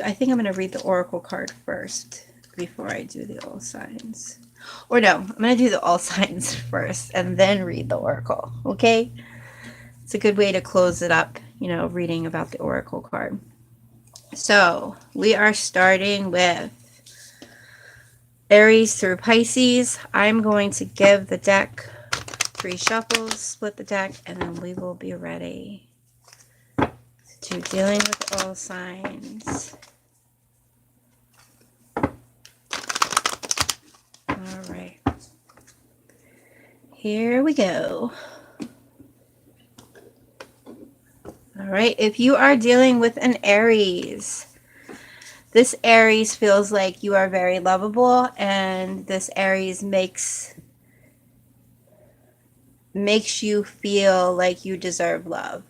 I think I'm going to read the Oracle card first before I do the all signs. Or no, I'm going to do the all signs first and then read the Oracle. Okay? It's a good way to close it up, you know, reading about the Oracle card. So we are starting with Aries through Pisces. I'm going to give the deck 3 shuffles, split the deck, and then we will be ready to dealing with all signs. All right. Here we go. All right. If you are dealing with an Aries, this Aries feels like you are very lovable, and this Aries makes you feel like you deserve love.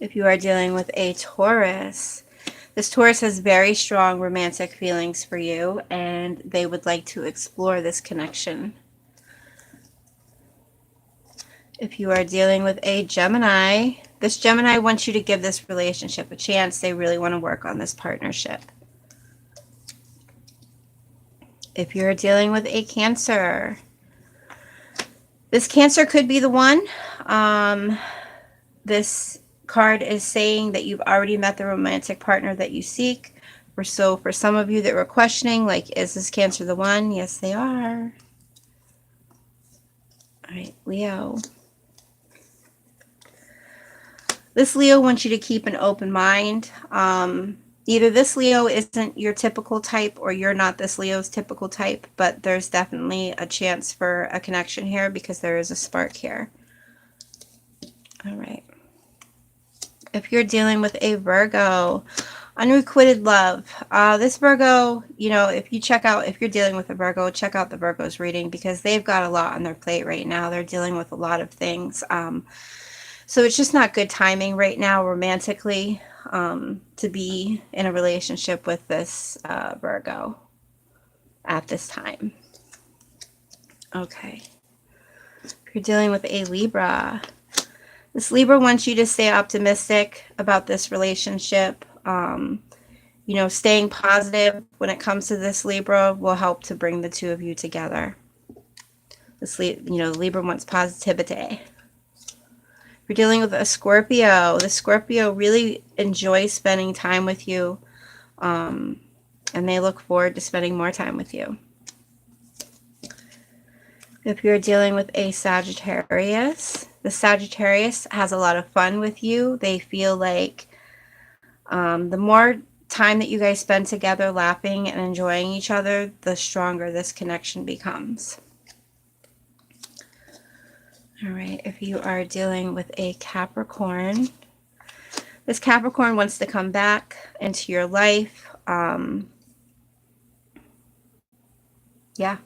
If you are dealing with a Taurus, this Taurus has very strong romantic feelings for you, and they would like to explore this connection. If you are dealing with a Gemini, this Gemini wants you to give this relationship a chance. They really want to work on this partnership. If you're dealing with a Cancer, this Cancer could be the one. This card is saying that you've already met the romantic partner that you seek. So for some of you that were questioning, like, is this Cancer the one? Yes, they are. All right, Leo. This Leo wants you to keep an open mind. Either this Leo isn't your typical type, or you're not this Leo's typical type, but there's definitely a chance for a connection here because there is a spark here. All right. If you're dealing with a Virgo, unrequited love. This Virgo, you know, if you're dealing with a Virgo, check out the Virgo's reading, because they've got a lot on their plate right now. They're dealing with a lot of things. So it's just not good timing right now romantically to be in a relationship with this Virgo at this time. Okay. If you're dealing with a Libra, this Libra wants you to stay optimistic about this relationship. You know, staying positive when it comes to this Libra will help to bring the two of you together. Libra wants positivity. If you're dealing with a Scorpio, the Scorpio really enjoys spending time with you, and they look forward to spending more time with you. If you're dealing with a Sagittarius, The Sagittarius has a lot of fun with you. They feel like the more time that you guys spend together laughing and enjoying each other, the stronger this connection becomes. All right, if you are dealing with a Capricorn, this Capricorn wants to come back into your life. Yeah,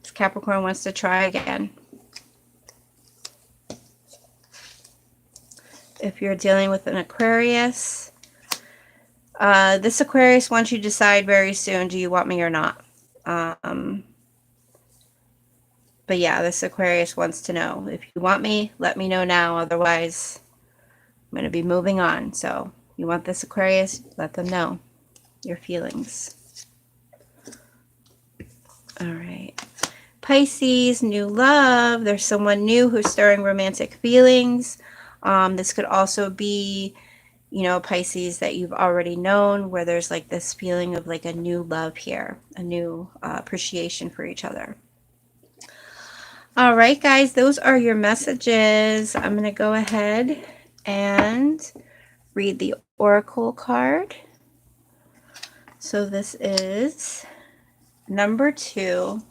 this Capricorn wants to try again. If you're dealing with an Aquarius, this Aquarius wants you to decide very soon, do you want me or not? But yeah, this Aquarius wants to know. If you want me, let me know now. Otherwise, I'm going to be moving on. So you want this Aquarius, let them know your feelings. All right. Pisces, new love. There's someone new who's stirring romantic feelings. This could also be, you know, Pisces that you've already known, where there's like this feeling of like a new love here, a new appreciation for each other. All right, guys, those are your messages. I'm going to go ahead and read the Oracle card. So this is number 2.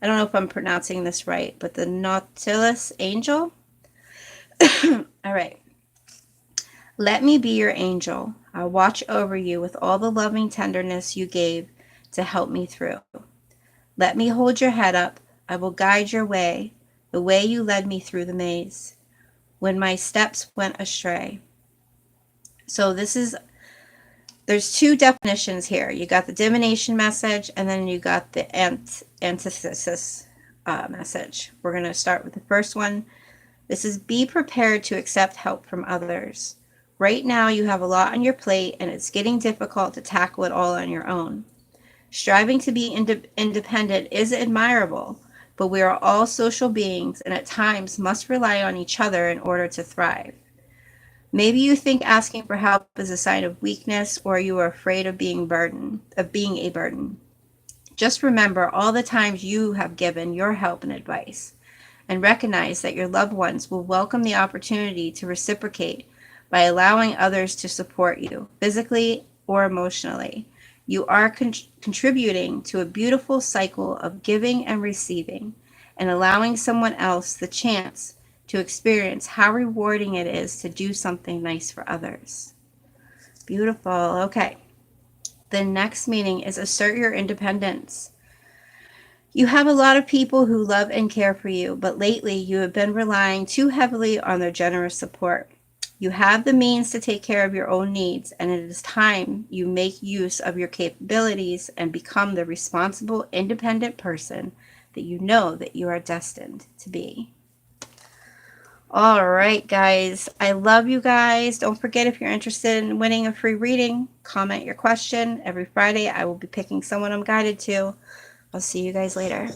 I don't know if I'm pronouncing this right, but the Nautilus Angel. All right. Let me be your angel. I'll watch over you with all the loving tenderness you gave to help me through. Let me hold your head up. I will guide your way, the way you led me through the maze, when my steps went astray. So there's 2 definitions here. You got the divination message, and then you got the antithesis message. We're going to start with the first one. This is be prepared to accept help from others. Right now you have a lot on your plate, and it's getting difficult to tackle it all on your own. Striving to be independent is admirable, but we are all social beings and at times must rely on each other in order to thrive. Maybe you think asking for help is a sign of weakness, or you are afraid of being a burden. Just remember all the times you have given your help and advice, and recognize that your loved ones will welcome the opportunity to reciprocate by allowing others to support you, physically or emotionally. You are contributing to a beautiful cycle of giving and receiving, and allowing someone else the chance to experience how rewarding it is to do something nice for others. Beautiful. Okay. The next meaning is assert your independence. You have a lot of people who love and care for you, but lately you have been relying too heavily on their generous support. You have the means to take care of your own needs, and it is time you make use of your capabilities and become the responsible, independent person that you know that you are destined to be. All right, guys. I love you guys. Don't forget, if you're interested in winning a free reading, comment your question. Every Friday, I will be picking someone I'm guided to. I'll see you guys later.